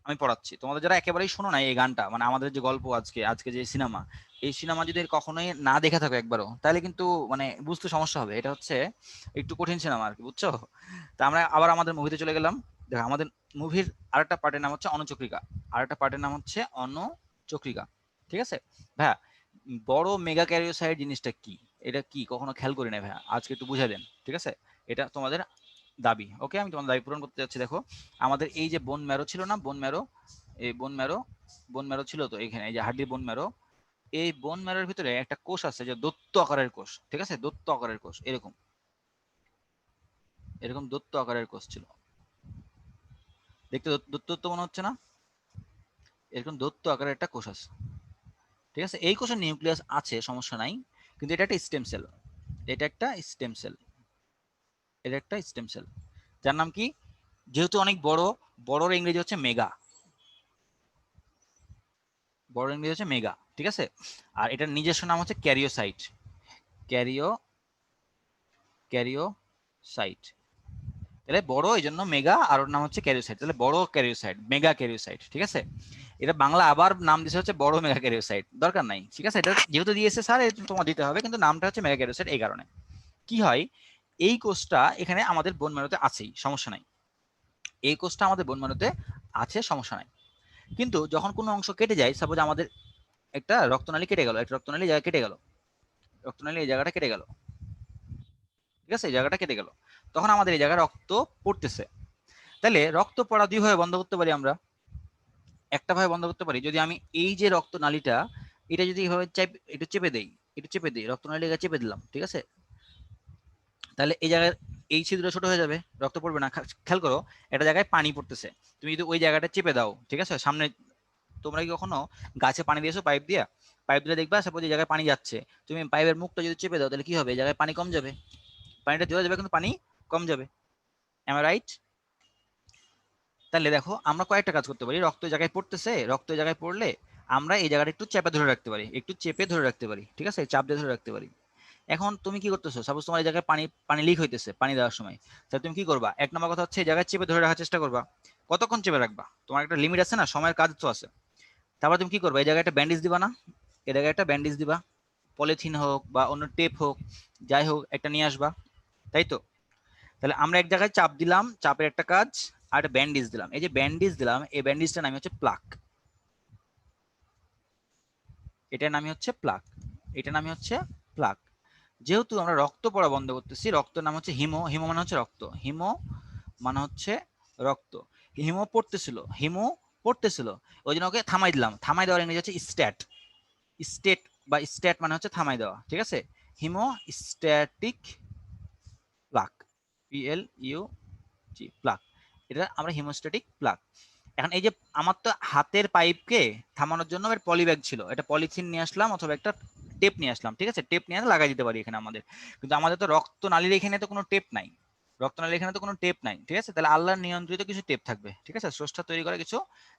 আমি পড়াচ্ছি। তোমাদের যারা একেবারেই শোনো না এই গানটা, মানে আমাদের যে গল্প আজকে আজকে যে সিনেমা, এই সিনেমা যদি কখনোই না দেখে থাকো একবারও, তাহলে কিন্তু মানে বুঝতে সমস্যা হবে। এটা হচ্ছে একটু কঠিন সিনেমা আর কি, বুঝছো? তা আমরা আবার আমাদের মুভিতে চলে গেলাম। দেখো আমাদের মুভির আরেকটা পার্টের নাম হচ্ছে অনুচক্রিকা, আরেকটা পার্টের নাম হচ্ছে অনুচক্রিকা। ঠিক আছে ভাইয়া, বড় মেগা ক্যারিওসাইড জিনিসটা কি, এটা কি কখনো খেয়াল করি না ভাইয়া, আজকে একটু বুঝাই দেন। ঠিক আছে, এটা তোমাদের দাবি। ওকে, আমি তোমাদের দাবি পূরণ করতে যাচ্ছি। দেখো আমাদের এই যে বোন ম্যারো ছিল না, বোন ম্যারো, এই বোন ম্যারো ছিল তো এখানে, এই যে হাড্ডির বোন ম্যারো, এই বোন ম্যারোর ভিতরে একটা কোষ আছে যে দৈত্য আকারের কোষ। ঠিক আছে, দৈত্য আকারের কোষ, এরকম এরকম দৈত্য আকারের কোষ ছিল। দেখতে দৈত্য দৈত্য মনে হচ্ছে না? এরকম দৈত্য আকারের একটা কোষ আছে। ঠিক আছে, এই কোষের নিউক্লিয়াস আছে, সমস্যা নাই, কিন্তু এটা একটা স্টেম সেল। এটা একটা স্টেম সেল, এটা একটা স্টেম সেল, যার নাম কি, যেহেতু অনেক বড়, বড়র ইংরেজি হচ্ছে মেগা, বড় ইংরেজি হচ্ছে মেগা। ঠিক আছে, আর এটার নিজস্ব নাম হচ্ছে ক্যারিওসাইট, ক্যারিও ক্যারিওসাইট। তাহলে বড় এই জন্য মেগা, আর ওর নাম হচ্ছে ক্যারিওসাইট, তাহলে বড় ক্যারিওসাইট, মেগা ক্যারিওসাইট। ঠিক আছে, এটা বাংলা আবার নাম দিয়েছে হচ্ছে বড় মেগা ক্যারিওসাইট, দরকার নাই। ঠিক আছে, এটা যেহেতু দিয়েছে স্যার এটা তোমার দিতে হবে, কিন্তু নামটা হচ্ছে মেগা ক্যারিওসাইট এই কারণে। কি হয়, এই কোষটা এখানে আমাদের বোন ম্যারোতে আছেই, সমস্যা নাই, এই কোষটা আমাদের বোন ম্যারোতে আছে, সমস্যা নাই। কিন্তু যখন কোনো অংশ কেটে যায়, সাপোজ আমাদের একটা রক্তনালী কেটে গেল, একটা রক্তনালী জায়গা কেটে গেল, রক্তনালী এই জায়গাটা কেটে গেল, ঠিক আছে, এই জায়গাটা কেটে গেল, তখন আমাদের এই জায়গায় রক্ত পড়তেছে। তাহলে রক্ত পড়া দুই ভাবে বন্ধ করতে পারি আমরা। একটা ভাবে বন্ধ করতে পারি, যদি আমি এই যে রক্তনালীটা, এটা যদি এইভাবে একটু চেপে দেই, একটু চেপে দিই, রক্তনালীটা চেপে দিলাম, ঠিক আছে, তাহলে এই জায়গায় এই ছিদ্র ছোট হয়ে যাবে, রক্ত পড়বে না। খেয়াল করো, একটা জায়গায় পানি পড়তেছে, তুমি যদি ওই জায়গাটা চেপে দাও, ঠিক আছে, সামনে, তোমরা কি কখনো গাছে পানি দিয়েছো পাইপ দিয়ে? পাইপ দিলে দেখবা সাপোজ এই জায়গায় পানি যাচ্ছে, তুমি পাইপের মুখটা যদি চেপে দাও, তাহলে কি হবে, এই জায়গায় পানি কম যাবে, পানিটা জোরে যাবে কিন্তু পানি কম যাবে। Am I right? তাহলে দেখো আমরা কয়েকটা কাজ করতে পারি, রক্ত এই জায়গায় পড়তেছে, রক্ত এই জায়গায় পড়লে আমরা এই জায়গাটা একটু চেপে ধরে রাখতে পারি, একটু চেপে ধরে রাখতে পারি, ঠিক আছে, চাপ দিয়ে ধরে রাখতে পারি। এখন তুমি কি করতেছো, সাপোজ তোমার এই জায়গায় পানি পানি লিক হইতেছে পানি দেওয়ার সময়, তাহলে তুমি কি করবা, এক নম্বর কথা হচ্ছে এই জায়গায় চেপে ধরে রাখার চেষ্টা করবা। কতক্ষণ চেপে রাখবা, তোমার একটা লিমিট আছে না, সময়ের কাজ তো আছে। তারপর তুমি কি করবা, এই জায়গায় একটা ব্যান্ডেজ দিবা না, এই জায়গায় একটা ব্যান্ডেজ দিবা, পলিথিন হোক বা অন্য টেপ হোক, যাই হোক একটা নিয়ে আসবা, তাই তো? তাহলে আমরা এক জায়গায় চাপ দিলাম, চাপের একটা কাজ, আর একটা ব্যান্ডেজ দিলাম, এই যে ব্যান্ডেজ দিলাম, এই ব্যান্ডেজটার নাম হচ্ছে প্লাক, এটার নামই হচ্ছে প্লাক, এটার নামই হচ্ছে প্লাক। যেহেতু আমরা রক্ত পড়া বন্ধ করতেছি, রক্তের নাম হচ্ছে হিমো, হিমো মানে হচ্ছে রক্ত, হিমো মানে হচ্ছে রক্ত, হিমো পড়তেছিল, হিমো পড়তেছিল, ওই জন্য ওকে থামাই দিলাম, থামাই দেওয়ার ইংরেজি হচ্ছে স্ট্যাট, স্টেট বা স্ট্যাট মানে হচ্ছে থামাই দেওয়া, ঠিক আছে, hemo static plug, P L U G plug, এটা আমরা হিমোস্ট্যাটিক প্লাক। এখন এই যে আমার তো হাতের পাইপকে থামানোর জন্য এর পলিব্যাগ ছিল, এটা পলিথিন নিয়ে আসলাম অথবা একটা টেপ নিয়ে আসলাম, ঠিক আছে, টেপ নিয়ে লাগাই দিতে পারি এখানে আমাদের, কিন্তু আমাদের তো রক্ত নালীর এখানে তো কোনো টেপ নাই, রক্তনালীর এখানে তো কোনো টেপ নাই, ঠিক আছে, তাহলে আল্লাহর নিয়ন্ত্রিত কিছু টেপ থাকবে, ঠিক আছে, স্রষ্টা তৈরি করা কিছু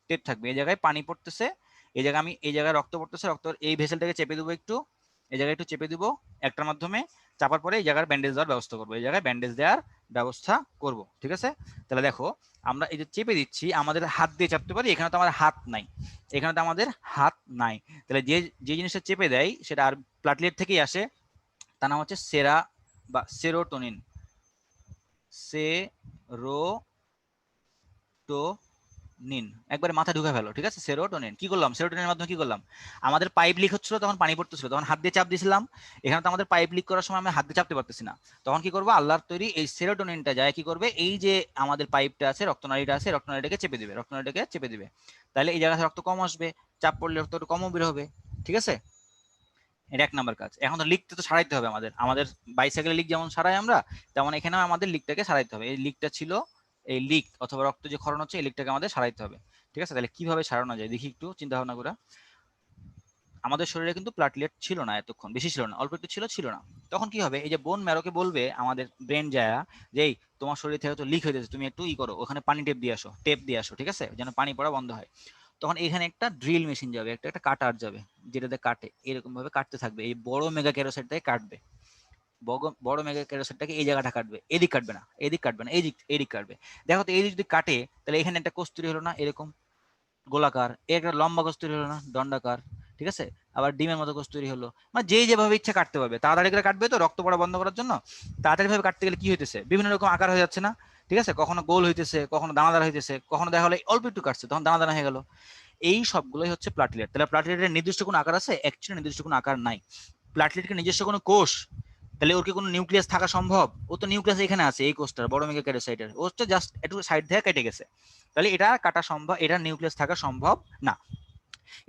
টেপ থাকবে। এই জায়গায় পানি পড়তেছে, এই জায়গায় আমি এই জায়গায় রক্ত পড়তেছে, রক্ত এই ভেসেলটাকে চেপে দেবো একটু, এই জায়গায় একটু চেপে দিব একটার মাধ্যমে, চাপার পরে এই জায়গায় ব্যান্ডেজ দেওয়ার ব্যবস্থা করবো, এই জায়গায় ব্যান্ডেজ দেওয়ার ব্যবস্থা করব, ঠিক আছে। তাহলে দেখো আমরা এই যে চেপে দিচ্ছি, আমাদের হাত দিয়ে চাপতে পারি, এখানে তো আমাদের হাত নাই, এখানে তো আমাদের হাত নাই, তাহলে যে যে জিনিসটা চেপে দেয় সেটা আর প্লাটলেট থেকেই আসে, তার নাম হচ্ছে সেরা বা সেরোটোনিন, সেরোটোনিন, একবারে মাথা ঢুকে ফেলো, ঠিক আছে, সেরোটোনিন। কি করলাম, সেরোটোনিনের মাধ্যমে কি করলাম, আমাদের পাইপ লিক হচ্ছিল, তখন পানি পড়তেছিল, তখন হাত দিয়ে চাপ দিয়েছিলাম, এখানে তো আমাদের পাইপ লিক করার সময় আমি হাত দিয়ে চাপতে পারতেছি না, তখন কি করবো, আল্লাহর তৈরি এই সেরোটোনিনটা যায় কি করবে, এই যে আমাদের পাইপটা আছে, রক্তনালীটা আছে, রক্তনালীটাকে চেপে দিবে, রক্তনালীটাকে চেপে দিবে, তাহলে এই জায়গায় রক্ত কম আসবে, চাপ পড়লে রক্ত একটু কমও বের হবে, ঠিক আছে। এটা এক নাম্বার কাজ। এখন তো লিকটা তো সারাইতে হবে আমাদের, আমাদের বাইসাইকেলের লিক যেমন সারাই আমরা, তেমন এখানেও আমাদের লিকটাকে সারাইতে হবে, এই লিকটা ছিল, এই লিক অথবা রক্ত যে ক্ষরণ হচ্ছে, এই লিকটাকে আমাদের সারাইতে হবে, ঠিক আছে। তাহলে কিভাবে সারানো যায় দেখি একটু চিন্তা ভাবনা করে। আমাদের শরীরে কিন্তু প্লাটলেট ছিল না এতক্ষণ, বেশি ছিল না, অল্প একটু ছিল, ছিল না। তখন কি হবে, এই যে বোন ম্যারোকে বলবে আমাদের ব্রেন যায় যে এই তোমার শরীর থেকে তো লিক হয়ে যাচ্ছে, তুমি একটু ই করো, ওখানে পানি টেপ দিয়ে আসো, টেপ দিয়ে আসো, ঠিক আছে, যেন পানি পড়া বন্ধ হয়। তখন এখানে একটা ড্রিল মেশিন যাবে, একটা একটা কাটার যাবে, যেটাতে কাটে, এরকম ভাবে কাটতে থাকবে, এই বড় মেগা ক্যারোসাইটটাকে কাটবে, বড় বড় মেগা ক্যারোসাইটটাকে এই জায়গাটা কাটবে, এদিক কাটবে না, এদিক কাটবে না, এদিক এদিক কাটবে। দেখো তো এদিক যদি কাটে, তাহলে এখানে একটা কোষ তৈরি হলো না, এরকম, গোলাকার, একটা লম্বা কোষ তৈরি হলো না, দণ্ডাকার, ঠিক আছে। আবার ডিমের মতো কোষ তৈরি হলো, মানে যেই যেভাবে ইচ্ছা কাটতে পারবে, তাড়াতাড়ি করে কাটবে তো রক্ত পড়া বন্ধ করার জন্য। তাড়াতাড়ি ভাবে কাটতে গেলে কি হইতেছে, বিভিন্ন রকম আকার হয়ে যাচ্ছে না, ঠিক আছে, কখনো গোল হইতেছে, কখনো দানাদার হইতেছে, কখনো দেখা হলো অল্প একটু কাটছে তখন দানা দানা হয়ে গেল। এই সবগুলোই হচ্ছে প্লাটিলেট। তাহলে প্লাটিলেটের নির্দিষ্ট কোনো আকার আছে? অ্যাকচুয়ালি নির্দিষ্ট কোনো আকার নাই। প্লাটিলেটকে নিজস্ব কোনো কোষ, তাহলে ওর কি কোনো নিউক্লিয়াস থাকা সম্ভব? ও তো নিউক্লিয়াস এখানে আছে এই কোষটার, বড় মেগা ক্যারিওসাইটের, ওটা জাস্ট একটু সাইড থেকে কেটে গেছে, তাহলে এটা কাটা সম্ভব, এটা নিউক্লিয়াস থাকা সম্ভব না।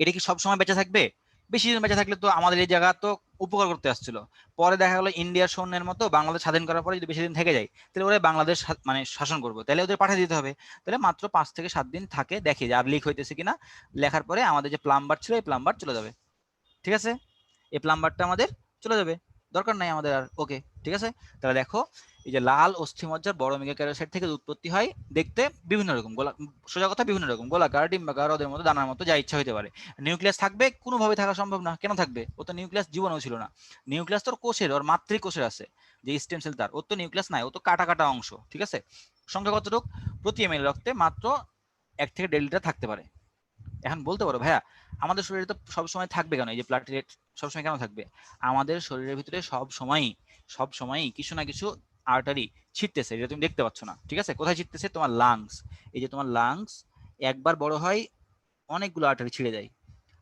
এটা কি সবসময় বেঁচে থাকবে? বেশি দিন বেঁচে থাকলে তো আমাদের এই জায়গা তো উপকার করতে আসছিল, পরে দেখা গেলো ইন্ডিয়ার সৈন্যের মতো বাংলাদেশ স্বাধীন করার পরে যদি বেশি দিন থেকে যায়, তাহলে ওরা বাংলাদেশ মানে শাসন করবো, তাহলে ওদের পাঠিয়ে দিতে হবে। তাহলে মাত্র 5 থেকে 7 দিন থাকে, দেখি যে আর লিক হইতেছে কিনা, লেখার পরে আমাদের যে প্লাম্বার ছিল এই প্লাম্বার চলে যাবে, ঠিক আছে, এই প্লাম্বারটা আমাদের চলে যাবে, দরকার নাই আমাদের আর। ওকে, ঠিক আছে। তাহলে দেখো, এই যে লাল অস্থিমজ্জার বড় মেগাক্যারিওসাইট থেকে উৎপত্তি হয়, দেখতে বিভিন্ন রকম, সোজা কথা বিভিন্ন রকম, গোলাকার, ডিম্বাকার, ওদের মতো, দানার মতো, যা ইচ্ছা হইতে পারে। নিউক্লিয়াস থাকবে? কোনোভাবে থাকা সম্ভব না। কেন থাকবে? ও তো নিউক্লিয়াস জীবনেও ছিল না। নিউক্লিয়াস তোর কোষের, ওর মাতৃকোষের আছে, যে স্টেম সেল তার, ওর তো নিউক্লিয়াস নাই, ও তো কাটা কাটা অংশ, ঠিক আছে। সংখ্যা কতটুক? প্রতি এমএল রক্তে মাত্র 1 থেকে 1.5 লিটার থাকতে পারে। এখন বলতে পারো ভাইয়া আমাদের শরীরে তো সবসময় থাকবে কেন এই যে প্লাটিলেট, সবসময় কেন থাকবে? আমাদের শরীরের ভিতরে সব সময়ই কিছু না কিছু আর্টারি ছিটতেছে, যেটা তুমি দেখতে পাচ্ছ না, ঠিক আছে। কোথায় ছিটতেছে? তোমার লাংস, এই যে তোমার লাংস একবার বড় হয়, অনেকগুলো আর্টারি ছিঁড়ে যায়,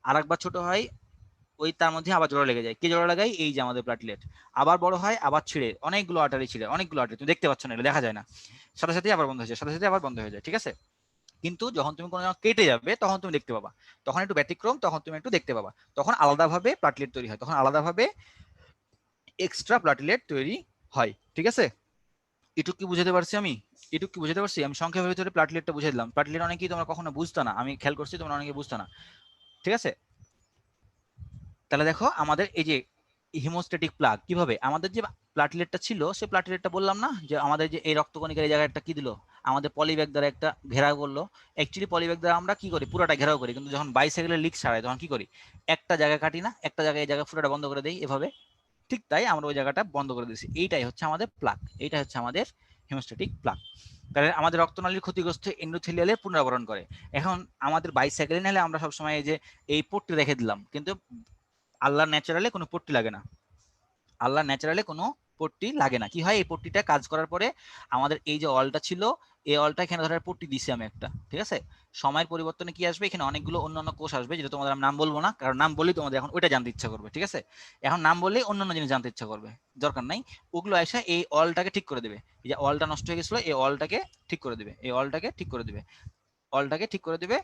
আর একবার ছোট হয়, ওই তার মধ্যে আবার জোড়া লেগে যায়। কে জোড়া লাগায়? এই যে আমাদের প্লাটিলেট। আবার বড় হয়, আবার ছিঁড়ে, অনেকগুলো আর্টারি ছিঁড়ে, অনেকগুলো আর্টারি, তুমি দেখতে পাচ্ছ না, এটা দেখা যায় না, সাথে সাথে আবার বন্ধ হয়ে যায়, সাথে সাথে আবার বন্ধ হয়ে যায়, ঠিক আছে। কিন্তু যখন তুমি কোনো জায়গা কেটে যাবে তখন তুমি দেখতে পাবা, তখন একটু ব্যতিক্রম, তখন তুমি একটু দেখতে পাবা, তখন আলাদাভাবে প্লাটিলেট তৈরি হয়, তখন আলাদাভাবে এক্সট্রা প্লাটিলেট তৈরি হয়, ঠিক আছে। এটুকু কি বুঝাতে পারছি আমি? এটুকু কি বুঝাতে পারছি? আমি সংক্ষেপের ভিতরে প্লাটিলেটটা বুঝাই দিলাম। প্লাটিলেট অনেকেই তোমরা কখনো বুঝতো না, আমি খেয়াল করছি তোমরা অনেকে বুঝতো না, ঠিক আছে। তাহলে দেখো আমাদের এই যে হিমোস্ট্যাটিক প্লাগ কিভাবে, আমাদের যে প্লাটিলেটটা ছিল সেই প্লাটিলেটটা বললাম না যে আমাদের যে এই রক্তকণিকার এই জায়গায় একটা কি দিল, আমাদের পলিব্যাগ দ্বারা একটা ঘেরাও করলো। অ্যাকচুয়ালি পলিব্যাগ দ্বারা আমরা কি করি, পুরোটা ঘেরাও করি, কিন্তু যখন বাইসাইকেলের লিক ছাড়াই তখন কি করি, একটা জায়গা কাটি না, একটা জায়গায় এই জায়গা পুরোটা বন্ধ করে দেই এভাবে, ঠিক তাই আমরা ওই জায়গাটা বন্ধ করে দিয়েছি। এইটাই হচ্ছে আমাদের প্লাগ, এইটা হচ্ছে আমাদের হিমোস্ট্যাটিক প্লাগ। তাহলে আমাদের রক্তনালীর ক্ষতিগ্রস্ত এন্ডোথেলিয়ালের পুনরাবরণ করে। এখন আমাদের বাইসাইকেলে নিলে আমরা সবসময় এই যে এই পট্টি রেখে দিলাম, কিন্তু আল্লাহ ন্যাচারালে কোনো পট্টি লাগে না, আল্লাহ ন্যাচারালে কোনো পট্টি লাগে না। কি হয়, এই পট্টিটা কাজ করার পরে আমাদের এই যে অলটা ছিল, এই অলটা এখানে ধরার পট্টি দিছি আমি একটা, ঠিক আছে। সময়ের পরিবর্তনে কি আসবে, এখানে অনেকগুলো অন্যান্য কোষ আসবে, যেটা তোমাদের আমি নাম বলবো না, কারণ নাম বললেই তোমাদের এখন ওইটা জানতে ইচ্ছা করবে, ঠিক আছে। এখন নাম বললেই অন্যান্য জিনিস জানতে ইচ্ছা করবে, দরকার নাই। ওগুলো এসে এই অলটাকে ঠিক করে দেবে, এই যে অলটা নষ্ট হয়ে গেছিলো এই অলটাকে ঠিক করে দেবে, এই অলটাকে ঠিক করে দেবে, অলটাকে ঠিক করে দিবে,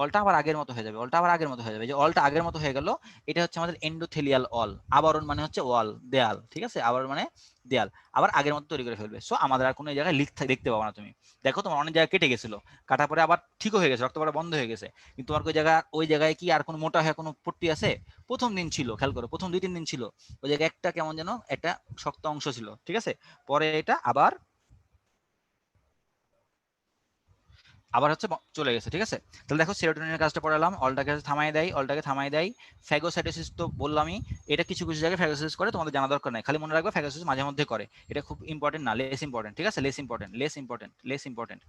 অলটা আবার আগের মতো হয়ে যাবে, অলটা আবার আগের মতো হয়ে যাবে, যে অলটা আগের মতো হয়ে গেল। এটা হচ্ছে আমাদের এন্ডোথেলিয়াল অল, আবরণ মানে হচ্ছে ওয়াল, দেয়াল, ঠিক আছে, আবরণ মানে দেয়াল, আবার আগের মতো তৈরি করে ফেলবে। সো আমাদের আর কোনো জায়গায় লিক দেখতে পাবো না তুমি। দেখো তোমার অনেক জায়গায় কেটে গেছিল, কাটার পরে আবার ঠিকও হয়ে গেছে, রক্ত পড়া বন্ধ হয়ে গেছে, কিন্তু তোমার ওই জায়গায় কি আর কোনো মোটা হয়ে কোনো পট্টি আছে? প্রথম দিন ছিল, খেয়াল করো, প্রথম 2-3 দিন ছিল, ওই জায়গায় একটা কেমন যেন একটা শক্ত অংশ ছিল, ঠিক আছে। পরে এটা আবার আবার হচ্ছে চলে গেছে, ঠিক আছে। তাহলে দেখো সেরোটোনিনের কাজটা পড়ালাম, অলটাকে থামাই দেয়, অলটাকে থামাই দেয়। ফ্যাগোসাইটোসিস তো বললামই, এটা কিছু কিছু জায়গায় ফ্যাগোসাইটোসিস করে, তোমাদের জানা দরকার নাই, খালি মনে রাখবে ফ্যাগোসাইটোসিস মাঝে মধ্যে করে, এটা খুব ইম্পর্টেন্ট না, লেস ইম্পর্টেন্ট, ঠিক আছে, less important, less important, less important.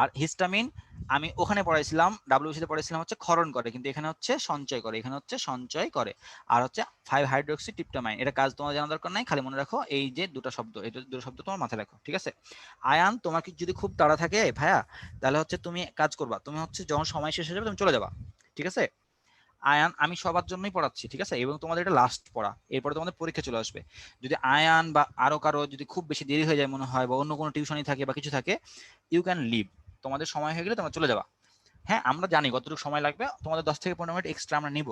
আর হিস্টামিন আমি ওখানে পড়াইছিলাম, ডাব্লিউসি তে পড়াইছিলাম হচ্ছে ক্ষরণ করে, কিন্তু এখানে হচ্ছে সঞ্চয় করে, এখানে হচ্ছে সঞ্চয় করে। আর হচ্ছে 5 হাইড্রোক্সি ট্রিপ্টোমাইন, এটা কাজ তোমার জানা দরকার নাই, খালি মনে রাখো এই যে দুটো শব্দ, এই দুটো শব্দ তোমার মাথায় রাখো, ঠিক আছে। আয়ান, তোমার কি যদি খুব তাড়া থাকে ভাইয়া, তাহলে হচ্ছে তুমি কাজ করবা, তুমি হচ্ছে যখন সময় শেষ হয়ে যাবে তুমি চলে যাবা, ঠিক আছে। আয়ান আমি সবার জন্যই পড়াচ্ছি, ঠিক আছে, এবং তোমাদের এটা লাস্ট পড়া, এরপরে তোমাদের পরীক্ষা চলে আসবে। যদি আয়ান বা আরো কারো যদি খুব বেশি দেরি হয়ে যায় মনে হয়, বা অন্য কোনো টিউশনই থাকে বা কিছু থাকে, ইউ ক্যান লিভ, তোমাদের সময় হয়ে গেলে তোমরা চলে যাবা। হ্যাঁ, আমরা জানি কতটুকু সময় লাগবে, তোমাদের 10 থেকে 15 মিনিট এক্সট্রা আমরা নিব,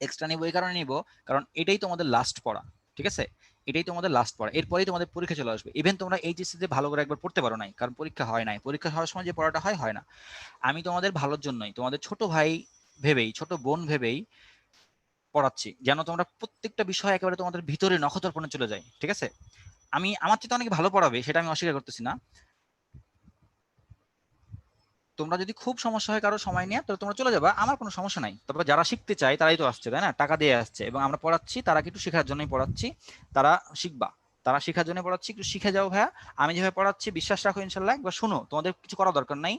এক্সট্রা নিব এই কারণে নিব, কারণ এটাই তোমাদের লাস্ট পড়া, ঠিক আছে, এটাই তোমাদের লাস্ট পড়া, এরপরেই তোমাদের পরীক্ষা চলে আসবে। ইভেন তোমরা এইচএসসি তে ভালো করে একবার পড়তে পারো নাই, কারণ পরীক্ষা হয় নাই, পরীক্ষা হওয়ার সময় যে পড়াটা হয় হয় না। আমি তোমাদের ভালোর জন্যই, তোমাদের ছোট ভাই ভেবেই, ছোট বোন ভেবেই পড়াচ্ছি, যেন তোমরা প্রত্যেকটা বিষয় একেবারে তোমাদের ভিতরে নখদর্পণে চলে যায়, ঠিক আছে। আমি আমার চেয়ে অনেক ভালো পড়াবে, সেটা আমি অস্বীকার করতেছি না। তোমরা যদি খুব সমস্যা হয় কারো সময় নিয়ে, তাহলে তোমরা চলে যাবা, আমার কোনো সমস্যা নাই। তবে যারা শিখতে চায় তারাই তো আসছে, তাই না, টাকা দিয়ে আসছে, এবং আমরা পড়াচ্ছি, তারা কিন্তু শেখার জন্যই পড়াচ্ছি, তারা শিখবা, তারা শেখার জন্য পড়াচ্ছি, একটু শিখে যাও ভাইয়া। আমি যেভাবে পড়াচ্ছি বিশ্বাস রাখো ইনশাল্লাহ, একবার শুনো, তোমাদের কিছু করার দরকার নাই,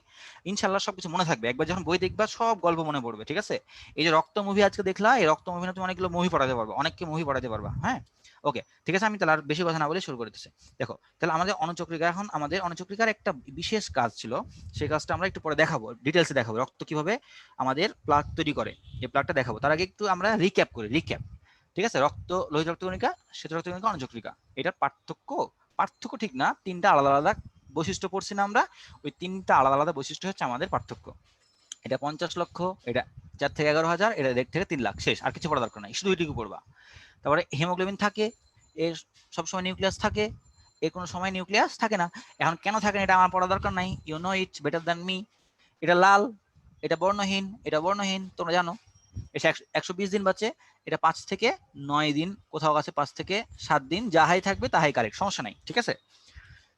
ইনশাল্লাহ সবকিছু মনে থাকবে। একবার যখন বই দেখবা সব গল্প মনে পড়বে, ঠিক আছে? এই যে রক্ত মুভি আজকে দেখলা, এই রক্ত মুভি না তুমি অনেকগুলো মুভি পড়াতে পারবে, অনেককে মুভি পড়াতে পারবা। হ্যাঁ, ওকে ঠিক আছে, আমি তাহলে আর বেশি কথা না বলে শুরু করতেছি। দেখো তাহলে আমাদের অনুচক্রিকা, এখন আমাদের অনুচক্রিকার একটা বিশেষ কাজ ছিল, সেই কাজটা আমরা একটু পরে দেখাবো, ডিটেলসে দেখাবো রক্ত কিভাবে আমাদের প্লাক তৈরি করে, এই প্লাকটা দেখাবো। তার আগে একটু আমরা রিক্যাপ করি, রিক্যাপ। ঠিক আছে, রক্ত, লোহিত রক্তকণিকা, শ্বেত রক্তকণিকা, অনুচক্রিকা, এটার পার্থক্য, পার্থক্য ঠিক না, তিনটা আলাদা আলাদা বৈশিষ্ট্য পড়ছি না আমরা, ওই তিনটা আলাদা আলাদা বৈশিষ্ট্য হচ্ছে আমাদের পার্থক্য। এটা 50 লক্ষ, এটা 4 থেকে 11,000, এটা 1 থেকে 3 লাখ, শেষ, আর কিছু পড়া দরকার নাই, শুধু এটুকু পড়বা। তারপরে হিমোগ্লোবিন থাকে, এর সবসময় নিউক্লিয়াস থাকে, এর কোনো সময় নিউক্লিয়াস থাকে না। এখন কেন থাকে না এটা আমার পড়া দরকার নাই, you know it better than me. এটা লাল, এটা বর্ণহীন, এটা বর্ণহীন, তোমরা জানো। এটা 120 দিন বাঁচে, এটা 5 থেকে 9 দিন, কোথাও কাছে 5 থেকে 7 দিন, যাহাই থাকবে তাহাই কারেক্ট, সমস্যা নাই, ঠিক আছে?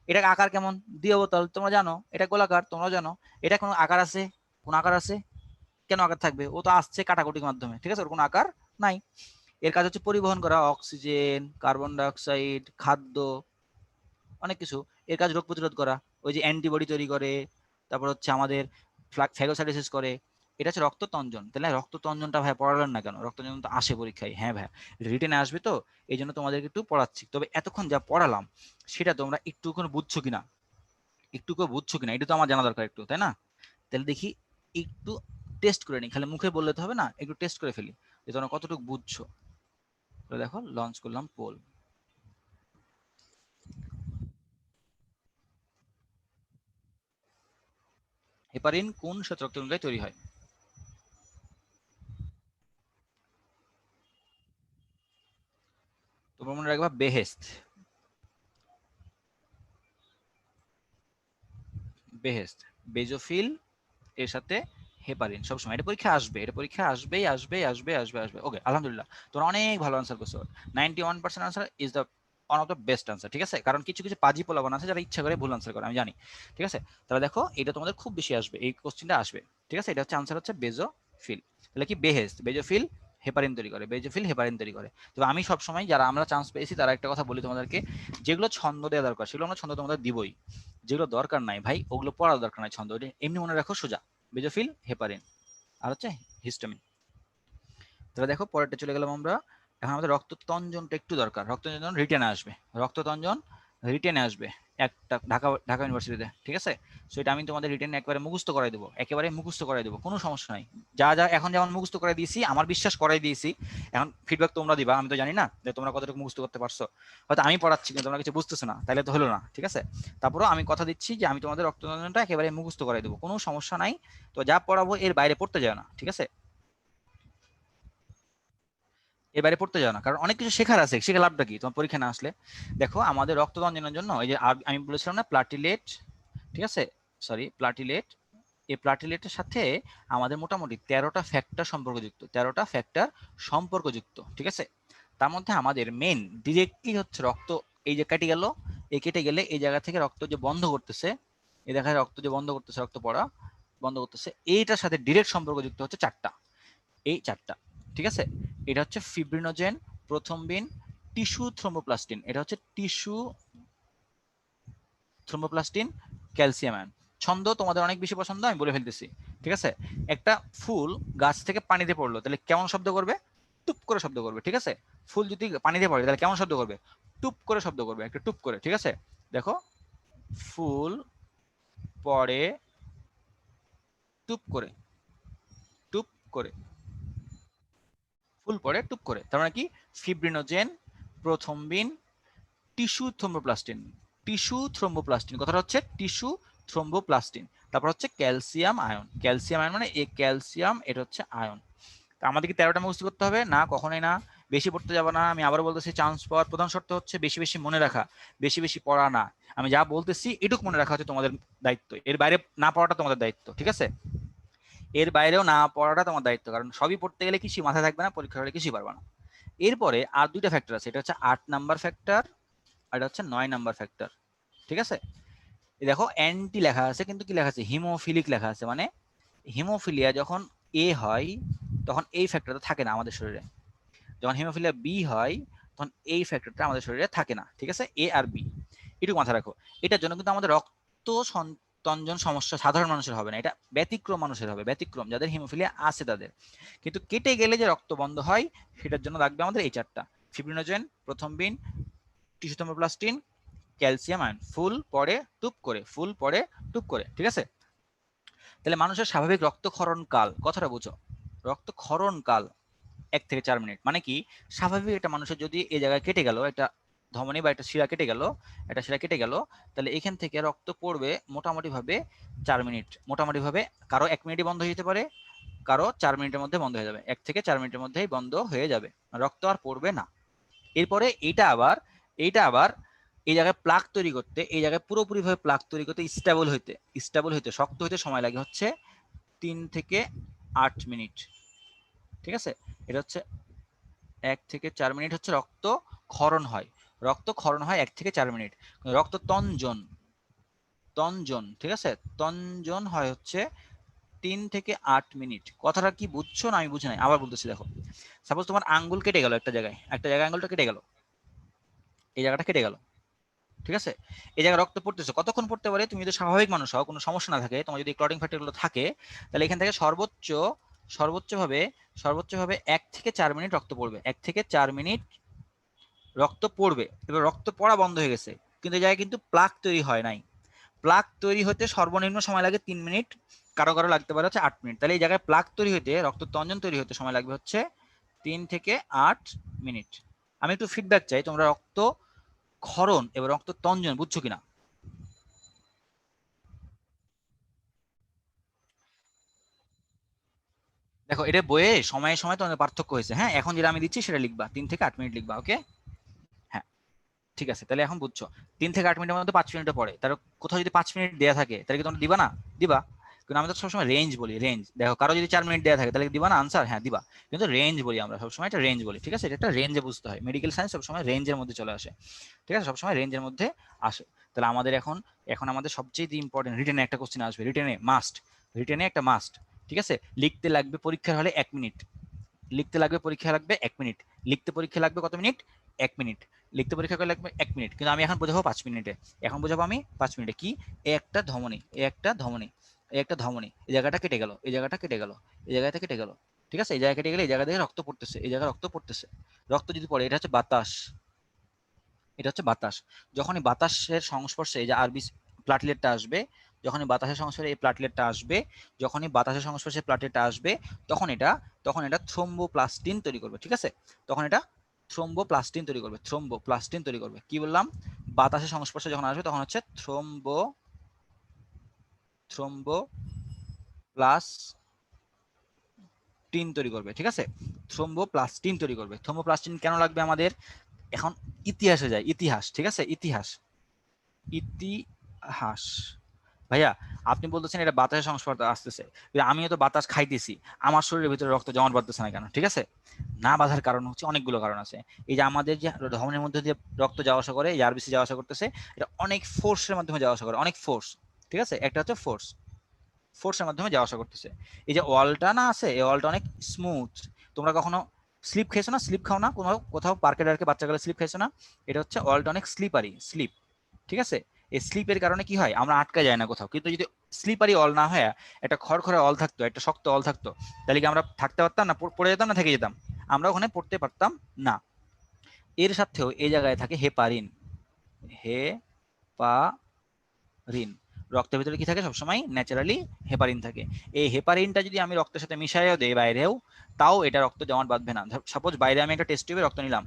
এটা আকার কেমন, দ্বিতীয় বোতল, তোমরা জানো। এটা গোলাকার, তোমরা জানো। এটা কোনো আকার আছে? কোন আকার আছে? কেন আকার থাকবে? ও তো আসছে কাটাকুটির মাধ্যমে, ঠিক আছে, ওর কোনো আকার নাই। এর কাজ হচ্ছে পরিবহন করা অক্সিজেন, কার্বন ডাইঅক্সাইড, খাদ্য, অনেক কিছু। এর কাজ রোগ প্রতিরোধ করা, ওই যে অ্যান্টিবডি তৈরি করে, তারপর হচ্ছে আমাদের ফ্যাগোসাইটোসিস করে। এটা হচ্ছে রক্ততঞ্জন। তাহলে রক্ততঞ্জনটা ভাই পড়ালেন না কেন? রক্ততঞ্জন তো আসে পরীক্ষায়। হ্যাঁ ভাই, রিটেনে আসবে, তো এই জন্য তোমাদেরকে একটু পড়াচ্ছি। তবে এতক্ষণ যা পড়ালাম সেটা তোমরা একটু করে বুঝছো কিনা, একটু করে বুঝছো কিনা, এটা তো আমার জানা দরকার একটু, তাই না? তাহলে দেখি, একটু টেস্ট করে নিই, খালি মুখে বললে তো হবে না, একটু টেস্ট করে ফেলি যে তোমরা কতটুকু বুঝছো। তো দেখো, লঞ্চ করলাম পোল। হেপারিন কোন শ্বেত রক্তকণিকায় তৈরি হয়? তোমরা মনে রাখবা বেহেস্ত, বেহেস্ত, বেজোফিল, এর সাথে হেপারিন। সবসময় এটা পরীক্ষা আসবে, এটা পরীক্ষা আসবেই, আসবে আসবে আসবে আসবে। ওকে, আলহামদুলিল্লাহ, তোমরা অনেক ভালো আনসার করছো। 91% answer is the one of the best answer, ঠিক আছে? কারণ কিছু কিছু পাজি পোলাপান আছে যারা ইচ্ছা করে ভুল আনসার করে, আমি জানি, ঠিক আছে? তাহলে দেখো, এটা তোমাদের খুব বেশি আসবে, এই কোশ্চেনটা আসবে, ঠিক আছে? এটা হচ্ছে আনসার হচ্ছে বেজোফিল। তাহলে কি বেহেস্ট, বেজোফিল হেপারিন তৈরি করে, বেজোফিল হেপারিন তৈরি করে। তবে আমি সবসময় যারা আমরা চান্স পেয়েছি তারা একটা কথা বলি তোমাদেরকে, যেগুলো ছন্দ দেওয়া দরকার সেগুলো আমরা ছন্দ তোমাদের দিবই, যেগুলো দরকার নাই ভাই ওগুলো পড়ার দরকার নাই, ছন্দ এমনি মনে রাখো সোজা, বেজোফিল হেপারিন আর হচ্ছে হিস্টামিন। তাহলে দেখো পরেরটা চলে গেলাম আমরা। এখন আমাদের রক্ততঞ্জনটা একটু দরকার, রক্ততঞ্জন রিটেনে আসবে, রক্ততঞ্জন রিটেনে আসবে একটা ঢাকা ঢাকা ইউনিভার্সিটিতে, ঠিক আছে? সো এটা আমি তোমাদের রিটেনে একবারে মুখস্থ করাই দেবো, একেবারে মুখস্থ করাই দেবো, কোনো সমস্যা নাই। যা যা এখন যেমন মুখস্থ করাই দিয়েছি, আমার বিশ্বাস করাই দিয়েছি, এখন ফিডব্যাক তোমরা দিবা, আমি তো জানি না যে তোমরা কতটুকু মুখস্থ করতে পারছো। হয়তো আমি পড়াচ্ছি কিন্তু তোমরা কিছু বুঝতেছো না, তাহলে তো হলো না, ঠিক আছে? তারপরেও আমি কথা দিচ্ছি যে আমি তোমাদের রক্ততঞ্জনটা একেবারে মুখস্থ করাই দেবো, কোনো সমস্যা নাই। তো যা পড়াবো এর বাইরে পড়তে যাও না, ঠিক আছে? এর বাইরে পড়তে যাও না, কারণ অনেক কিছু শেখার আছে, শেখা লাভটা কি তোমার পরীক্ষা না আসলে? দেখো আমাদের রক্ততঞ্জনের জন্য এই যে আমি বলেছিলাম না প্লাটিলেট, ঠিক আছে, সরি প্লাটিলেট, এই প্লাটিলেটের সাথে আমাদের মোটামুটি 13টা ফ্যাক্টর সম্পর্কযুক্ত, 13টা ফ্যাক্টর সম্পর্কযুক্ত, ঠিক আছে? তার মধ্যে আমাদের মেন ডিরেক্টলি হচ্ছে রক্ত, এই যে কেটে গেল, এই কেটে গেলে এই জায়গা থেকে রক্ত যে বন্ধ করতেছে, এই দেখা রক্ত যে বন্ধ করতেছে, রক্ত পড়া বন্ধ করতেছে, এইটার সাথে ডিরেক্ট সম্পর্কযুক্ত হচ্ছে 4টা, এই 4টা, ঠিক আছে? এটা হচ্ছে ফিব্রিনোজেন, প্রথমবিন, টিস্যু থ্রোম্বোপ্লাস্টিন, এটা হচ্ছে টিস্যু থ্রোম্বোপ্লাস্টিন, ক্যালসিয়াম আয়ন। ছন্দ তোমাদের অনেক বেশি পছন্দ, আমি বলে ফেলতেছি, ঠিক আছে? একটা ফুল গাছ থেকে পানিতে পড়লো, তাহলে কেমন শব্দ করবে? টুপ করে শব্দ করবে, ঠিক আছে? ফুল যদি পানিতে পড়ে তাহলে কেমন শব্দ করবে? টুপ করে শব্দ করবে, একটা টুপ করে, ঠিক আছে? দেখো, ফুল পড়ে টুপ করে, টুপ করে, ফুল পড়ে টুপ করে, তার মানে কি? Fibrinogen, প্রথমবিন, tissue thromboplastin, tissue thromboplastin, কথাটা হচ্ছে টিস্যু থ্রোম্বোপ্লাস্টিন। তারপর হচ্ছে ক্যালসিয়াম আয়ন, ক্যালসিয়াম আয়ন মানে এই ক্যালসিয়াম, এটা হচ্ছে আয়ন। আমাদেরকে 13টা মুখস্থ করতে হবে না? কখনোই না। বেশি পড়তে যাবো না, আমি আবারও বলতেছি, চান্স পাওয়ার প্রধান শর্ত হচ্ছে বেশি বেশি মনে রাখা, বেশি বেশি পড়া না। আমি যা বলতেছি এটুকু মনে রাখা হচ্ছে তোমাদের দায়িত্ব, এর বাইরে না পড়াটা তোমাদের দায়িত্ব, ঠিক আছে? এর বাইরেও না পড়াটা তোমার দায়িত্ব, কারণ সবই পড়তে গেলে কিছু মাথায় থাকবে না, পরীক্ষা হলে কিছুই পারবে না। এরপরে আর দুইটা ফ্যাক্টর আছে, এটা হচ্ছে 8 নাম্বার ফ্যাক্টর, আর এটা হচ্ছে 9 নাম্বার ফ্যাক্টর, ঠিক আছে? দেখো অ্যান্টি লেখা আছে কিন্তু কি লেখা আছে? হিমোফিলিক লেখা আছে, মানে হিমোফিলিয়া যখন এ হয় তখন এই ফ্যাক্টরটা থাকে না আমাদের শরীরে, যখন হিমোফিলিয়া বি হয় তখন এই ফ্যাক্টরটা আমাদের শরীরে থাকে না, ঠিক আছে, এ আর বি, এটুকু মাথায় রাখো। এটার জন্য কিন্তু আমাদের রক্ত তঞ্জন সমস্যা সাধারণ মানুষের হবে না, এটা ব্যতিক্রম মানুষের হবে, ব্যতিক্রম যাদের হিমোফিলিয়া আছে তাদের। কিন্তু কেটে গেলে যে রক্ত বন্ধ হয় সেটার জন্য লাগবে আমাদের এই চারটা: fibrinogen, প্রথমবিন, tissue thromboplastin, calcium ion. ফুল পরে টুপ করে, ফুল পরে টুপ করে, ঠিক আছে। তাহলে মানুষের স্বাভাবিক রক্তক্ষরণ কাল, কথাটা বুঝো, রক্তক্ষরণ কাল 1 থেকে 4 মিনিট। মানে কি, স্বাভাবিক একটা মানুষের যদি এই জায়গায় কেটে গেল, একটা ধমনী বা একটা শিরা কেটে গেল, একটা শিরা কেটে গেল, তাহলে এখান থেকে রক্ত পড়বে মোটামুটি ভাবে 4 মিনিট, মোটামুটি ভাবে। কারো 1 মিনিটে বন্ধ হয়ে যেতে পারে, কারো 4 মিনিটের মধ্যে বন্ধ হয়ে যাবে, 1 থেকে 4 মিনিটের মধ্যেই বন্ধ হয়ে যাবে, রক্ত আর পড়বে না। এরপরে এইটা আবার এই জায়গায় প্লাক তৈরি করতে, এই জায়গায় পুরোপুরি ভাবে প্লাক তৈরি করতে, স্টেবল হইতে শক্ত হইতে সময় লাগে হচ্ছে 3 থেকে 8 মিনিট, ঠিক আছে। এটা হচ্ছে 1 থেকে 4 মিনিট হচ্ছে রক্ত ক্ষরণ হয়, রক্ত ক্ষরণ হয় 1 থেকে 4 মিনিট। রক্ত তঞ্জন, ঠিক আছে, তঞ্জন হয় হচ্ছে 3 থেকে 8 মিনিট। কথাটা কি বুঝছো না আমি বুঝি নাই? আবার বলতেছি, দেখো, সাপোজ তোমার আঙ্গুল কেটে গেল, একটা জায়গায় আঙ্গুলটা কেটে গেল, এই জায়গাটা কেটে গেল, ঠিক আছে। এই জায়গায় রক্ত পড়তেছে, কতক্ষণ পড়তে পারে? তুমি যদি স্বাভাবিক মানুষ হও, কোনো সমস্যা না থাকে, তোমার যদি ক্লটিং ফ্যাক্টরগুলো থাকে, তাহলে এখান থেকে সর্বোচ্চ ভাবে 1 থেকে 4 মিনিট রক্ত পড়বে, 1 থেকে 4 মিনিট রক্ত পড়বে। এবার রক্ত পড়া বন্ধ হয়ে গেছে, কিন্তু এই জায়গায় কিন্তু প্লাক তৈরি হয় নাই। প্লাক তৈরি হতে সর্বনিম্ন সময় লাগে 3 মিনিট, কারো কারো লাগতে পারে হচ্ছে 8 মিনিট। তাহলে এই জায়গায় প্লাক তৈরি হতে, রক্ত তঞ্জন তৈরি হতে সময় লাগবে হচ্ছে 3 থেকে 8 মিনিট। আমি একটু ফিডব্যাক চাই, তোমরা রক্ত ক্ষরণ এবং রক্ত তঞ্জন বুঝছো কিনা? দেখো, এটা বইয়ে সময়ে সময়ে তোমাদের পার্থক্য হয়েছে, হ্যাঁ। এখন যেটা আমি দিচ্ছি সেটা লিখবা, 3 থেকে 8 মিনিট লিখবা, ওকে। হ্যাঁ, ঠিক আছে, তাহলে এখন বুঝছো। 3 থেকে 8 মিনিটের মধ্যে 5 মিনিটে পড়ে, তার কোথাও যদি 5 মিনিট দেওয়া থাকে তাহলে কি তোমরা দিবা না? দিবা। কিন্তু আমি তো সবসময় রেঞ্জ বলি, রেঞ্জ। দেখো, কারো যদি 4 মিনিট দেওয়া থাকে তাহলে দিবা না আনসার? হ্যাঁ দিবা। কিন্তু রেঞ্জ বলি আমরা সবসময়, একটা রেঞ্জ বলি, ঠিক আছে। এটা একটা রেঞ্জে বুঝতে হয়, মেডিকেল সায়েন্স সবসময় রেঞ্জের মধ্যে চলে আসে, ঠিক আছে, সবসময় রেঞ্জের মধ্যে আসে। তাহলে আমাদের এখন এখন আমাদের সবচেয়ে ইম্পর্টেন্ট, রিটেনে একটা কোশ্চেন আসবে, রিটেনে মাস্ট, রিটেনে একটা মাস্ট, ঠিক আছে। লিখতে লাগবে পরীক্ষার হলে 1 মিনিট, লিখতে লাগবে পরীক্ষা লাগবে 1 মিনিট, লিখতে পরীক্ষা লাগবে কত মিনিট? 1 মিনিট। লিখতে পরীক্ষা করে লাগবে 1 মিনিট, কিন্তু আমি এখন বোঝাবো 5 মিনিটে। এখন বোঝাবো আমি 5 মিনিটে। কি? এ একটা ধমনী, এ একটা ধমনী, এ একটা ধমনী, এই জায়গাটা কেটে গেল, এই জায়গাটা কেটে গেল, এই জায়গাটা কেটে গেল, ঠিক আছে। এই জায়গা কেটে গেলে এই জায়গা থেকে রক্ত পড়তেছে, এই জায়গায় রক্ত পড়তেছে। রক্ত যদি পড়ে, এটা হচ্ছে বাতাস, এটা হচ্ছে বাতাস। যখনই বাতাসের সংস্পর্শে এই যে আরবি প্লাটলেটটা আসবে, যখনই বাতাসের সংস্পর্শে এই প্লাটলেটটা আসবে, যখনই বাতাসের সংস্পর্শে প্লাটলেটটা আসবে, তখন এটা তখন এটা থ্রোম্বোপ্লাস্টিন তৈরি করবে, ঠিক আছে। তখন এটা থ্রোম্বোপ্লাস্টিন তৈরি করবে, থ্রোম্বোপ্লাস্টিন তৈরি করবে। কি বললাম? বাতাসের সংস্পর্শে যখন আসবে তখন হচ্ছে থ্রোম্বোপ্লাস্টিন তৈরি করবে, ঠিক আছে। থ্রোম্বোপ্লাস্টিন তৈরি করবে। থ্রোম্বোপ্লাস্টিন কেন লাগবে আমাদের? এখন ইতিহাসে যায়, ইতিহাস, ঠিক আছে, ইতিহাস, ইতিহাস। ভাইয়া, আপনি বলতেছেন এটা বাতাসের সংস্পর্শে আসতেছে, আমিও তো বাতাস খাইতেছি, আমার শরীরের ভিতরে রক্ত জমাট বাঁধতেছে না কেন? ঠিক আছে, না বাঁধার কারণ হচ্ছে অনেকগুলো কারণ আছে। এই যে আমাদের যে ধমনীর মধ্যে দিয়ে রক্ত যাওয়া আসা করে, এই আরবিসি যাওয়া আসা করতেছে, এটা অনেক ফোর্সের মাধ্যমে যাওয়া আসা করে, অনেক ফোর্স, ঠিক আছে। একটা হচ্ছে ফোর্সের মাধ্যমে যাওয়া আসা করতেছে। এই যে ওয়ালটা না আছে, এই ওয়ালটা অনেক স্মুথ। তোমরা কখনো স্লিপ খেয়েছো না? স্লিপ খাও না? কোনো কোথাও পার্কে টার্কে বাচ্চা গেলে স্লিপ খেয়েছো না? এটা হচ্ছে ওয়ালটা অনেক স্লিপারি, স্লিপ, ঠিক আছে। এই স্লিপের কারণে কি হয়, আমরা আটকা যায় না কোথাও। কিন্তু যদি স্লিপারি অল না হয়, একটা খড়খড়ে অল থাকতো, একটা শক্ত অল থাকতো, তাহলে কি আমরা থাকতে পারতাম না? পড়ে যেতাম না থেকে যেতাম? আমরা ওখানে পড়তে পারতাম না। এর সাথেও এই জায়গায় থাকে হেপারিন, হেপারিন। রক্তের ভিতরে কি থাকে সবসময়? ন্যাচারালি হেপারিন থাকে। এই হেপারিনটা যদি আমি রক্তের সাথে মিশাইও দেই বাইরেও, তাও এটা রক্ত জমাট বাঁধবে না। সাপোজ বাইরে আমি একটা টেস্ট টিউবে রক্ত নিলাম,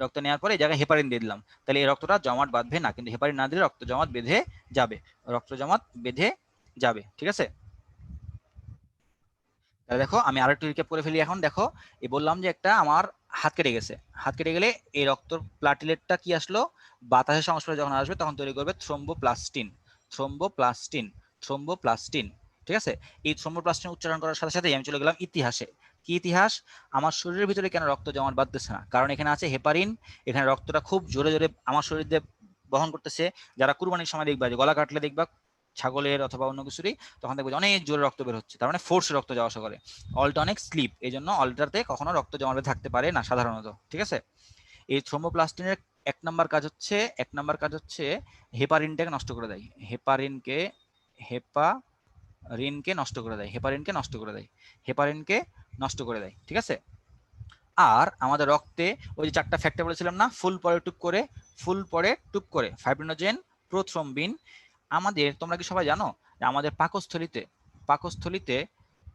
রক্ত নেওয়ার পরে এই জায়গায় হেপারিন দিয়ে দিলাম, তাহলে এই রক্তটা জমাট বাঁধবে না। কিন্তু হেপারিন না দিলে রক্ত জমাট বেঁধে যাবে, রক্ত জমাট বেঁধে যাবে, ঠিক আছে। তাহলে দেখো, আমি আরেকটু রিক্যাপ করে ফেলি। এখন দেখো, এই বললাম যে একটা আমার হাত কেটে গেছে, হাত কেটে গেলে এই রক্ত প্লাটিলেটটা কি আসলো? বাতাসের সংস্পর্শে যখন আসবে তখন তৈরি করবে থ্রোম্বোপ্লাস্টিন, থ্রোম্বোপ্লাস্টিন, থ্রোম্বোপ্লাস্টিন, ঠিক আছে। এই থ্রোম্বোপ্লাস্টিন উচ্চারণ করার সাথে সাথে আমি চলে গেলাম ইতিহাসে। কি ইতিহাস? আমার শরীরের ভিতরে কেন রক্ত জমাট বাঁধতেছে না? কারণ এখানে আছে হেপারিন, এখানে রক্তটা খুব জোরে জোরে আমার শরীর দিয়ে বহন করতেছে। যারা কুরবানির সময় দেখবা, যে গলা কাটলে দেখবা ছাগলের অথবা অন্য কিছুরই, তখন দেখবো অনেক জোরে রক্ত বের হচ্ছে, তার মানে ফোর্স রক্ত যাওয়া আসা করে। অলটা অনেক স্লিপ, এই জন্য অলটাতে কখনো রক্ত জমাট থাকতে পারে না সাধারণত, ঠিক আছে। এই থ্রোম্বোপ্লাস্টিনের এক নাম্বার কাজ হচ্ছে হেপারিনটাকে নষ্ট করে দেয়, হেপারিনকে নষ্ট করে দেয়, হেপারিনকে নষ্ট করে দেয়, ঠিক আছে। আর আমাদের রক্তে ওই যে 4টা ফ্যাক্টর বলেছিলাম না, ফুল পরে টুপ করে ফাইব্রিনোজেন, প্রোথ্রম্বিন। আমাদের, তোমরা কি সবাই জানো যে আমাদের পাকস্থলিতে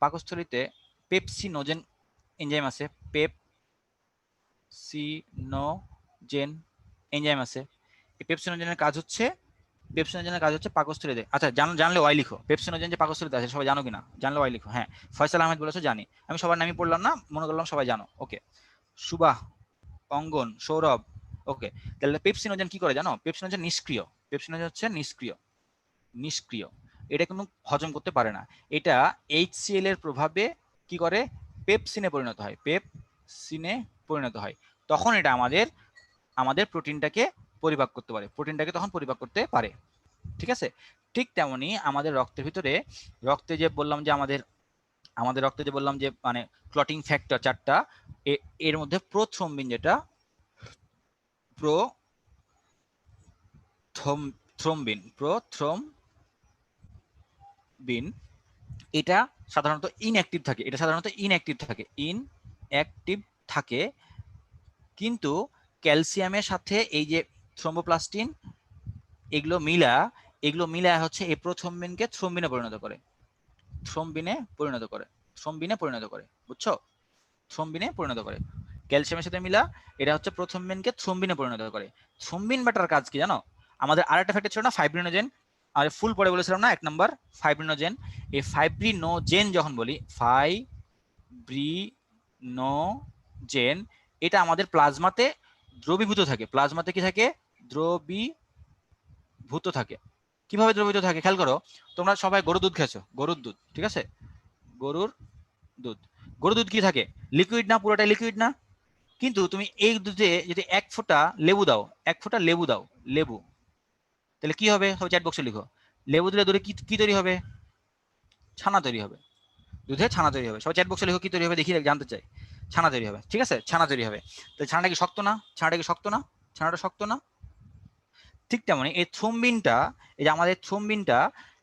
পাকস্থলিতে পেপসিনোজেন এনজাইম আছে, পেপসিনোজেন এনজাইম আছে। এই পেপসিনোজেনের কাজ হচ্ছে পাকস্থলীতে, আচ্ছা জানলে ওয়াই লিখো, পেপসিনোজেন যে পাকস্থলীতে আছে সবাই জানো কিনা, জানলে ওয়াই লিখো। হ্যাঁ, ফয়সাল আহমেদ বলেছো, জানি আমি, সবার নামই পড়লাম না, মনে করলাম সবাই জানো। ওকে, সুবাহ, অঙ্গন, সৌরভ, ওকে। তাহলে পেপসিনোজেন কি করে জানো? পেপসিনোজেন নিষ্ক্রিয়, পেপসিনোজেন হচ্ছে নিষ্ক্রিয়, এটা কোনো হজম করতে পারে না। এটা HCl এর প্রভাবে কি করে, পেপসিনে পরিণত হয়। তখন এটা আমাদের প্রোটিনটাকে পরিপাক করতে পারে, তখন পরিপাক করতে পারে, ঠিক আছে। ঠিক তেমনি আমাদের রক্তের ভিতরে, রক্তে যে বললাম যে মানে ক্লটিং ফ্যাক্টর 4টা, এর মধ্যে প্রোথ্রম্বিন, যেটা প্রোথ্রম্বিন, এটা সাধারণত ইনঅ্যাক্টিভ থাকে, কিন্তু ক্যালসিয়ামের সাথে এই যে থ্রোম্বোপ্লাস্টিন, এগুলো মিলা হচ্ছে এই প্রোথ্রম্বিনকে থ্রম্বিনে পরিণত করে, বুঝছো? থ্রম্বিনে পরিণত করে, ক্যালসিয়ামের সাথে মিলা, এটা হচ্ছে প্রোথ্রম্বিনকে থ্রম্বিনে পরিণত করে। থ্রম্বিন বাটার কাজ কি জানো? আমাদের আরেকটা ফ্যাক্টর ছিল না, ফাইব্রিনোজেন, আর ফুল পরে বলেছিলাম না 1 নাম্বার, ফাইব্রিনোজেন। এই ফাইব্রিনোজেন যখন বলি, ফাইব্রিনোজেন, এটা আমাদের প্লাজমাতে দ্রবীভূত থাকে, দ্রবীভূত থাকে। কিভাবে দ্রবীভূত থাকে খেয়াল করো, তোমরা সবাই গরুর দুধ খেয়েছো, গরুর দুধ, ঠিক আছে, গরুর দুধ, গরুর দুধ কি থাকে, লিকুইড না, পুরোটাই লিকুইড না। কিন্তু তুমি এই দুধে যদি 1 ফোঁটা লেবু দাও, তাহলে কি হবে? সবাই চ্যাট বক্সে লিখো, লেবু দিলে দুধে কি তৈরি হবে? ছানা তৈরি হবে, দুধে ছানা তৈরি হবে। সবাই চ্যাট বক্সে লিখো কি তৈরি হবে, দেখি, জানতে চাই। ছানা তৈরি হবে, ঠিক আছে, ছানা তৈরি হবে। তাহলে ছানাটা কি শক্ত না? ছানাটা শক্ত না? ঠিক তেমনি এই থ্রম্বিনটা, এই যে আমাদের থ্রম্বিনটা,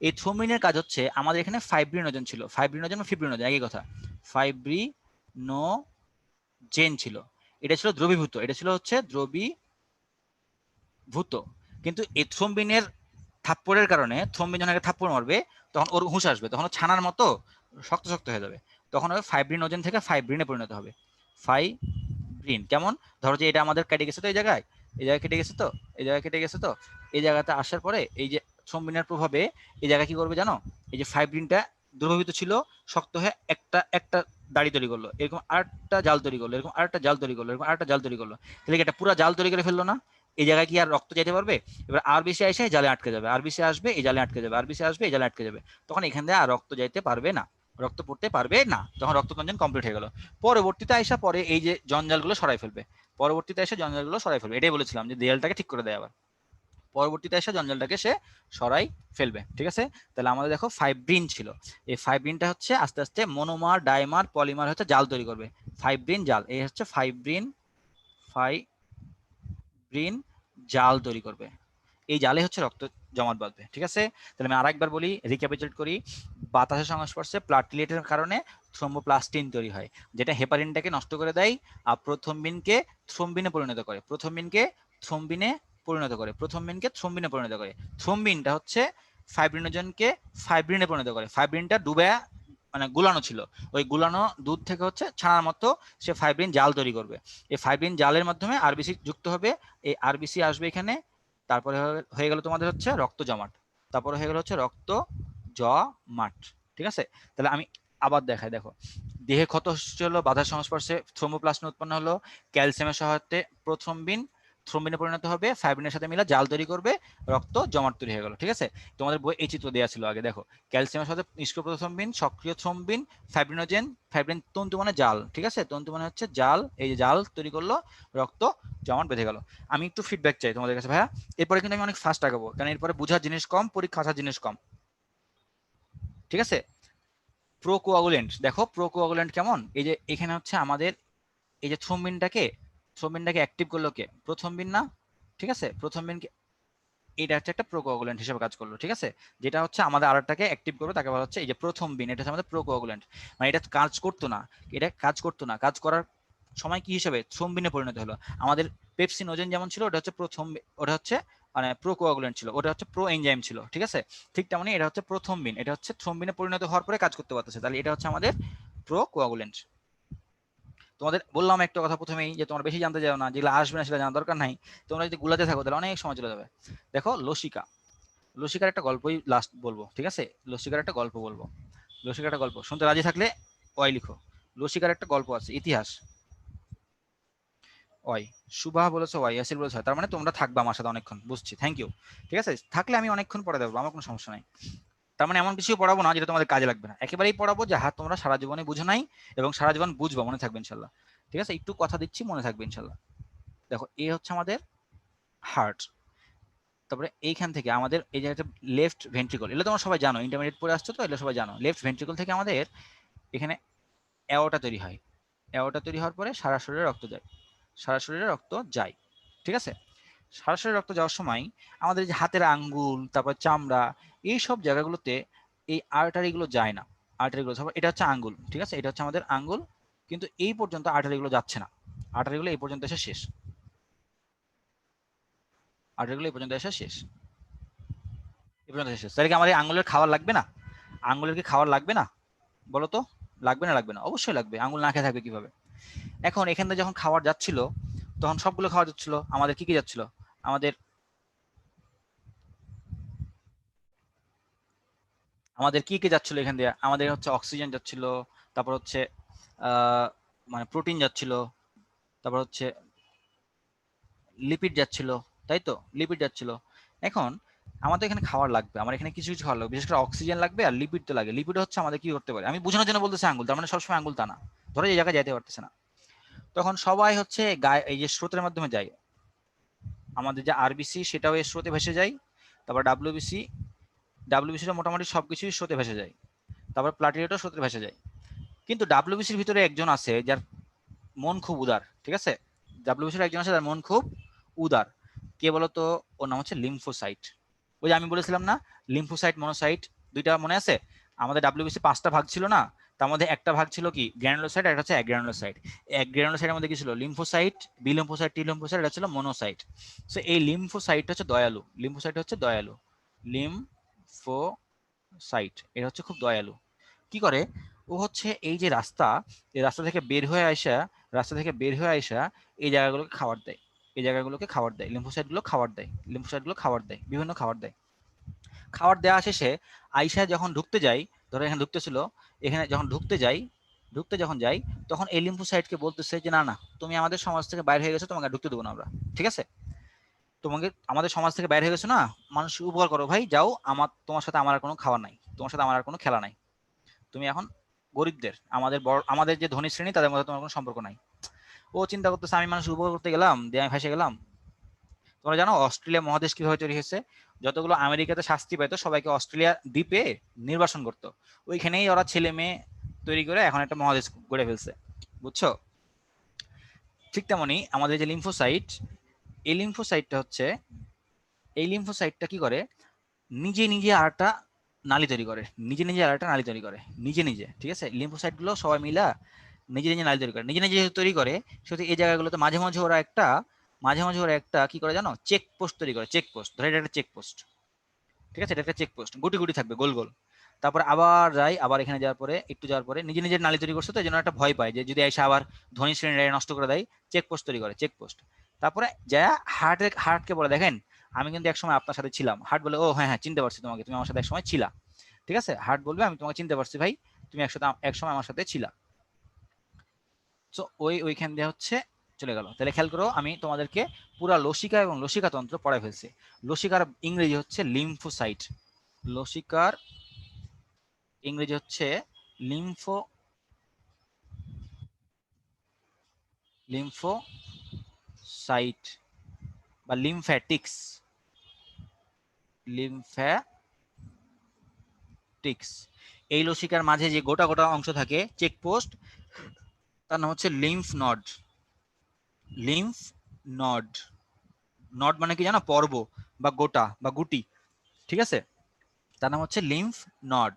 এই থ্রম্বিনের কাজ হচ্ছে, আমাদের এখানে ফাইব্রিনোজেন ছিল, ফাইব্রিনোজেন বা ফিব্রিনোজেন একই কথা, ফাইব্রিনোজেন ছিল, এটা ছিল দ্রবীভূত, কিন্তু এই থ্রম্বিনের থাপ্পড়ের কারণে, থ্রম্বিন যখন থাপ্পড় মারবে তখন ওর হুঁশ আসবে, তখন ছানার মতো শক্ত হয়ে যাবে, তখন ওই ফাইব্রিনোজেন থেকে ফাইব্রিনে পরিণত হবে। ফাইব্রিন কেমন, ধরো যে এটা আমাদের কেটে গেছে তো, এই জায়গায় কেটে গেছে তো, এই জায়গাতে আসার পরে এই যে থ্রম্বিনের প্রভাবে এই জায়গায় কি করবে জানো, এই যে ফাইব্রিনটা দ্রবীভূত ছিল, শক্ত হয়ে একটা একটা দাড়ি তৈরি করলো, এরকম আরেকটা জাল তৈরি করলো, তাহলে এটা পুরো জাল তৈরি করে ফেললো না? এই জায়গায় কি আর রক্ত যেতে পারবে? এবার আরবিসি এসে জালে আটকে যাবে, আরবিসি আসবে এই জালে আটকে যাবে, তখন এখান থেকে আর রক্ত যাইতে পারবে না, রক্ত পড়তে পারবে না, তখন রক্ততঞ্জন কমপ্লিট হয়ে গেল। পরবর্তীতে আইসা পরে এই যে জঞ্জালগুলো সরাই ফেলবে, এটাই বলেছিলাম যে দেয়ালটাকে ঠিক করে দেয় আবার, পরবর্তীতে এসে জঞ্জালটাকে সে সরাই ফেলবে, ঠিক আছে। তাহলে আমাদের দেখো ফাইব্রিন ছিল, এই ফাইব্রিনটা হচ্ছে আস্তে আস্তে মনোমার, ডাইমার, পলিমার হচ্ছে জাল তৈরি করবে, ফাইব্রিন জাল, এই হচ্ছে ফাইব্রিন জাল তৈরি করবে, এই জালে হচ্ছে রক্ত জমাট বাঁধবে, ঠিক আছে। তাহলে আমি আরেকবার বলি, রিক্যাপিচুলেট করি। বাতাসের সংস্পর্শে প্লাটিলেটের কারণে থ্রোম্বোপ্লাস্টিন তৈরি হয়, যেটা হেপারিনটাকে নষ্ট করে দেয়, আর প্রথম্বিনকে থ্রম্বিনে পরিণত করে, থ্রম্বিনটা হচ্ছে ফাইব্রিনোজেনকে ফাইব্রিনে পরিণত করে, ফাইব্রিনটা ডুবে মানে গুলানো ছিল, ওই গুলানো দুধ থেকে হচ্ছে ছানার মতো সে ফাইব্রিন জাল তৈরি করবে, এই ফাইব্রিন জালের মাধ্যমে আরবিসি যুক্ত হবে, এই আরবিসি আসবে এখানে, তারপরে হয়ে গেল তোমাদের হচ্ছে রক্ত জমাট, ঠিক আছে। তাহলে আমি আবার দেখাই, দেখো, দেহে ক্ষত হলো, বাধার সংস্পর্শে থ্রোম্বোপ্লাস্টিন উৎপন্ন হলো, ক্যালসিয়ামের সহায়তায় থ্রম্বিনে পরিণত হবে, ফাইব্রিনের সাথে মিলে জাল তৈরি করবে, রক্ত জমাট তৈরি হয়ে গেল, ঠিক আছে। তোমাদের বই এই চিত্র দেওয়া ছিল আগে, দেখো, ক্যালসিয়ামের সাথে নিষ্ক্রিয় প্রোথ্রম্বিন, সক্রিয় থ্রম্বিন, ফাইব্রিন তন্তু মানে জাল, ঠিক আছে, তন্তু মানে হচ্ছে জাল, এই যে জাল তৈরি করলো, রক্ত জমাট বেঁধে গেল। আমি একটু ফিডব্যাক চাই তোমাদের কাছে ভাইয়া, এরপরে কিন্তু আমি অনেক ফাস্ট আগাবো, কারণ এরপরে বোঝার জিনিস কম, পরীক্ষা আসার জিনিস কম। ঠিক আছে। প্রোকোয়াগুলেন্ট দেখো, প্রোকোয়াগুলেন্ট কেমন, এই যে এখানে হচ্ছে আমাদের এই যে থ্রোম্বিনটাকে অ্যাক্টিভ করলো কে, প্রোথ্রম্বিন না, ঠিক আছে, প্রোথ্রম্বিন, এটা হচ্ছে একটা প্রোকোয়াগুলেন্ট হিসেবে কাজ করলো, ঠিক আছে, যেটা হচ্ছে আমাদের আরেকটাকে অ্যাক্টিভ করবে, তাকে বলা হচ্ছে এই যে প্রোথ্রম্বিন, এটা হচ্ছে আমাদের প্রোকোয়াগুলেন্ট। মানে এটা কাজ করতো না, কাজ করার সময় কি হিসেবে থ্রোম্বিনে পরিণত হলো। আমাদের পেপসিনোজেন যেমন ছিল, ওটা হচ্ছে ওটা হচ্ছে মানে প্রোকোয়াগুলেন্ট ছিল, ওটা হচ্ছে প্রো এনজাইম ছিল, ঠিক আছে। ঠিক তেমনি এটা হচ্ছে প্রোথ্রম্বিন, এটা হচ্ছে থ্রোম্বিনে পরিণত হওয়ার পরে কাজ করতে পারতেছে, তাহলে এটা হচ্ছে আমাদের প্রোকোয়াগুলেন্ট। তোমাদের বললাম একটা কথা প্রথমেই, যে তোমরা বেশি জানতে চাও না, যেগুলো আসবে না সেটা জানার দরকার নাই, তোমরা যদি গুলাতে থাকো তাহলে অনেক সময় চলে যাবে। দেখো লসিকা, লসিকার একটা গল্পই লাস্ট বলবো, ঠিক আছে, লসিকার একটা গল্প বলবো। লসিকার একটা গল্প শুনতে রাজি থাকলে ওয়াই লিখো। লসিকার একটা গল্প আছে, ইতিহাস, ওয়াই, সুভা বলেছে ওয়াই, ইয়াসির বলেছে, তার মানে তোমরা থাকবে আমার সাথে অনেকক্ষণ, বুঝছি, থ্যাংক ইউ। ঠিক আছে, থাকলে আমি অনেকক্ষণ পড়ে দেবো, আমার কোনো সমস্যা নাই। তার মানে এমন কিছু পড়াবো না যেটা তোমাদের কাজে লাগবে না, একেবারেই পড়াবো যাহা তোমরা সারা জীবনে বুঝো নাই এবং সারা জীবন বুঝবো, মনে থাকবে ইনশাল্লাহ। ঠিক আছে, একটু কথা দিচ্ছি, মনে থাকবে ইনশাল্লাহ। দেখো এই হচ্ছে আমাদের হার্ট, তারপরে এইখান থেকে আমাদের এই যে একটা লেফট ভেন্ট্রিকল, এগুলো তোমরা সবাই জানো, ইন্টারমিডিয়েট পড়ে আসছো তো, এগুলো সবাই জানো। লেফট ভেন্ট্রিকল থেকে আমাদের এখানে অ্যাওর্টা তৈরি হয়, অ্যাওর্টা তৈরি হওয়ার পরে সারা শরীরে রক্ত যায়, সারা শরীরে রক্ত যায়, ঠিক আছে। সারা শরীরে রক্ত যাওয়ার সময় আমাদের যে হাতের আঙ্গুল, তারপর চামড়া, এই সব জায়গাগুলোতে এই আর্টারিগুলো যায় না, আর্টারিগুলো, এটা হচ্ছে আঙ্গুল, ঠিক আছে, এটা হচ্ছে আমাদের আঙ্গুল, কিন্তু এই পর্যন্ত আর্টারিগুলো যাচ্ছে না, আর্টারিগুলো এই পর্যন্ত এসে শেষ, আর্টারিগুলো এই পর্যন্ত এসে শেষ, এই পর্যন্ত এসে শেষ। তাহলে কি আমার এই আঙ্গুলের খাবার লাগবে না? আঙ্গুলের কি খাবার লাগবে না? বলো তো, লাগবে না লাগবে না? অবশ্যই লাগবে, আঙ্গুল না খেয়ে থাকবে কিভাবে। এখন এখান থেকে যখন খাবার যাচ্ছিল, তখন সবগুলো খাবার যাচ্ছিল, আমাদের কি কি যাচ্ছিল, আমাদের আমাদের কি কি যাচ্ছিল এখান দিয়ে, আমাদের হচ্ছে অক্সিজেন যাচ্ছিল, তারপর হচ্ছে আহ মানে প্রোটিন যাচ্ছিল, তারপর হচ্ছে লিপিড যাচ্ছিল, তাই তো, লিপিড যাচ্ছিল। এখন আমাদের এখানে খাবার লাগবে, আমার এখানে কিছু কিছু খাবার লাগবে, বিশেষ করে অক্সিজেন লাগবে আর লিপিড তো লাগে। লিপিড হচ্ছে আমাদের কি করতে পারে, আমি বোঝানোর জন্য বলতেছি আঙ্গুল, তার মানে সবসময় আঙ্গুল তা না, ধরো এই জায়গায় যাইতে পারতেছে না, তখন সবাই হচ্ছে গায়ে এই যে স্রোতের মাধ্যমে যায়, আমাদের যে আরবিসি সেটাও এই স্রোতে ভেসে যায়, তারপর ডাব্লিউবিসি, ডাব্লিউবিসিটা মোটামুটি সবকিছুই স্রোতে ভেসে যায়, তারপর প্লাটিলেটও স্রোতে ভেসে যায়। কিন্তু ডাব্লিউবিসির ভিতরে একজন আছে যার মন খুব উদার, ঠিক আছে, ডাব্লিউবিসির একজন আছে যার মন খুব উদার, কে বলতো, ওর নাম হচ্ছে লিম্ফোসাইট। ওই যে আমি বলেছিলাম না, লিম্ফোসাইট মনোসাইট দুইটা মনে আছে, আমাদের ডাব্লিউবিসি 5টা ভাগ ছিল না, তার মধ্যে একটা ভাগ ছিল কি গ্র্যানুলোসাইট, আর একটা হচ্ছে অ্যাগ্রানুলোসাইট। অ্যাগ্রানুলোসাইটের মধ্যে কি ছিল, lymphocyte, B lymphocyte, T lymphocyte, এটা ছিল মনোসাইট। সো এই লিম্ফোসাইট হচ্ছে দয়ালু, লিম্ফোসাইট হচ্ছে দয়ালু, লিম্ফোসাইট, এটা হচ্ছে খুব দয়ালু। কি করে, ও হচ্ছে এই যে রাস্তা, এই রাস্তা থেকে বের হয়ে আসা, রাস্তা থেকে বের হয়ে আসা এই জায়গাগুলোকে খাবার দেয়, এই জায়গাগুলোকে খাবার দেয়, লিম্ফোসাইট গুলো খাবার দেয়, লিম্ফোসাইট গুলো খাবার দেয়, বিভিন্ন খাবার দেয়। খাবার দেওয়া শেষে আইসা যখন ঢুকতে যাই, ধরো এখানে ঢুকতেছিল, এখানে যখন ঢুকতে যখন যাই, তখন এই লিম্ফোসাইটকে বলতেছে যে না না, তুমি আমাদের সমাজ থেকে বাইরে হয়ে গেছো, তোমাকে ঢুকতে দেবো না আমরা, ঠিক আছে, তোমাকে আমাদের সমাজ থেকে বাইরে হয়ে গেছো না, মানুষ উপকার করো ভাই, যাও, আমার তোমার সাথে আমার আর কোনো খাবার নাই, তোমার সাথে আমার আর কোনো খেলা নাই, তুমি এখন গরিবদের, আমাদের বড়, আমাদের যে ধনী শ্রেণী তাদের মধ্যে তোমার কোনো সম্পর্ক নাই। ও চিন্তা করতেছে আমি মানুষ উপকার করতে গেলাম, দিয়ে আমি ফেসে গেলাম। তোমরা জানো অস্ট্রেলিয়া মহাদেশ কিভাবে তৈরি হয়েছে? যতগুলো আমেরিকাতে শাস্তি পাইতো সবাইকে অস্ট্রেলিয়া দ্বীপে নির্বাসন করতো, ওইখানেই ওরা ছেলে মেয়ে তৈরি করে এখন একটা মহাদেশ গড়ে ফেলছে, বুঝছো? ঠিক তেমনি আমাদের যে লিম্ফোসাইট, এই লিম্ফোসাইটটা হচ্ছে, এই লিম্ফোসাইটটা কি করে, নিজে নিজে আরেকটা নালী তৈরি করে, নিজে নিজে আরেকটা নালী তৈরি করে, নিজে নিজে, ঠিক আছে, লিম্ফোসাইট গুলো সবাই মিলা নিজে নিজে নালী তৈরি করে, নিজে নিজে তৈরি করে, সেহেতু এই জায়গাগুলোতে মাঝে মাঝে ওরা একটা, মাঝে মাঝে ওরা একটা কি করে জানো, চেক পোস্ট তৈরি করে, চেক পোস্ট, ধরে এটা একটা চেক পোস্ট, ঠিক আছে, এটা একটা চেক পোস্ট, গুটি গুটি থাকবে গোল গোল। তারপরে আবার যাই, আবার এখানে যাওয়ার পরে একটু যাওয়ার পরে নিজে নিজের নালী তৈরি করছে, তো এই জন্য একটা ভয় পায় যে যদি এসে আবার ধনী শ্রেণীরা নষ্ট করে দেয়, চেক পোস্ট তৈরি করে, চেক পোস্ট। তারপরে যা হার্টকে বলে দেখেন, আমি কিন্তু একসময় আপনার সাথে ছিলাম, হার্ট বলে ও হ্যাঁ হ্যাঁ চিনতে পারছি তোমাকে, তুমি আমার সাথে একসময় ছিলা, ঠিক আছে, হার্ট বলবে আমি তোমাকে চিনতে পারছি ভাই, তুমি একসাথে একসময় আমার সাথে ছিলা। তো ওইখান দিয়ে হচ্ছে চলে গেল। তাহলে খেয়াল করো, আমি তোমাদেরকে পুরা লসিকা এবং লসিকা তন্ত্র পড়াই ফেলছি। লসিকার ইংরেজি হচ্ছে লিম্ফোসাইট, লসিকার ইংরেজি হচ্ছে লিম্ফো, লিম্ফোসাইট বা লিমফ্যাটিক্স, লিমফ্যাটিক্স। এই লসিকার মাঝে যে গোটা গোটা অংশ থাকে চেকপোস্ট, তার নাম হচ্ছে lymph nod. Lymph nod, nod মানে কি জানো? পর্ব বা গোটা বা গুটি, ঠিক আছে? তার নাম হচ্ছে লিম্ফ নড।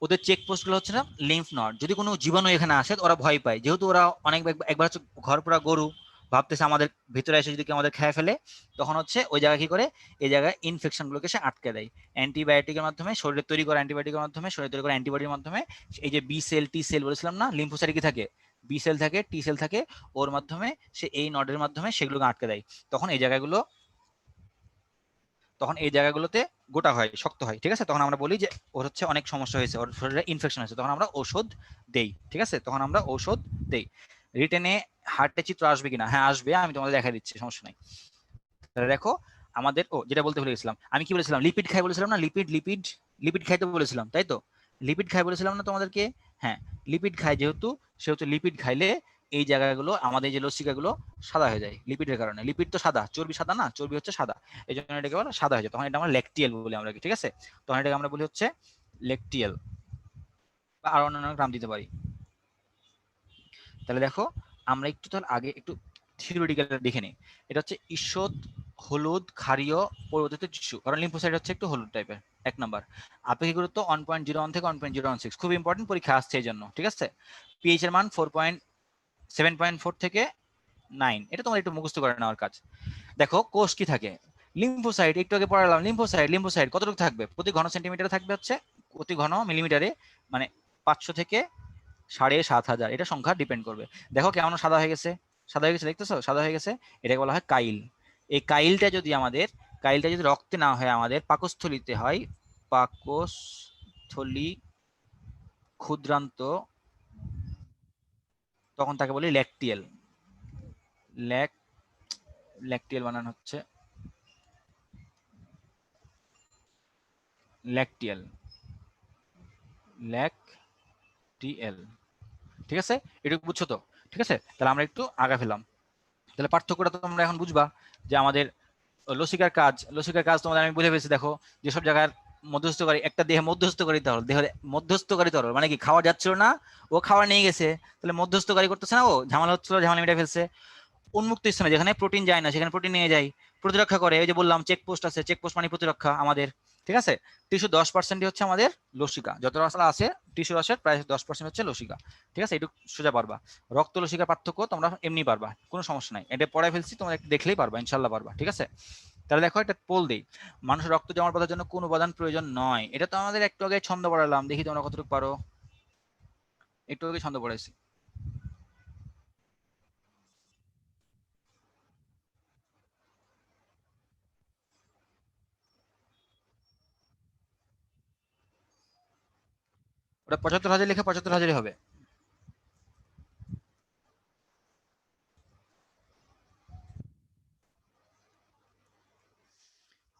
ওদের চেকপোস্ট গুলো হচ্ছে না লিম্ফ নড। যদি কোনো জীবাণু এখানে আসে ওরা ভয় পায়, যেহেতু ওরা অনেক একবার হচ্ছে ঘর পোড়া গরু ভাবতেছে আমাদের ভিতরে এসে যদি কেউ আমাদের খেয়ে ফেলে, তখন হচ্ছে ওই জায়গায় কি করে, এই জায়গায় ইনফেকশন গুলোকে সে আটকে দেয় অ্যান্টিবায়োটিকের মাধ্যমে, শরীরে তৈরি করা অ্যান্টিবায়োটিকের মাধ্যমে, শরীরে তৈরি করা অ্যান্টিবডির মাধ্যমে। এই যে বি সেল টি সেল বলেছিলাম না, লিম্ফোসাইটে কি থাকে, বি সেল থাকে, টি সেল থাকে, ওর মাধ্যমে সে এই নডের মাধ্যমে সেগুলোকে আটকে দেয়। তখন এই জায়গাগুলো, তখন এই জায়গাগুলোতে গোটা হয়, শক্ত হয়, ঠিক আছে? তখন আমরা বলি যে ওর হচ্ছে অনেক সমস্যা হয়েছে, ওর শরীরে ইনফেকশন হয়েছে, তখন আমরা ঔষধ দেই, ঠিক আছে? তখন আমরা ঔষধ দেই। রিটেনে হার্টে চিত্র আসবে কিনা? হ্যাঁ আসবে, আমি তোমাদের দেখা দিচ্ছি, সমস্যা নাই। তাহলে দেখো আমাদের, ও যেটা বলতে ভুলে গেছিলাম, আমি কি বলেছিলাম, লিপিড খাই বলেছিলাম না, লিপিড লিপিড লিপিড খাইতে বলেছিলাম, তাই তো? লিপিড খাই বলেছিলাম না তোমাদেরকে? হ্যাঁ, লিপিড খাই যেহেতু, সেহেতু লিপিড খাইলে এই জায়গাগুলো আমাদের যে লসিকাগুলো সাদা হয়ে যায় লিপিডের কারণে। লিপিড তো সাদা, চর্বি সাদা না, চর্বি হচ্ছে সাদা, এই জন্য এটাকে বলা সাদা হয়ে যায়, তখন এটা আমরা ল্যাকটিয়াল বলি আমরা, ঠিক আছে? তখন এটাকে আমরা বলি হচ্ছে ল্যাকটিয়াল, বা আরো অন্যান্য নাম দিতে পারি। তাহলে দেখো আমরা একটু তাহলে আগে একটু থিওরিটিক্যাল দেখে নিই। এটা হচ্ছে ঈষৎ হলুদ ক্ষারীয় পরিবর্তিত টিস্যু, কারণ লিম্ফোসাইট হচ্ছে একটু হলুদ টাইপের। এক নাম্বার, আপেক্ষিক গুরুত্ব 1.01 থেকে 1.016, খুব ইম্পর্টেন্ট, পরীক্ষা আসছে এই জন্য, ঠিক আছে? পিএইচ এর মান 7.4 থেকে 9, এটা তোমার একটু মুখস্থ করে নেওয়ার কাজ। দেখো কোষ কি থাকে, লিম্ফোসাইট, একটু আগে পড়ালাম, লিম্ফোসাইট, লিম্ফোসাইট কতটুকু থাকবে প্রতি ঘন সেন্টিমিটারে? থাকবে হচ্ছে প্রতি ঘন মিলিমিটারে, মানে 500 থেকে 7,500, এটা সংখ্যা ডিপেন্ড করবে। দেখো কেমন সাদা হয়ে গেছে, সাদা হয়ে গেছে, দেখতেছো সাদা হয়ে গেছে, এটাকে বলা হয় কাইল। এই কাইলটা যদি আমাদের, কাইলটা যদি রক্তে না হয়, আমাদের পাকস্থলিতে হয়, পাকস্থলী ক্ষুদ্রান্ত, তখন তাকে বলি ল্যাকটিয়াল। ল্যাক ল্যাকটিয়াল বানানো হচ্ছে ল্যাকটিয়াল, ল্যাকটিএল, ঠিক আছে? এটুকু বুঝছো তো? ঠিক আছে, তাহলে আমরা একটু আগা ফেলাম। তাহলে পার্থক্যটা তো তোমরা এখন বুঝবা, যে আমাদের লসিকার কাজ, লসিকার কাজ তোমাদের আমি বলে ফেলছি। দেখো যেসব জায়গার মধ্যস্থকারী, একটা দেহে মধ্যস্থকারী তরল, দেহ মধ্যস্থকারী তরল মানে কি, খাওয়া যাচ্ছিল না, ও খাওয়া নিয়ে গেছে, তাহলে মধ্যস্থকারী করতেছে না, ও ঝামেলা হচ্ছিল, ঝামেলা মিটে ফেলছে। উন্মুক্ত স্থানে যেখানে প্রোটিন যায় না সেখানে প্রোটিন নিয়ে যায়, প্রতিরক্ষা করে, ওই যে বললাম চেকপোস্ট আছে, চেকপোস্ট মানে প্রতিরক্ষা আমাদের, ঠিক আছে? টিস্যু 10% হচ্ছে আমাদের লসিকা, যত রাসা আছে টিস্যু রসের প্রায় 10% হচ্ছে লসিকা, ঠিক আছে? একটু সোজা পারবা। রক্ত লসিকা পার্থক্য তোমরা এমনি পারবা, কোনো সমস্যা নাই, এটা পড়াই ফেলছি, তোমরা একটু দেখলেই পারবা, ইনশাল্লাহ পারবা, ঠিক আছে? তাহলে দেখো একটা পোল দেই, মানুষের রক্ত জমাট বাঁধার জন্য কোন উপাদান প্রয়োজন নয়? এটা তো আমাদের একটু আগে ছন্দ পড়ালাম, দেখি তোমরা কতটুকু পারো। একটু আগে ছন্দ পড়াইছি। ওটা 75,000 লিখে 75,000 হবে।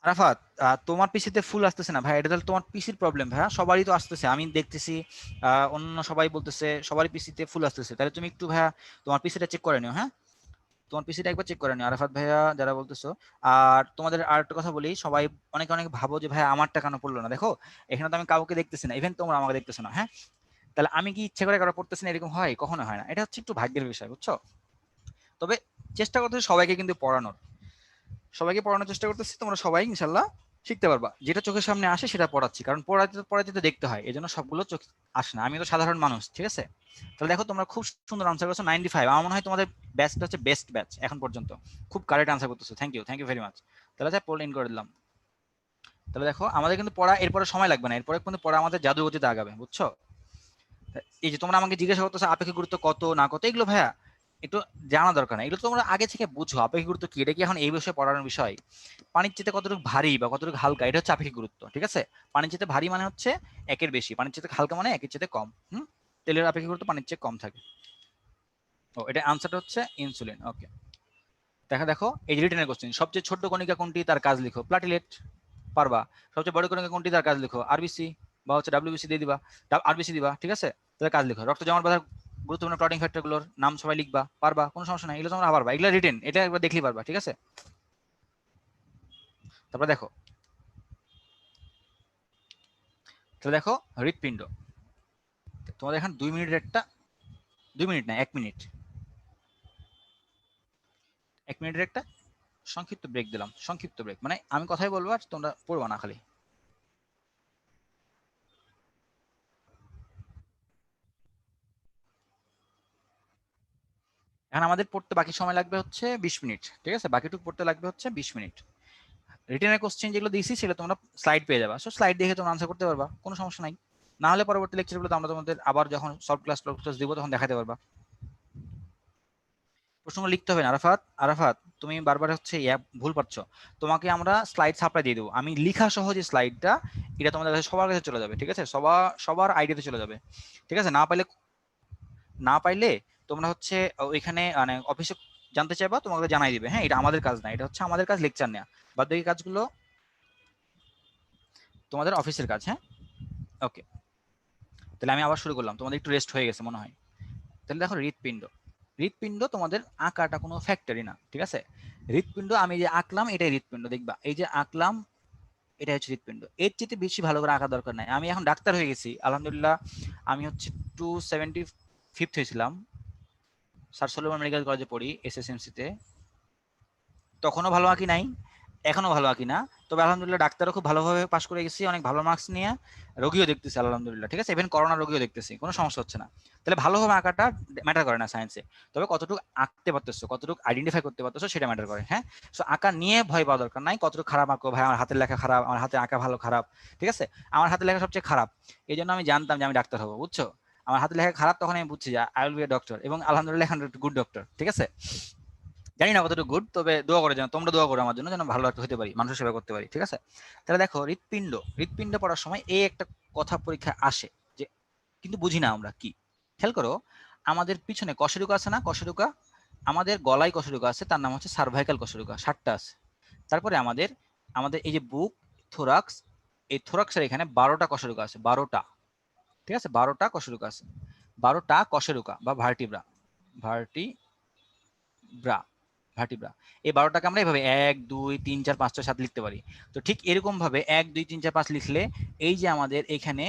আরাফাত, তোমার পিসিতে ফুল আসতেছে না ভাই, এটা তাহলে তোমার পিসির প্রবলেম ভাই, সবারই তো আসতেছে, আমি দেখতেছি। অন্য সবাই বলতেছে সবারই পিসিতে ফুল আসতেছে, তাহলে তুমি একটু ভাইয়া তোমার পিসিটা চেক করে নিও, হ্যাঁ? তোমার পিসিটা একবার চেক করে নিও আরাফাত ভাইয়া, যারা বলতেছো। আর তোমাদের আর একটা কথা বলি, সবাই অনেকে অনেকে ভাবো যে ভাই আমারটা কেন পড়লো না, দেখো এখানে তো আমি কাউকে দেখতেছি না, ইভেন তোমরা আমাকে দেখতেছো না, হ্যাঁ? তাহলে আমি কি ইচ্ছে করে কারো পড়তেছি না এরকম হয়? কখনো হয় না, এটা হচ্ছে একটু ভাগ্যের বিষয়, বুঝছো? তবে চেষ্টা করতেছি সবাইকে কিন্তু পড়ানোর, সবাইকে পড়ানোর চেষ্টা করতেছি, তোমরা সবাই ইনশাল্লাহ শিখতে পারবা। যেটা চোখের সামনে আসে সেটা পড়াচ্ছি, কারণ পড়াতে পড়াতে তো দেখতে হয়, এই জন্য সবগুলো চোখ আসে না, আমি তো সাধারণ মানুষ, ঠিক আছে? তাহলে দেখো তোমরা খুব সুন্দর আনসার করছো, 95, আমার মনে হয় তোমাদের ব্যাচটা হচ্ছে বেস্ট ব্যাচ এখন পর্যন্ত, খুব কারেক্ট আনসার করতেছো, thank you, thank you very much. তাহলে পোল ইন করে দিলাম। তাহলে দেখো আমাদের কিন্তু পড়া এরপরে সময় লাগবে না, এরপরে কিন্তু পড়া আমাদের জাদু গতিতে আগাবে, বুঝছো? এই যে তোমরা আমাকে জিজ্ঞাসা করতেছো আপেক্ষিক গুরুত্ব কত না কত, এগুলো ভাইয়া একটু জানা দরকার না, এগুলো তোমরা আগে থেকে বুঝো। আপেক্ষিক গুরুত্ব কি, এটা কি এখন এই বিষয়ে পড়ানোর বিষয়? পানির চেয়ে কতটুকু ভারী বা কতটুকু হালকা, এটা হচ্ছে আপেক্ষিক গুরুত্ব, ঠিক আছে? পানির চেয়ে ভারী মানে হচ্ছে একের বেশি, পানির চেয়ে হালকা মানে একের চেয়ে কম। তেলের আপেক্ষিক গুরুত্ব পানির চেয়ে কম থাকে। ও, এটা আনসারটা হচ্ছে ইনসুলিন, ওকে। দেখো দেখো এই যে রিটেনের কোশ্চেন, সবচেয়ে ছোট কণিকা কোনটি তার কাজ লিখো, প্লাটিলেট, পারবা। সবচেয়ে বড় কণিকা কোনটি তার কাজ লিখো, আরবিসি বা হচ্ছে ডাব্লিউবিসি দিয়ে দিবা, আরবিসি দিবা, ঠিক আছে? তাহলে কাজ লিখো। রক্ত জমাট বাঁধার গুরুত্বপূর্ণ ক্লটিং ফ্যাক্টর গুলোর নাম সবাই লিখবা, পারবা, কোনো সমস্যা নাই, এগুলো তোমরা পারবা, এগুলো রিটেন, এটা একবার দেখলেই পারবা, ঠিক আছে? তারপর দেখো তাহলে দেখো হৃৎপিণ্ড, তোমাদের এখানে 2 মিনিটের একটা, 2 মিনিট না 1 মিনিট, 1 মিনিটের একটা সংক্ষিপ্ত ব্রেক দিলাম। সংক্ষিপ্ত ব্রেক মানে আমি কথাই বলবো আর তোমরা পড়বা না খালি। এখন আমাদের পড়তে বাকি সময় লাগবে হচ্ছে 20 মিনিট, ঠিক আছে, বাকিটুকু পড়তে লাগবে হচ্ছে 20 মিনিট। রিটেনের কোশ্চেন যেগুলো দিয়েছি সেগুলো তোমরা স্লাইড পেয়ে যাবা, সো স্লাইড দেখে তোমরা আনসার করতে পারবা, কোনো সমস্যা নাই। না হলে পরবর্তী লেকচারগুলোতে আমরা তোমাদের আবার যখন সলভ ক্লাস দিব তখন দেখাতে পারবা। প্রশ্নগুলো লিখতে হবে না আরাফাত, আরাফাত তুমি বারবার হচ্ছে ভুল পাচ্ছ। তোমাকে আমরা স্লাইড সাপ্লাই দিয়ে দেবো, আমি লিখা সহ যে স্লাইডটা, এটা তোমাদের কাছে সবার কাছে চলে যাবে, ঠিক আছে, সবার আইডিয়াতে চলে যাবে, ঠিক আছে। না পাইলে তোমরা হচ্ছে ওইখানে মানে অফিসে জানতে চাইবা, তোমাকে জানাই দিবে, হ্যাঁ, এটা আমাদের কাজ না, এটা হচ্ছে আমাদের কাজ লেকচার নেওয়া, বাদ বাকি কাজগুলো তোমাদের অফিসের কাজ, হ্যাঁ। ওকে, তাহলে আমি আবার শুরু করলাম, তোমাদের একটু রেস্ট হয়ে গেছে মনে হয়। তাহলে দেখো হৃৎপিণ্ড, হৃৎপিণ্ড তোমাদের আঁকাটা কোনো ফ্যাক্টরি না, ঠিক আছে। হৃৎপিণ্ড আমি যে আঁকলাম এটাই হৃৎপিণ্ড, দেখবা এই যে আঁকলাম এটা হচ্ছে হৃৎপিণ্ড, এর চেয়ে বেশি ভালো করে আঁকা দরকার নাই। আমি এখন ডাক্তার হয়ে গেছি আলহামদুলিল্লাহ, আমি হচ্ছে 275 হয়েছিলাম, স্যার সলিমন মেডিকেল কলেজে পড়ি এসএসএমসি তে, তখনও ভালো আঁকি নাই, এখনো ভালো আঁকি না, তবে আলহামদুলিল্লাহ ডাক্তারও খুব ভালোভাবে পাশ করে গেছি, অনেক ভালো মার্কস নিয়ে, রোগীও দেখতেছি আলহামদুলিল্লাহ, ঠিক আছে, ইভেন করোনা রোগীও দেখতেছি, কোনো সমস্যা হচ্ছে না। তাহলে ভালোভাবে আঁকাটা ম্যাটার করে না সায়েন্সে, তবে কতটুকু আঁকতে পারতেছো, কতটুকু আইডেন্টিফাই করতে পারতেছো সেটা ম্যাটার করে, হ্যাঁ। সো আঁকা নিয়ে ভয় পাওয়া দরকার নাই, কতটুকু খারাপ আঁকো ভাই, আমার হাতের লেখা খারাপ, আমার হাতে আঁকা ভালো খারাপ, ঠিক আছে, আমার হাতের লেখা সবচেয়ে খারাপ, এই জন্য আমি জানতাম যে আমি ডাক্তার হবো, বুঝছো, আমার হাতের লেখা খারাপ তখন আমি বুঝছি যে I will B a doctor, এবং আলহামদুলিল্লাহ এখন গুড ডক্টর, ঠিক আছে। জানি না কতটুকু গুড, তবে দোয়া করে যেন তোমরা দোয়া করো আমার জন্য যেন ভালো একটা হতে পারি, মানুষের সেবা করতে পারি, ঠিক আছে। তাহলে দেখো হৃৎপিণ্ড, হৃৎপিণ্ড পড়ার সময় এই একটা কথা পরীক্ষা আসে যে, কিন্তু বুঝি না আমরা কি, খেয়াল করো, আমাদের পিছনে কশেরুকা আছে না, কশেরুকা, আমাদের গলায় কশেরুকা আছে, তার নাম হচ্ছে সার্ভাইকাল কশেরুকা, 7টা আছে। তারপরে আমাদের আমাদের এই যে বুক, থোরাক্স, এই থোরাক্সের এখানে 12টা কশেরুকা আছে, 12টা, ঠিক আছে, 12টা কশেরুকা আছে, 12টা কশেরুকা বা ভার্টিব্রা, ভার্টিব্রা, ভার্টিব্রা, এই 12টাকে আমরা এভাবে 1 2 3 4 5 6 7 লিখতে পারি। তো ঠিক এরকম ভাবে 1 2 3 4 5 লিখলে এই যে আমাদের এখানে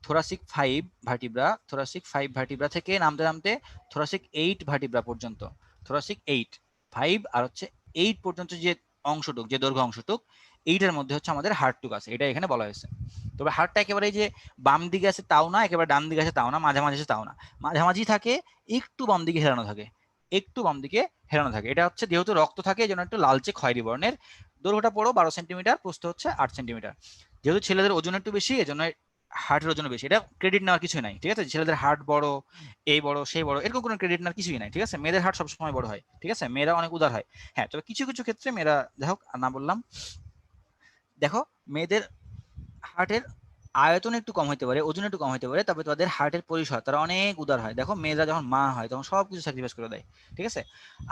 থোরাসিক 5 ভার্টিব্রা, থোরাসিক 5 ভার্টিব্রা থেকে নামতে নামতে থোরাসিক 8 ভার্টিব্রা পর্যন্ত, থোরাসিক 8 5 আর হচ্ছে 8 পর্যন্ত যে অংশটুক, যে দৈর্ঘ্য অংশটুক, এইটার মধ্যে হচ্ছে আমাদের হার্টটুক আছে, এটা এখানে বলা হয়েছে। তবে হার্টটা একেবারে যে বাম দিকে আছে তাও না, একেবারে ডান দিকে আছে তাও না, মাঝামাঝি আছে তাও না, মাঝামাঝি থাকে, একটু বাম দিকে হেরানো থাকে, একটু বাম দিকে হেরানো থাকে, এটা হচ্ছে যেহেতু রক্ত থাকে এই জন্য একটু লালচে খয়েরি বর্ণের। দৈর্ঘ্যটা পড়ো 12 সেন্টিমিটার, প্রস্থ হচ্ছে 8 সেন্টিমিটার। যেহেতু ছেলেদের ওজন একটু বেশি এই জন্য হার্টের ওজন বেশি, এটা ক্রেডিট নেওয়ার কিছু নাই, ঠিক আছে, ছেলেদের হার্ট বড়, এই বড় সেই বড় এরকম কোনো ক্রেডিট নেওয়ার কিছুই নাই, ঠিক আছে, মেয়েদের হার্ট সবসময় বড় হয়, ঠিক আছে, মেয়েরা অনেক উদার হয়, হ্যাঁ, তবে কিছু কিছু ক্ষেত্রে মেয়েরা, যাই হোক না বললাম, দেখো মেয়েদের হার্টের আয়তন একটু কম হতে পারে, ওজন একটু কম হতে পারে, তবে তাদের হার্টের পরিসর তারা অনেক উদার হয়, দেখো মেয়েরা যখন মা হয় তখন সব কিছু স্যাক্রিফাইস করে দেয়, ঠিক আছে।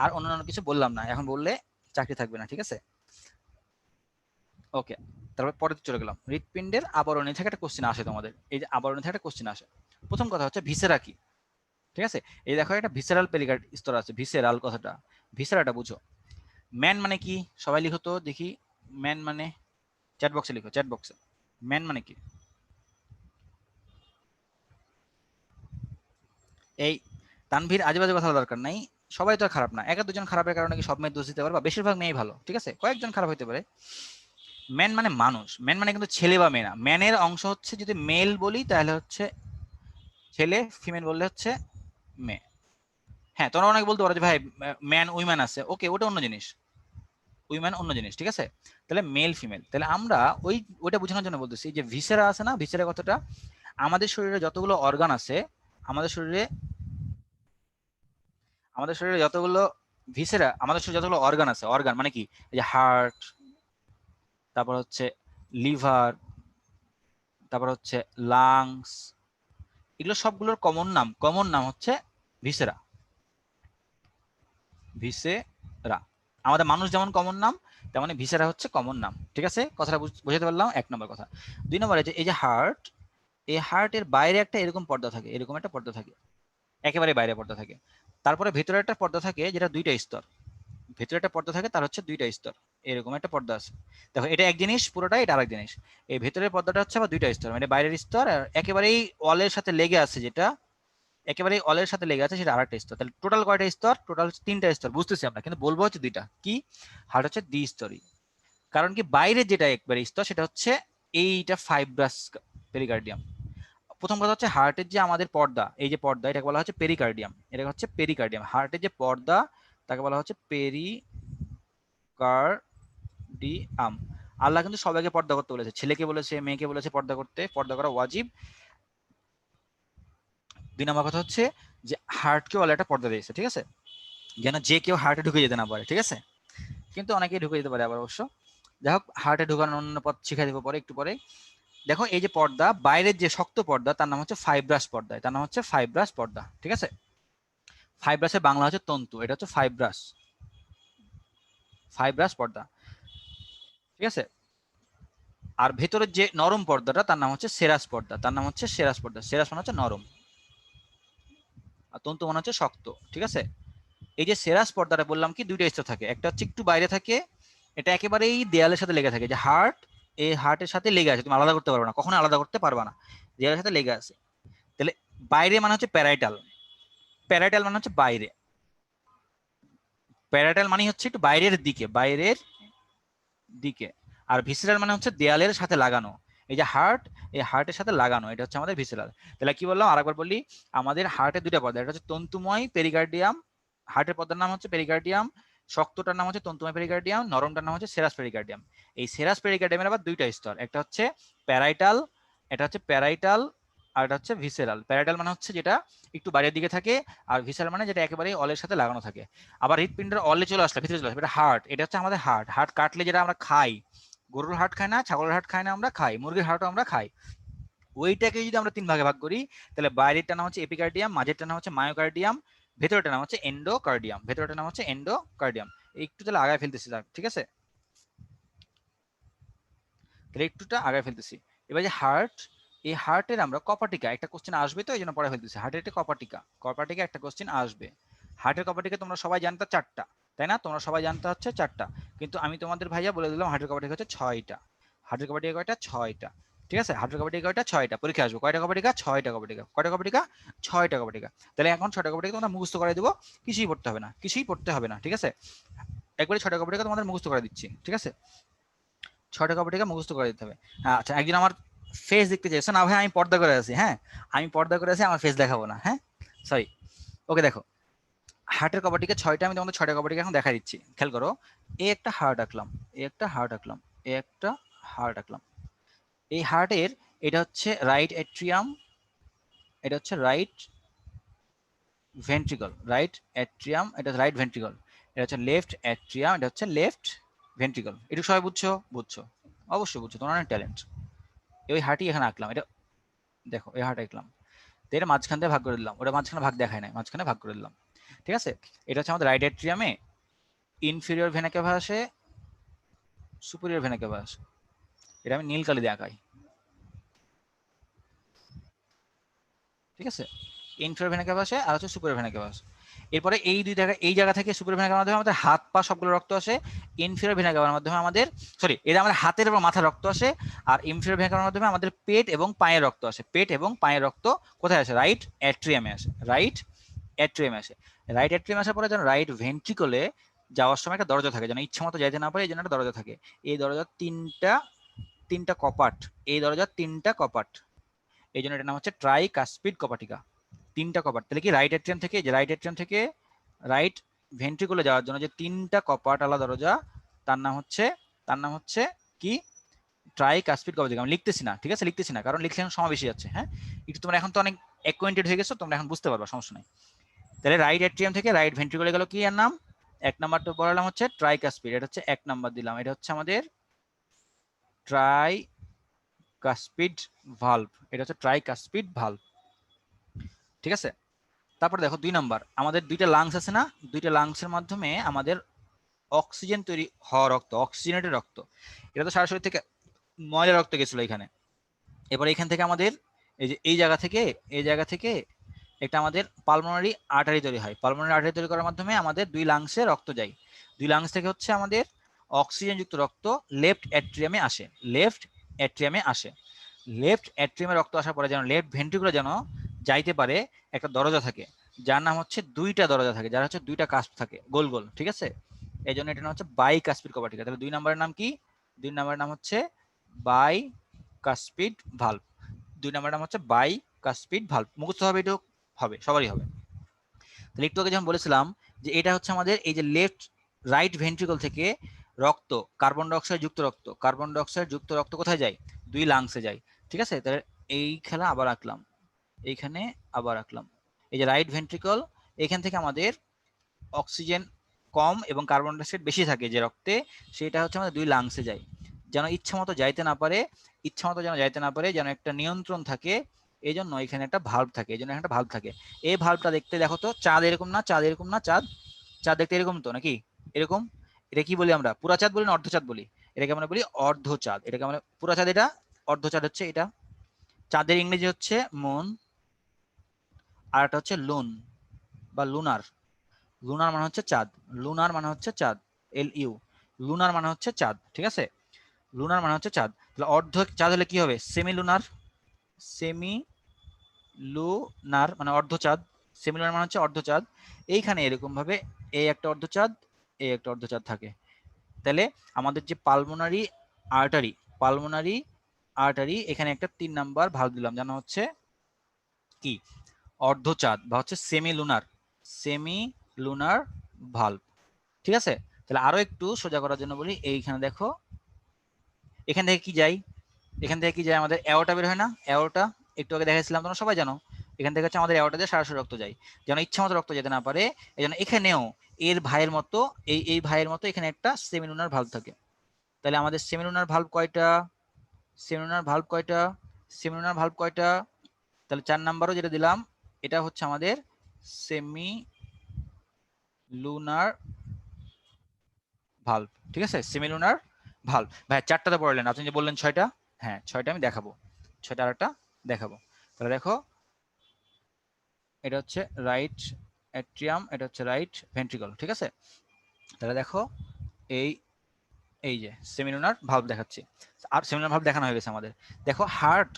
আর অন্যান্য কিছু বললাম না, এখন বললে চাকরি থাকবে না, ঠিক আছে। ওকে, তারপর পরে চলে গেলাম, হৃৎপিণ্ডের আবরণী থেকে একটা কোশ্চেন আসে তোমাদের, এই যে আবরণী থেকে একটা কোশ্চেন আসে। প্রথম কথা হচ্ছে ভিসেরা কি, ঠিক আছে, এই দেখো একটা ভিসেরাল পেলিকার স্তর আছে, ভিসেরাল কথাটা, ভিসেরাটা বুঝো। ম্যান মানে কি, সবাই লিখো তো দেখি, ম্যান মানে, চ্যাট বক্সে লিখো, চ্যাট বক্সে, ম্যান মানে কি। এই তানভীর আজে বাজে কথা বলার দরকার নাই, সবাই তো আর খারাপ না, এক আর দুজন খারাপের কারণে কি সব মেয়ে দোষ দিতে পারবা, বেশিরভাগ মেয়েই ভালো, ঠিক আছে, কয়েকজন খারাপ হতে পারে। ম্যান মানে মানুষ, ম্যান মানে কিন্তু ছেলে বা মেয়ে না, ম্যানের অংশ হচ্ছে যদি মেল বলি তাহলে হচ্ছে ছেলে, ফিমেল বললে হচ্ছে মেয়ে। হ্যাঁ, তোমরা অনেকে বলতে পারো যে ভাই ম্যান উইম্যান আছে, ওকে ওটা অন্য জিনিস, উইম্যান অন্য জিনিস, ঠিক আছে। তাহলে মেল ফিমেল, তাহলে আমরা ওইটা বোঝানোর জন্য বলতেছি যে ভিসেরা আছে না, ভিসেরা কথাটা আমাদের শরীরে যতগুলো অর্গান আছে, আমাদের শরীরে আমাদের শরীরে যতগুলো ভিসেরা, আমাদের শরীরে যতগুলো অর্গান আছে, অর্গান মানে কি, এই যে হার্ট, তারপর হচ্ছে লিভার, তারপর হচ্ছে লাংস, এগুলো সবগুলোর কমন নাম হচ্ছে ভিসেরা, ভিসেরা। আমাদের মানুষ যেমন কমন নাম, তেমনি ভিসেরা হচ্ছে কমন নাম, ঠিক আছে, কথাটা বুঝতে পারলাম, 1 নম্বর কথা। 2 নম্বরে যে এই যে হার্ট, এই হার্টের বাইরে একটা এরকম পর্দা থাকে, এরকম একটা পর্দা থাকে, একেবারে বাইরে পর্দা থাকে। তারপরে ভেতরে একটা পর্দা থাকে যেটা 2টা স্তর, ভেতরে একটা পর্দা থাকে তার হচ্ছে 2টা স্তর, এরকম একটা পর্দা আছে। দেখো এটা এক জিনিস পুরোটা, এটা আরেক জিনিস। এই ভেতরের পর্দাটা হচ্ছে আবার দুইটা স্তর, মানে বাইরের স্তর আর একেবারেই ওয়ালের সাথে লেগে আছে যেটা, একেবারেই ওয়ালের সাথে লেগে আছে সেটা আরেকটা স্তর। তাহলে টোটাল কয়টা স্তর? টোটাল হচ্ছে তিনটা স্তর, বুঝতেছি আমরা, কিন্তু বলবো হচ্ছে দুইটা। কি? হার্ট হচ্ছে দ্বিস্তরী। কারণ কি বাইরে যেটা একবারে স্তর সেটা হচ্ছে এইটা ফাইব্রাস পেরিকার্ডিয়াম। প্রথম কথা হচ্ছে হার্টের যে আমাদের পর্দা, এই যে পর্দা এটাকে বলা হচ্ছে পেরিকার্ডিয়াম, এটা হচ্ছে পেরিকার্ডিয়াম। হার্টের যে পর্দা তাকে বলা হচ্ছে পেরিকার্ডিয়াম। আল্লাহ কিন্তু সবাইকে পর্দা করতে বলেছে, ছেলেকে বলেছে, মেয়েকে বলেছে পর্দা করতে, পর্দা করা ওয়াজিব। দুই নম্বর কথা হচ্ছে যে হার্টকেও আল্লাহ একটা পর্দা দিয়েছে, ঠিক আছে, যেন যে কেউ হার্টে ঢুকে যেতে না পারে, ঠিক আছে। কিন্তু অনেকেই ঢুকে যেতে পারে আবার অবশ্য। যাই হোক, হার্টে ঢুকানোর অন্য পথ শিখা দেবো পরে, একটু পরে। দেখো এই যে পর্দা, বাইরের যে শক্ত পর্দা তার নাম হচ্ছে ফাইব্রাস পর্দা, তার নাম হচ্ছে ফাইব্রাস পর্দা, ঠিক আছে। ফাইব্রাসের বাংলা হচ্ছে তন্তু, এটা হচ্ছে ফাইব্রাস, ফাইব্রাস পর্দা, ঠিক আছে। আর ভেতরের যে নরম পর্দাটা তার নাম হচ্ছে সেরাস পর্দা, তার নাম হচ্ছে সেরাস পর্দা। সেরাস মানে হচ্ছে নরম, আর তন্তু মানে হচ্ছে শক্ত, ঠিক আছে। এই যে সেরাস পর্দাটা বললাম কি দুইটা স্তর থাকে, একটা হচ্ছে একটু বাইরে থাকে, এটা একেবারেই দেয়ালের সাথে লেগে থাকে, যে হার্ট, এই হার্টের সাথে লেগে আছে, তুমি আলাদা করতে পারবে না, কখনো আলাদা করতে পারবে না, দেয়ালের সাথে লেগে আছে। তাহলে বাইরে মানে হচ্ছে প্যারাইটাল, প্যারাইটাল মানে হচ্ছে বাইরে, প্যারাইটাল মানে হচ্ছে একটু বাইরের দিকে, বাইরের দিকে। আর ভিসেরাল মানে হচ্ছে দেয়ালের সাথে লাগানো, এই যে হার্ট, এই হার্টের সাথে লাগানো, এটা হচ্ছে আমাদের ভিসেরাল। তাহলে কি বললাম, আরেকবার বলি, আমাদের হার্টের দুইটা পর্দা, এটা হচ্ছে তন্তুময় পেরিকার্ডিয়াম, হার্টের পর্দার নাম হচ্ছে পেরিকার্ডিয়াম, শক্তটার নাম হচ্ছে তন্তুময় পেরিকার্ডিয়াম, নরমটার নাম হচ্ছে সেরাস পেরিকার্ডিয়াম। এই সেরাস পেরিকার্ডিয়ামের আবার দুইটা স্তর, একটা হচ্ছে প্যারাইটাল, এটা হচ্ছে প্যারাইটাল, আর এটা হচ্ছে ভিসেরাল। প্যারাইটাল মানে হচ্ছে যেটা একটু বাইরের দিকে থাকে, আর ভিসেরাল মানে যেটা একেবারে অলের সাথে লাগানো থাকে। আবার হৃৎপিণ্ডের অলে চলে আসলে, ভিতরে চলে আসবে, এটা হার্ট, এটা হচ্ছে আমাদের হার্ট। হার্ট কাটলে যেটা আমরা খাই, গরুর হার্ট খাই না, ছাগলের হার্ট খাই না, আমরা খাই, মুরগির হার্টও আমরা খাই। ওইটাকে যদি আমরা তিন ভাগে ভাগ করি, তাহলে বাইরেরটা নাম হচ্ছে এপিকার্ডিয়াম, মাঝেরটা নাম হচ্ছে মায়োকার্ডিয়াম, ভেতরটা নাম হচ্ছে এন্ডোকার্ডিয়াম, ভেতরটা নাম হচ্ছে এন্ডোকার্ডিয়াম। একটু তাহলে আগায় ফেলতেছি, ঠিক আছে, তাহলে একটুটা আগায় ফেলতেছি। এবার যে হার্ট, এই হার্টের আমরা কপাটিকা, একটা কোশ্চেন আসবে তো এই জন্য পড়ে ফেলতেছি, হার্টের একটা কপাটিকা, কপাটিকা একটা কোশ্চেন আসবে। হার্টের কপাটিকা তোমরা সবাই জানতে চারটা, তাই না, তোমরা সবাই জানতে হচ্ছে চারটা, কিন্তু আমি তোমাদের ভাইয়া বলে দিলাম হার্টের কপাটিকা হচ্ছে ছয়টা। হার্টের কপাটিকা কয়টা? ছয়টা, ঠিক আছে। হার্টের কপাটিকা কয়টা? ছয়টা। পরীক্ষা আসবে কয়টা কপাটিকা? ছয়টা কপাটিকা। কয়টা কপাটিকা? ছয়টা কপাটিকা। তাহলে এখন ছয়টা কপাটিকা তোমরা মুখস্থ করে দেবো, কিছুই পড়তে হবে না, কিছুই পড়তে হবে না, ঠিক আছে। একবারে ছয়টা কপাটিকা তোমাদের মুখস্থ করে দিচ্ছি, ঠিক আছে। ছয়টা কপাটিকা মুখস্থ করে দিতে হবে। হ্যাঁ আচ্ছা, একদিন আমার ফেস দেখতে চাইছো না ভাই, আমি পর্দা করে আছি, হ্যাঁ আমি পর্দা করে আছি, আমার ফেস দেখাবো না, হ্যাঁ সরি। ওকে দেখো, হার্টের কপাটিকা ছয়টা, আমি তোমাদের ছয়টা কপাটিকা এখন দেখা দিচ্ছি, খেয়াল করো। এ একটা হার্ট আঁকলাম, এ একটা হার্ট আঁকলাম, এ একটা হার্ট আঁকলাম। এই হার্টের এটা হচ্ছে রাইট অ্যাট্রিয়াম, এটা হচ্ছে রাইট ভেন্ট্রিকল, রাইট অ্যাট্রিয়াম, এটা রাইট ভেন্ট্রিকল, এটা হচ্ছে লেফট অ্যাট্রিয়াম, এটা হচ্ছে লেফট ভেন্ট্রিকল। একটু সবাই বুঝছো? বুঝছো, অবশ্যই বুঝছো, তোমার অনেক ট্যালেন্ট। ওই হার্টই এখানে আঁকলাম, এটা দেখো এই হার্ট আঁকলাম, তো এটা মাঝখান দিয়ে ভাগ করে দিলাম, ওটা মাঝখানে ভাগ দেখায় নাই, মাঝখানে ভাগ করে দিলাম, ঠিক আছে। এটা হচ্ছে আমাদের রাইট অ্যাট্রিয়ামে ইনফিরিয়র ভেনা ক্যাভা আসে, সুপিরিয়র ভেনা ক্যাভা আসে, এটা আমি নীল কালি দিয়ে আঁকাই, ঠিক আছে। ইনফিরিয়র ভেনা ক্যাভা আসে আর হচ্ছে সুপিরিয়র ভেনা ক্যাভা আসে। এরপরে এই দুই জায়গা, এই জায়গা থেকে সুপিরিয়র ভেনা ক্যাভার মাধ্যমে আমাদের হাত পা সবগুলো রক্ত আসে, ইনফিরিয়র ভেনা ক্যাভার মাধ্যমে আমাদের, সরি এটা আমাদের হাতের এবং মাথার রক্ত আসে, আর ইনফিরিয়র ভেনা ক্যাভার মাধ্যমে আমাদের পেট এবং পায়ের রক্ত আসে। পেট এবং পায়ের রক্ত কোথায় আসে? রাইট অ্যাট্রিয়ামে আসে, রাইট অ্যাট্রিয়ামে আসে। রাইট অ্যাট্রিয়াম আসার পরে যেন রাইট ভেন্ট্রিকলে যাওয়ার সময় একটা দরজা থাকে, যেন ইচ্ছা মতো যাইতে না পারে, এই জন্য একটা দরজা থাকে। এই দরজার তিনটা, তিনটা কপাট, এই দরজার তিনটা কপাট, এই জন্য এটার নাম হচ্ছে ট্রাই কাস্পিড কপাটিকা। তিনটা কপাট, তাহলে কি রাইট অ্যাট্রিয়াম থেকে, যে রাইট অ্যাট্রিয়াম থেকে রাইট ভেন্ট্রিকলে যাওয়ার জন্য যে তিনটা কপাট আলাদা দরজা, তার নাম হচ্ছে, তার নাম হচ্ছে কি? Try cuspid কপাটিকা। আমি লিখতেছি না, ঠিক আছে, লিখতেছি না, কারণ লিখলে সময় বেশি যাচ্ছে, হ্যাঁ। একটু তোমরা এখন তো অনেক অ্যাকোয়েন্টেড হয়ে গেছো, তোমরা এখন বুঝতে পারবা, সমস্যা নাই। তাহলে রাইট অ্যাট্রিয়াম থেকে রাইট ভেন্ট্রিকলে গেল কি এর নাম? এক নাম্বারটা বললাম হচ্ছে ট্রাইকাসপিড, এটা হচ্ছে এক নাম্বার দিলাম, এটা হচ্ছে আমাদের ট্রাইকাসপিড ভালভ, এটা হচ্ছে ট্রাইকাসপিড ভালভ, ঠিক আছে। তারপর দেখো দুই নাম্বার, আমাদের দুইটা লাংস আছে না, দুইটা লাংসের মাধ্যমে আমাদের অক্সিজেন তৈরি হওয়া রক্ত, অক্সিজেনেটেড রক্ত, এটা তো সারা শরীর থেকে ময়লা রক্ত গেছিল এখানে। এবার এখান থেকে আমাদের এই যে এই জায়গা থেকে, এই জায়গা থেকে একটা আমাদের পালমোনারি আর্টারি তৈরি হয়, পালমোনারি আর্টারি তৈরি করার মাধ্যমে আমাদের দুই লাংসে রক্ত যায়, দুই লাংস থেকে হচ্ছে আমাদের অক্সিজেনযুক্ত রক্ত লেফট অ্যাট্রিয়ামে আসে, লেফট অ্যাট্রিয়ামে আসে। লেফট অ্যাট্রিয়ামে রক্ত আসার পরে যেন লেফট ভেন্ট্রিকুলার যেন যাইতে পারে, একটা দরজা থাকে যার নাম হচ্ছে, দুইটা দরজা থাকে যার হচ্ছে দুইটা কাস্প থাকে গোল গোল, ঠিক আছে? এই জন্য এটা নাম হচ্ছে বাই কাস্পিড কপার্টিকা। তাহলে 2 নম্বরের নাম কি? 2 নম্বরের নাম হচ্ছে বাই কাস্পিড ভালভ। 2 নম্বরের নাম হচ্ছে বাই কাস্পিড ভালভ। মুখস্থ হবে, এটাও হবে, সবারই হবে। তাহলে একটু আগে যেমন বলেছিলাম যে এটা হচ্ছে আমাদের এই যে লেফট রাইট ভেন্ট্রিকল থেকে রক্ত, কার্বন ডাইঅক্সাইড যুক্ত রক্ত, কার্বন ডাইঅক্সাইড যুক্ত রক্ত কোথায় যায়? 2 লাংসে যায়, ঠিক আছে? তাহলে এই খেলা আবার আঁকলাম, এইখানে আবার আঁকলাম। এই যে রাইট ভেন্ট্রিকল, এখান থেকে আমাদের অক্সিজেন কম এবং কার্বন ডাইঅক্সাইড বেশি থাকে যে রক্তে, সেটা হচ্ছে আমাদের 2 লাংসে যায়। যেন ইচ্ছা মতো যাইতে না পারে, ইচ্ছা মতো যেন যাইতে না পারে, যেন একটা নিয়ন্ত্রণ থাকে, এই জন্য এখানে একটা ভাল্ব থাকে, এই জন্য এখানে একটা ভাল্ব থাকে। এই ভাল্বটা দেখতে দেখো তো চাঁদ এরকম না? চাঁদ এরকম না? চাঁদ, চাঁদ দেখতে এরকম তো নাকি? এরকম। এটা কি বলি আমরা? পুরা চাঁদ বলি না অর্ধচাঁদ বলি? এটাকে আমরা বলি অর্ধচাঁদ। এটাকে আমরা পুরা চাঁদ, এটা অর্ধচাঁদ হচ্ছে এটা। চাঁদের ইংরেজি হচ্ছে মুন, আর একটা হচ্ছে লুন বা লুনার। লুনার মানে হচ্ছে চাঁদ, লুনার মানে হচ্ছে চাঁদ, LU, লুনার মানে হচ্ছে চাঁদ, ঠিক আছে? লুনার মানে হচ্ছে চাঁদ। তাহলে অর্ধ চাঁদ হলে কি হবে? সেমি লুনার, সেমি লুনার মানে অর্ধচাঁদ, সেমি লুনার মানে হচ্ছে অর্ধচাঁদ। এইখানে এরকম ভাবে এই একটা অর্ধচাঁদ, এই একটা অর্ধচাঁদ থাকে। তাহলে আমাদের যে পালমোনারি আর্টারি, পালমোনারি আর্টারি, এখানে একটা 3 নাম্বার ভালভ দিলাম, জানা হচ্ছে কি? অর্ধচাঁদ বা হচ্ছে semi lunar, semi lunar valve, ঠিক আছে? তাহলে আরো একটু সোজা করার জন্য বলি, এইখানে দেখো, এখান থেকে কি যায়? এখান থেকে কি যায়? আমাদের অ্যাওর্টা বের হয় না? অ্যাওর্টা একটু আগে দেখাইছিলাম, তোমরা সবাই জানো। এখান থেকে হচ্ছে আমাদের অ্যাওর্টা দিয়ে সরাসরি রক্ত যায়, যেন ইচ্ছা মতো রক্ত যেতে না পারে। এই জন্য এখানেও এর ভাইয়ের মতো, এই ভাইয়ের মতো এখানে একটা সেমিলুনার ভালভ থাকে। তাহলে আমাদের সেমিলুনার ভালভ কয়টা? সেমিলুনার ভালভ কয়টা? সেমিলুনার ভালভ কয়টা? তাহলে 4 নাম্বারও যেটা দিলাম, এটা হচ্ছে আমাদের সেমি লুনার ভালভ, ঠিক আছে? Semilunar valve. ভাই 4টাতে পড়লেন, আপনি যে বললেন 6টা, হ্যাঁ 6টা আমি দেখাবো, 6টা আরেকটা দেখাবো। তাহলে দেখো, এটা হচ্ছে রাইট অ্যাট্রিয়াম, এটা হচ্ছে রাইট ভেন্ট্রিকল, ঠিক আছে? তাহলে দেখো, এই এই যে সেমিলুনার ভালভ দেখাচ্ছি, আর সেমিলুনার ভালভ দেখানো হয়ে গেছে আমাদের। দেখো হার্ট,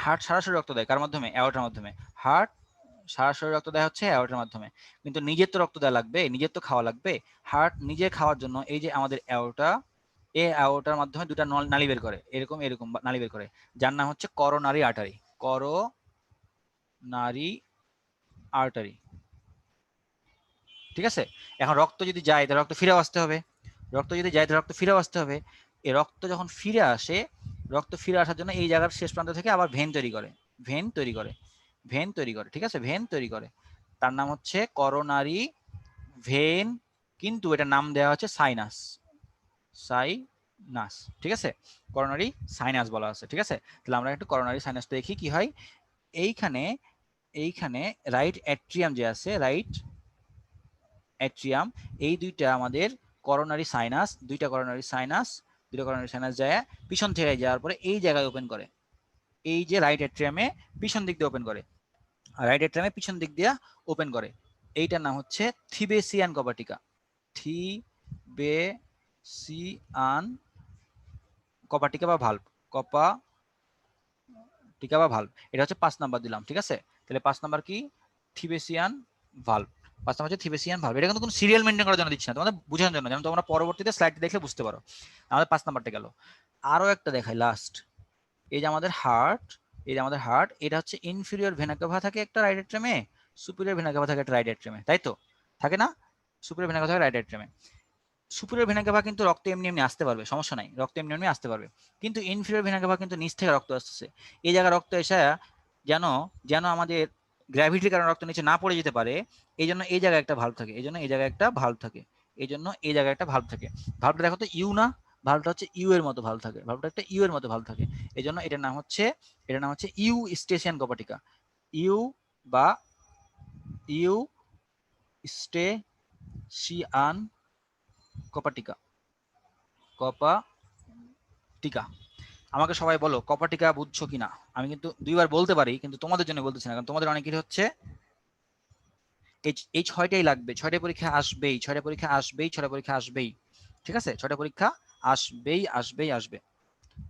হার্ট সরাসরি রক্ত দেয় কার মাধ্যমে? অ্যাওর্টার মাধ্যমে। হার্ট সরাসরি রক্ত দেয় হচ্ছে অ্যাওর্টার মাধ্যমে। কিন্তু নিজের তো রক্ত দেওয়া লাগবে, নিজের তো খাওয়া লাগবে। হার্ট নিজে খাওয়ার জন্য এই যে আমাদের অ্যাওর্টা, এই অ্যাওর্টার মাধ্যমে দুটা নালী বের করে, এরকম এরকম নালী বের করে, যার নাম হচ্ছে করোনারি আর্টারি, করোনারি আর্টারি, ঠিক আছে? এখন রক্ত যদি যায় তাহলে রক্ত ফিরেও আসতে হবে, রক্ত যদি যায় তাহলে রক্ত ফিরেও আসতে হবে। এই রক্ত যখন ফিরে আসে, রক্ত ফিরে আসার জন্য এই জায়গার শেষ প্রান্ত থেকে আবার ভেন তৈরি করে, ভেন তৈরি করে, ভেন তৈরি করে, ঠিক আছে? ভেন তৈরি করে, তার নাম হচ্ছে করোনারি ভেন, কিন্তু এটা নাম দেওয়া হচ্ছে সাইনাস, সাইনাস, ঠিক আছে? করোনারি সাইনাস বলা আছে, ঠিক আছে? তাহলে আমরা একটু করোনারি সাইনাস দেখি কি হয়। এইখানে, এইখানে রাইট অ্যাট্রিয়াম যে আছে, রাইট অ্যাট্রিয়াম, এই দুইটা আমাদের করোনারি সাইনাস, দুইটা করোনারি সাইনাস, দুইটা করোনারি সাইনাস যায় পিছন থেকে যাওয়ার পরে এই জায়গায় ওপেন করে, এই যে রাইট অ্যাট্রিয়ামে পিছন দিক দিয়ে ওপেন করে, আর রাইট অ্যাট্রিয়ামে পিছন দিক দিয়ে ওপেন করে। এইটার নাম হচ্ছে থিবেসিয়ান কপাটিকা, থিবেসিয়ান কপাটিকা বা ভালভ, কপাটিকা বা ভালভ। এটা হচ্ছে 5 নাম্বার দিলাম, ঠিক আছে? তাহলে 5 নাম্বার কি? থিবেসিয়ান ভালভ। 5 নাম্বার হচ্ছে থিবেসিয়ান ভালভ। এটা কিন্তু কোনো সিরিয়াল মেনটেন করার জন্য দিচ্ছি না, তোমাদের বোঝানোর জন্য, যেন তোমরা পরবর্তীতে স্লাইডটি দেখলে বুঝতে পারো। আমাদের 5 নাম্বারটা গেল। আরো একটা দেখাই লাস্ট। এই যে আমাদের হার্ট, এই যে আমাদের হার্ট, এটা হচ্ছে ইনফিরিয়র ভেনা কাভা থাকে একটা রাইট অ্যাট্রিয়ামে, সুপিরিয়র ভেনা কাভা থাকে একটা রাইট অ্যাট্রিয়ামে, তাই তো? থাকে না? সুপিরিয়র ভেনা কাভা থাকে রাইট অ্যাট্রিয়ামে। সুপিরিয়র ভেনা কাভা কিন্তু রক্ত এমনি এমনি আসতে পারবে, সমস্যা নাই, রক্ত এমনি এমনি আসতে পারবে। কিন্তু ইনফিরিয়র ভেনা কাভা কিন্তু নিচ থেকে রক্ত আসতেছে, এই জায়গায় রক্ত এসে যেন, যেন আমাদের গ্র্যাভিটির কারণে রক্ত নিচে না পড়ে যেতে পারে, এই জন্য এই জায়গায় একটা ভালভ থাকে, এই জন্য এই জায়গায় একটা ভালভ থাকে, এই জন্য এই জায়গায় একটা ভালভ থাকে। ভালভটা দেখো তো ইউ না? ভালভটা হচ্ছে ইউ এর মতো ভালভ থাকে, ভালভটা একটা ইউ এর মতো ভালভ থাকে। এই জন্য এটার নাম হচ্ছে, এটার নাম হচ্ছে ইউ স্টেশন কপাটিকা, ইউ বা ইউ স্টেশিয়ান কপাটিকা, কপাটিকা। আমাকে সবাই বলো কপাটিকা বুঝছো কিনা? আমি কিন্তু 2বার বলতে পারি, কিন্তু তোমাদের জন্য বলতেছি না, কারণ তোমাদের অনেকেরই হচ্ছে এই 6টাই লাগবে, 6টা পরীক্ষা আসবেই, 6টা পরীক্ষা আসবেই, 6টা পরীক্ষা আসবেই, ঠিক আছে, 6টা পরীক্ষা আসবেই আসবেই আসবে।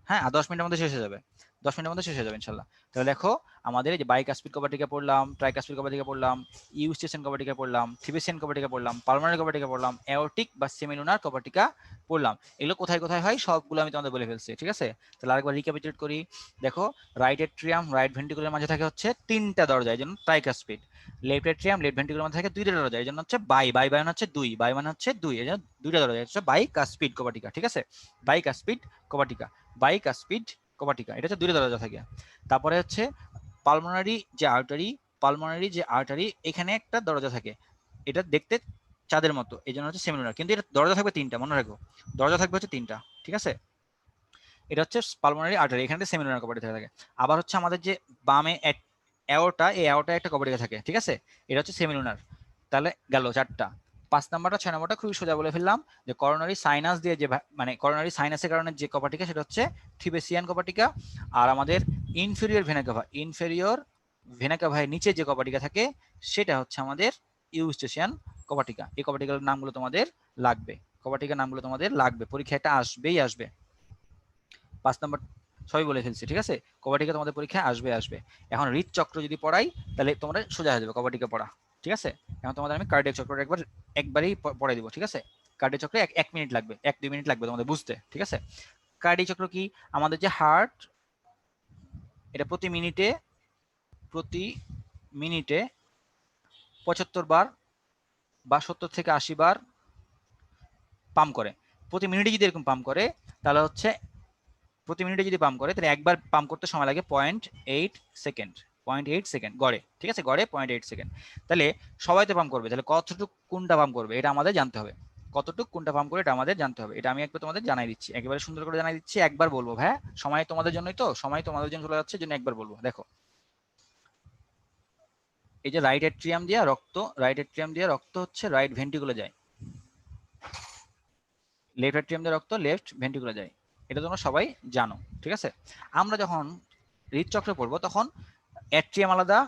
হ্যাঁ, আর 10 মিনিটের মধ্যে শেষ হয়ে যাবে, 10 মিনিটের মধ্যে শেষ হয়ে যাবে ইনশাল্লাহ। তাহলে দেখো আমাদের এই যে বাইক স্পিড কভারটিকে পড়লাম, ট্রাইক স্পিড কভারটিকে পড়লাম, ইউ স্টেশন কভারটিকে পড়লাম, থিবেসিয়ান কভারটিকে পড়লাম, পালমারি কভারটিকে পড়লাম, এওরটিক বা সেমিলুনার কভারটিকা পড়লাম। এগুলো কোথায় কোথায় হয় সবগুলো আমি তোমাদের বলে ফেলছি, ঠিক আছে। তাহলে আরেকবার রিক্যাপিচুলেট করি। দেখো রাইট এট্রিয়াম রাইট ভেন্ট্রিকুলার মাঝে থাকে হচ্ছে 3টা দরজা, এই জন্য tricuspid. Left atrium left ventricular মাঝে থাকে 2টা দরজা, এই জন্য হচ্ছে বাই বাই বাই মানে হচ্ছে 2, বাই মানে হচ্ছে 2, এই জন্য 2টা দরজা হচ্ছে বাইক স্পিড কভারটিকা, ঠিক আছে। বাইক স্পিড কভারটিকা, বাইক স্পিড কভারটিকা, এটা হচ্ছে 2টা দরজা থাকে। তারপরে হচ্ছে পালমোনারি যে আর্টারি, পালমোনারি যে আর্টারি এখানে একটা দরজা থাকে, এটা দেখতে চাঁদের মতো, এই জন্য হচ্ছে সেমিলুনার, কিন্তু এটা দরজা থাকবে 3টা, মনে রাখো দরজা থাকবে হচ্ছে 3টা, ঠিক আছে। এটা হচ্ছে পালমোনারি আর্টারি, এখানে সেমিলুনার কভারটিকা থাকে। আবার হচ্ছে আমাদের যে বামে অ্যাওর্টা, এই অ্যাওর্টা একটা কভারটিকা থাকে, ঠিক আছে, এটা হচ্ছে সেমিলুনার। তাহলে গেল 4টা। 5 নাম্বারটা 6 নাম্বারটা খুবই সোজা বলে ফেললাম, যে করোনারি সাইনাস দিয়ে যে মানে করোনারি সাইনাসের কারণে যে কভারটিকা সেটা হচ্ছে থিবেসিয়ান কভারটিকা। আর আমাদের inferior vena cava, inferior vena কাভায় নিচে যে কভারটিকা থাকে সেটা হচ্ছে আমাদের ইউস্টেশিয়ান কভারটিকা। এই কভারটিকার নামগুলো তোমাদের লাগবে, কভারটিকার নামগুলো তোমাদের লাগবে, পরীক্ষা একটা আসবেই আসবে। 5 নাম্বার সবই বলে ফেলছি, ঠিক আছে। কভারটিকা তোমাদের পরীক্ষায় আসবে আসবে। এখন হৃদচক্র যদি পড়াই তাহলে তোমরা সোজা হয়ে যাবে কভারটিকা পড়া, ঠিক আছে। এখন তোমাদের আমি কার্ডিয়াক চক্রটা একবারই পড়াই দিব, ঠিক আছে। কার্ডিয়াক চক্রে 1 মিনিট লাগবে, 1-2 মিনিট লাগবে তোমাদের বুঝতে, ঠিক আছে। কার্ডিয়াক চক্র কি, আমাদের যে হার্ট, এটা প্রতি মিনিটে 75 বার বা 70 থেকে 80 বার পাম্প করে। প্রতি মিনিটে যদি এরকম পাম্প করে তাহলে হচ্ছে, প্রতি মিনিটে যদি পাম্প করে তাহলে একবার পাম্প করতে সময় লাগে 0.8 সেকেন্ড, 0.8 সেকেন্ড গড়ে, ঠিক আছে, গড়ে 0.8 সেকেন্ড। তাহলে সবাই তো পাম্প করবে, তাহলে কতটুকু কোনটা পাম্প করবে এটা আমাদের জানতে হবে, কতটুকু কোনটা পাম্প করে এটা আমাদের জানতে হবে। এটা আমি একবার তোমাদের জানাই দিচ্ছি, একেবারে সুন্দর করে জানাই দিচ্ছি, একবার বলবো, হ্যাঁ সময় তোমাদের জন্যই তো, সময় তোমাদের জন্য চলে যাচ্ছে, জন্য একবার বলবো। দেখো এই যে রাইট এট্রিয়াম দিয়ে রক্ত, রাইট এট্রিয়াম দিয়ে রক্ত হচ্ছে রাইট ভেন্ট্রিকুলে যায়, লেফট এট্রিয়াম দিয়ে রক্ত লেফট ভেন্ট্রিকুলে যায়, এটা তোমরা সবাই জানো, ঠিক আছে। আমরা যখন হৃদচক্র পড়বো তখন অ্যাট্রিয়াম আলাদা,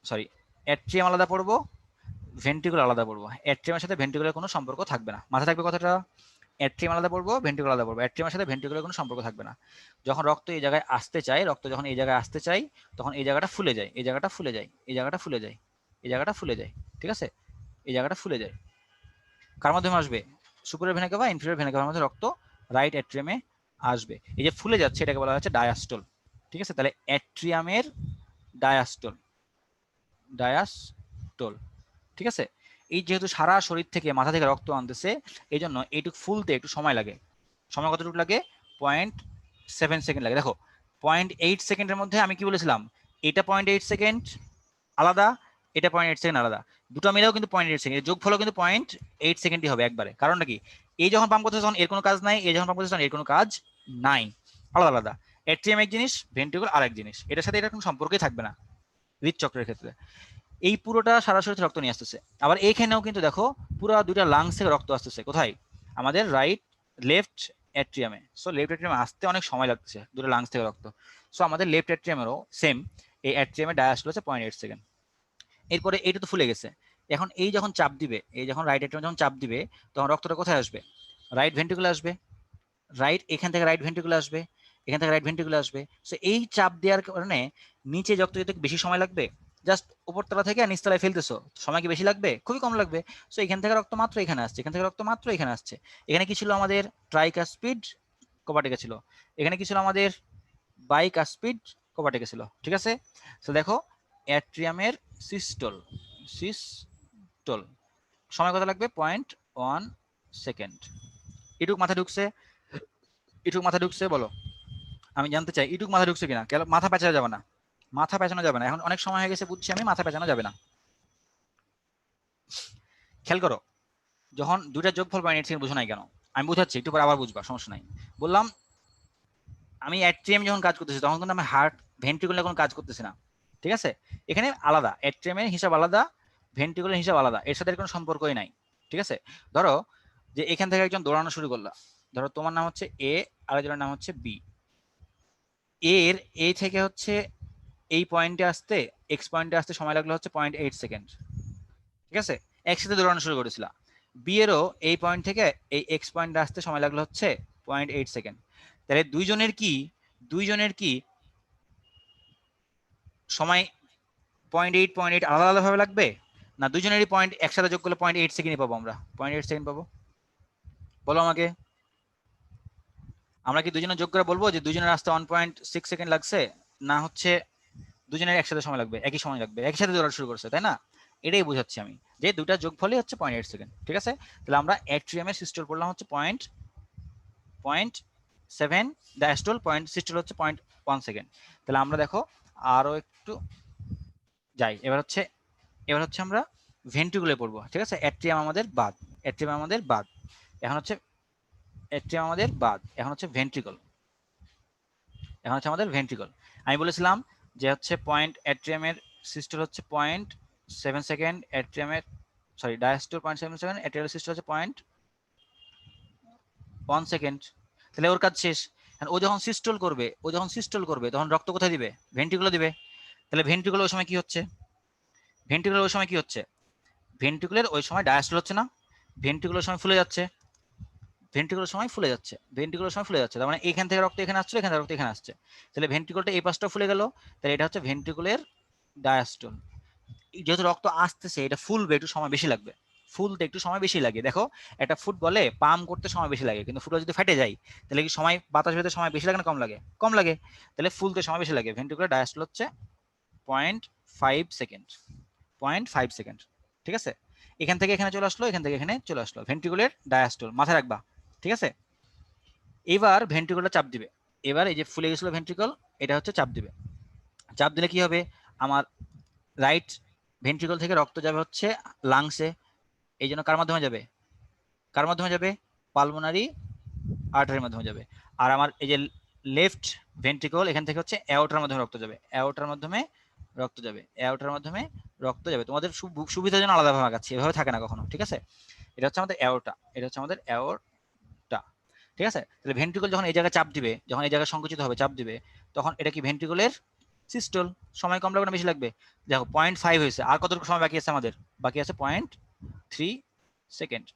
সরি অ্যাট্রিয়াম আলাদা পড়বো, ভেন্ট্রিকুলার আলাদা পড়বো। অ্যাট্রিয়ামের সাথে ভেন্ট্রিকুলার কোনো সম্পর্ক থাকবে না, মাথা থাকবে কথাটা। অ্যাট্রিয়াম আলাদা পড়বো, ভেন্ট্রিকুলার আলাদা পড়বো, অ্যাট্রিয়ামের সাথে ভেন্ট্রিকুলার কোনো সম্পর্ক থাকবে না। যখন রক্ত এই জায়গায় আসতে চায়, রক্ত যখন এই জায়গায় আসতে চায় তখন এই জায়গাটা ফুলে যায়, এই জায়গাটা ফুলে যায়, এই জায়গাটা ফুলে যায়, এই জায়গাটা ফুলে যায়, ঠিক আছে, এই জায়গাটা ফুলে যায়। কার মাধ্যমে আসবে, superior vena cava inferior vena cover মধ্যে রক্ত রাইট অ্যাট্রিয়ামে আসবে, এই যে ফুলে যাচ্ছে এটাকে বলা হচ্ছে ডায়াস্টল, ঠিক আছে। তাহলে অ্যাট্রিয়ামের ডায়াস্টল, ডায়াস্টল, ঠিক আছে। এই যেহেতু সারা শরীর থেকে মাথা থেকে রক্ত আনতেছে এই জন্য এইটুকু ফুলতে একটু সময় লাগে। সময় কতটুকু লাগে, 0.7 সেকেন্ড লাগে। দেখো 0.8 সেকেন্ডের মধ্যে আমি কি বলেছিলাম, এটা 0.8 সেকেন্ড আলাদা, এটা 0.8 সেকেন্ড আলাদা, দুটো মিলেও কিন্তু 0.8 সেকেন্ড, যোগফলও কিন্তু 0.8 সেকেন্ডই হবে একবারে। কারণটা কি, এই যখন পাম্প করতেছে তখন এর কোনো কাজ নাই, এই যখন পাম্প করতেছে তখন এর কোনো কাজ নাই, আলাদা আলাদা। এট্রিয়াম এক জিনিস, ভেন্ট্রিকুল আরেক জিনিস, এটার সাথে এটা কোনো সম্পর্কই থাকবে না হৃদচক্রের ক্ষেত্রে। এই পুরোটা সারা শরীর রক্ত নিয়ে আসতেছে। আবার এইখানেও কিন্তু দেখো পুরো দুইটা লাংস থেকে রক্ত আসতেছে, কোথায়, আমাদের রাইট লেফট অ্যাট্রিয়ামে। সো লেফট অ্যাট্রিয়ামে আসতে অনেক সময় লাগতেছে দুটো লাংস থেকে রক্ত। সো আমাদের লেফট অ্যাট্রিয়ামেরও সেম, এই অ্যাট্রিয়ামে ডায়াস্টল হচ্ছে 0.8 সেকেন্ড। এরপরে এইটা তো ফুলে গেছে, এখন এই যখন চাপ দিবে, এই যখন রাইট অ্যাট্রিয়ামে যখন চাপ দিবে তখন রক্তটা কোথায় আসবে, রাইট ভেন্ট্রিকুলে আসবে, রাইট এখান থেকে রাইট ভেন্ট্রিকুলে আসবে, এখান থেকে রাইট ভেন্ট্রিকুলে আসবে। সো এই চাপ দেওয়ার কারণে নিচে রক্ত যেতে বেশি সময় লাগবে, জাস্ট উপরতলা থেকে নিচতলায় ফেলতেছো, সময় কি বেশি লাগবে, খুবই কম লাগবে। সো এখান থেকে রক্ত মাত্র এখানে আসছে, এখান থেকে রক্ত মাত্র এখানে আসছে। এখানে কি ছিল আমাদের, ট্রাইকাস্পিড কোভার্টিকা ছিল, এখানে কি ছিল আমাদের, বাইকাস্পিড কোভার্টিকা ছিল, ঠিক আছে। তো দেখো অ্যাট্রিয়ামের সিস্টল, সিস্টল সময় কত লাগবে, 0.1 সেকেন্ড। এটুক মাথা ঢুকছে, এটুক মাথা ঢুকছে বলো, আমি জানতে চাই ইটুক মাথা ঢুকছে কিনা। মাথা পেঁচানো যাবে না, মাথা পেঁচানো যাবে না, এখন অনেক সময় হয়ে গেছে বুঝছি আমি, মাথা পেঁচানো যাবে না। খেয়াল করো, যখন দুইটা যোগফল 0.8 সেকেন্ড বুঝো নাই কেন, আমি বুঝাচ্ছি একটু পরে আবার বুঝবা, সমস্যা নাই। বললাম আমি অ্যাট্রিয়াম যখন কাজ করতেছি তখন কিন্তু আমি হার্ট ভেন্ট্রিকুলার কোনো কাজ করতেছি না, ঠিক আছে। এখানে আলাদা, অ্যাট্রিয়ামের হিসাব আলাদা, ভেন্ট্রিকুলার হিসাব আলাদা, এর সাথে কোনো সম্পর্কই নাই, ঠিক আছে। ধরো যে এখান থেকে একজন দৌড়ানো শুরু করলা, ধরো তোমার নাম হচ্ছে এ, আরেকজনের নাম হচ্ছে বি। এর এ থেকে হচ্ছে এই পয়েন্টে আসতে, এক্স পয়েন্টে আসতে সময় লাগলো হচ্ছে 0.8 সেকেন্ড, ঠিক আছে। একসাথে দৌড়ানো শুরু করেছিলাম, বি এরও এই পয়েন্ট থেকে এই এক্স পয়েন্ট আসতে সময় লাগলো হচ্ছে 0.8 সেকেন্ড। তাহলে দুইজনের কি সময় 0.8 আলাদা আলাদা ভাবে লাগবে, না দুজনেরই পয়েন্ট একসাথে যোগ করলে 0.8 সেকেন্ডই পাবো আমরা? 0.8 সেকেন্ড পাবো। বলো আমাকে, আমরা কি দুজনে যোগ করে বলবো যে দুজনের আসতে 1.6 সেকেন্ড লাগছে, না হচ্ছে দুজনের একসাথে সময় লাগবে, একই সময় লাগবে, একই সাথে দৌড়ানো শুরু করছে, তাই না? এটাই বোঝাচ্ছি আমি, যে দুটা যোগফলই হচ্ছে 0.8 সেকেন্ড। ঠিক আছে, তাহলে আমরা অ্যাট্রিয়ামের সিস্টল করলাম হচ্ছে 0.7, ডায়াস্টল সিস্টল হচ্ছে 0.1 সেকেন্ড। তাহলে আমরা দেখো আরো একটু যাই, এবার হচ্ছে আমরা ভেন্ট্রিকুলে পড়বো। ঠিক আছে, অ্যাট্রিয়াম আমাদের বাদ, অ্যাট্রিয়াম আমাদের বাদ, এখন হচ্ছে অ্যাট্রিয়াম আমাদের বাদ, এখন হচ্ছে ভেন্ট্রিকল, এখন হচ্ছে আমাদের ভেন্ট্রিকল। আমি বলেছিলাম যে হচ্ছে অ্যাট্রিয়ামের সিস্টল হচ্ছে 0.7 সেকেন্ড, অ্যাট্রিয়ামের সরি ডায়াস্টল 0.7 সেকেন্ড, অ্যাট্রিয়ামের সিস্টল হচ্ছে 0.1 সেকেন্ড। তাহলে ওর কাজ শেষ। ও যখন সিস্টল করবে তখন রক্ত কোথায় দিবে? ভেন্ট্রিকুলে দিবে। তাহলে ভেন্ট্রিকুলে ওই সময় কি হচ্ছে? ভেন্ট্রিকুলের ওই সময় কি হচ্ছে? ভেন্ট্রিকুলের ওই সময় ডায়াস্টল হচ্ছে না, ভেন্ট্রিকুলের সময় ফুলে যাচ্ছে, ভেন্ট্রিকুলের সময় ফুলে যাচ্ছে, ভেন্ট্রিকুলের সময় ফুলে যাচ্ছে, তার মানে এখান থেকে রক্ত এখানে আসছে, এখান থেকে রক্ত এখানে আসছে, তাহলে ভেন্ট্রিকুলটা এই পাশটা ফুলে গেল, তাহলে এটা হচ্ছে ভেন্ট্রিকুলের ডায়াস্টল। যেহেতু রক্ত আসতেছে এটা ফুলবে, একটু সময় বেশি লাগবে, ফুলতে একটু সময় বেশি লাগে। দেখো একটা ফুটবলে পাম্প করতে সময় বেশি লাগে, কিন্তু ফুটবল যদি ফেটে যায় তাহলে কি সময়, বাতাস ভেতরে সময় বেশি লাগে না কম লাগে? কম লাগে। তাহলে ফুলতে সময় বেশি লাগে। ভেন্ট্রিকুলার ডায়াস্টল হচ্ছে 0.5 সেকেন্ড, 0.5 সেকেন্ড। ঠিক আছে, এখান থেকে এখানে চলে আসলো, এখান থেকে এখানে চলে আসলো, ভেন্ট্রিকুলের ডায়াস্টল মাথায় রাখবা। ঠিক আছে, এবার ভেন্ট্রিকলটা চাপ দিবে, এবার এই যে ফুলে গেছিল ভেন্ট্রিকল, এটা হচ্ছে চাপ দিবে, চাপ দিলে কি হবে? আমার রাইট ভেন্ট্রিকল থেকে রক্ত যাবে হচ্ছে লাংসে, এই জন্য কার মাধ্যমে যাবে? কার মাধ্যমে যাবে? পালমোনারি আর্টারির মাধ্যমে যাবে। আর আমার এই যে লেফট ভেন্ট্রিকল, এখান থেকে হচ্ছে অ্যাওর্টার মাধ্যমে রক্ত যাবে, অ্যাওর্টার মাধ্যমে রক্ত যাবে, অ্যাওর্টার মাধ্যমে রক্ত যাবে। তোমাদের সুবিধার জন্য আলাদাভাবে আঁকাচ্ছি, এভাবে থাকে না কখনো। ঠিক আছে, এটা হচ্ছে আমাদের অ্যাওর্টা, এটা হচ্ছে আমাদের অ্যাওর্টা। ঠিক আছে, তাহলে ভেন্ট্রিকল যখন এই জায়গায় চাপ দিবে, যখন এই জায়গায় সংকুচিত হবে চাপ দিবে, তখন এটা কি ভেন্ট্রিকলের সিস্টল, সময় কম লাগবে না বেশি লাগবে? দেখো 0.5 হয়েছে, আর কতটুকু সময় বাকি আছে আমাদের? বাকি আছে 0.3 সেকেন্ড।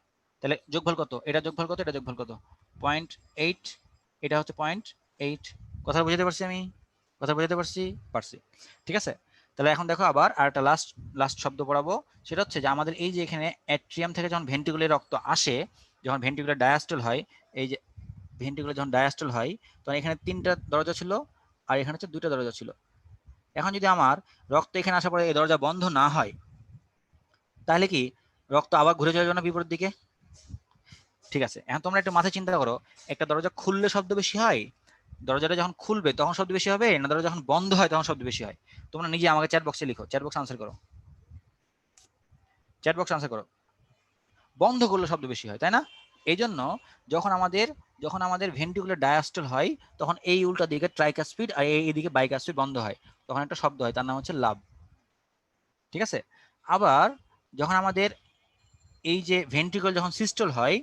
তাহলে যোগফল কত? এটা যোগফল কত? এটা যোগফল কত? 0.8, এটা হচ্ছে 0.8। কথা বুঝতে পারছি আমি? কথা বুঝতে পারছি? পারছি। ঠিক আছে, তাহলে এখন দেখো আবার আর একটা লাস্ট লাস্ট শব্দ পড়াবো, সেটা হচ্ছে যে আমাদের এই যে এখানে অ্যাট্রিয়াম থেকে যখন ভেন্ট্রিকুলে রক্ত আসে, যখন ভেন্ট্রিকুলার ডায়াস্টল হয়, এই যে ভেন্ট্রিকুলার যখন ডায়াস্টল হয়, তখন এখানে 3টা দরজা ছিল আর এখানে হচ্ছে 2টা দরজা ছিল। এখন যদি আমার রক্ত এখানে আসার পরে এই দরজা বন্ধ না হয়, তাহলে কি রক্ত আবার ঘুরে চলে যাবে না বিপরীত দিকে? ঠিক আছে, এখন তোমরা একটু মাথায় চিন্তা করো, একটা দরজা খুললে শব্দ বেশি হয়, দরজাটা যখন খুলবে তখন শব্দ বেশি হবে, না দরজা যখন বন্ধ হয় তখন শব্দ বেশি হয়? তোমরা নিজে আমাকে চ্যাট বক্সে লিখো, চ্যাট বক্সে আনসার করো, চ্যাট বক্সে আনসার করো। বন্ধ করলে শব্দ বেশি হয়, তাই না? এই জন্য যখন আমাদের ভেন্ট্রিকুলার ডায়াস্টল হয়, তখন এই উল্টা দিকে ট্রাইকাস্পিড আর এইদিকে বাইকাস্পিড বন্ধ হয়, তখন একটা শব্দ হয়, তার নাম হচ্ছে লাভ। ঠিক আছে, আবার যখন আমাদের এই যে ভেন্ট্রিকল যখন সিস্টল হয়,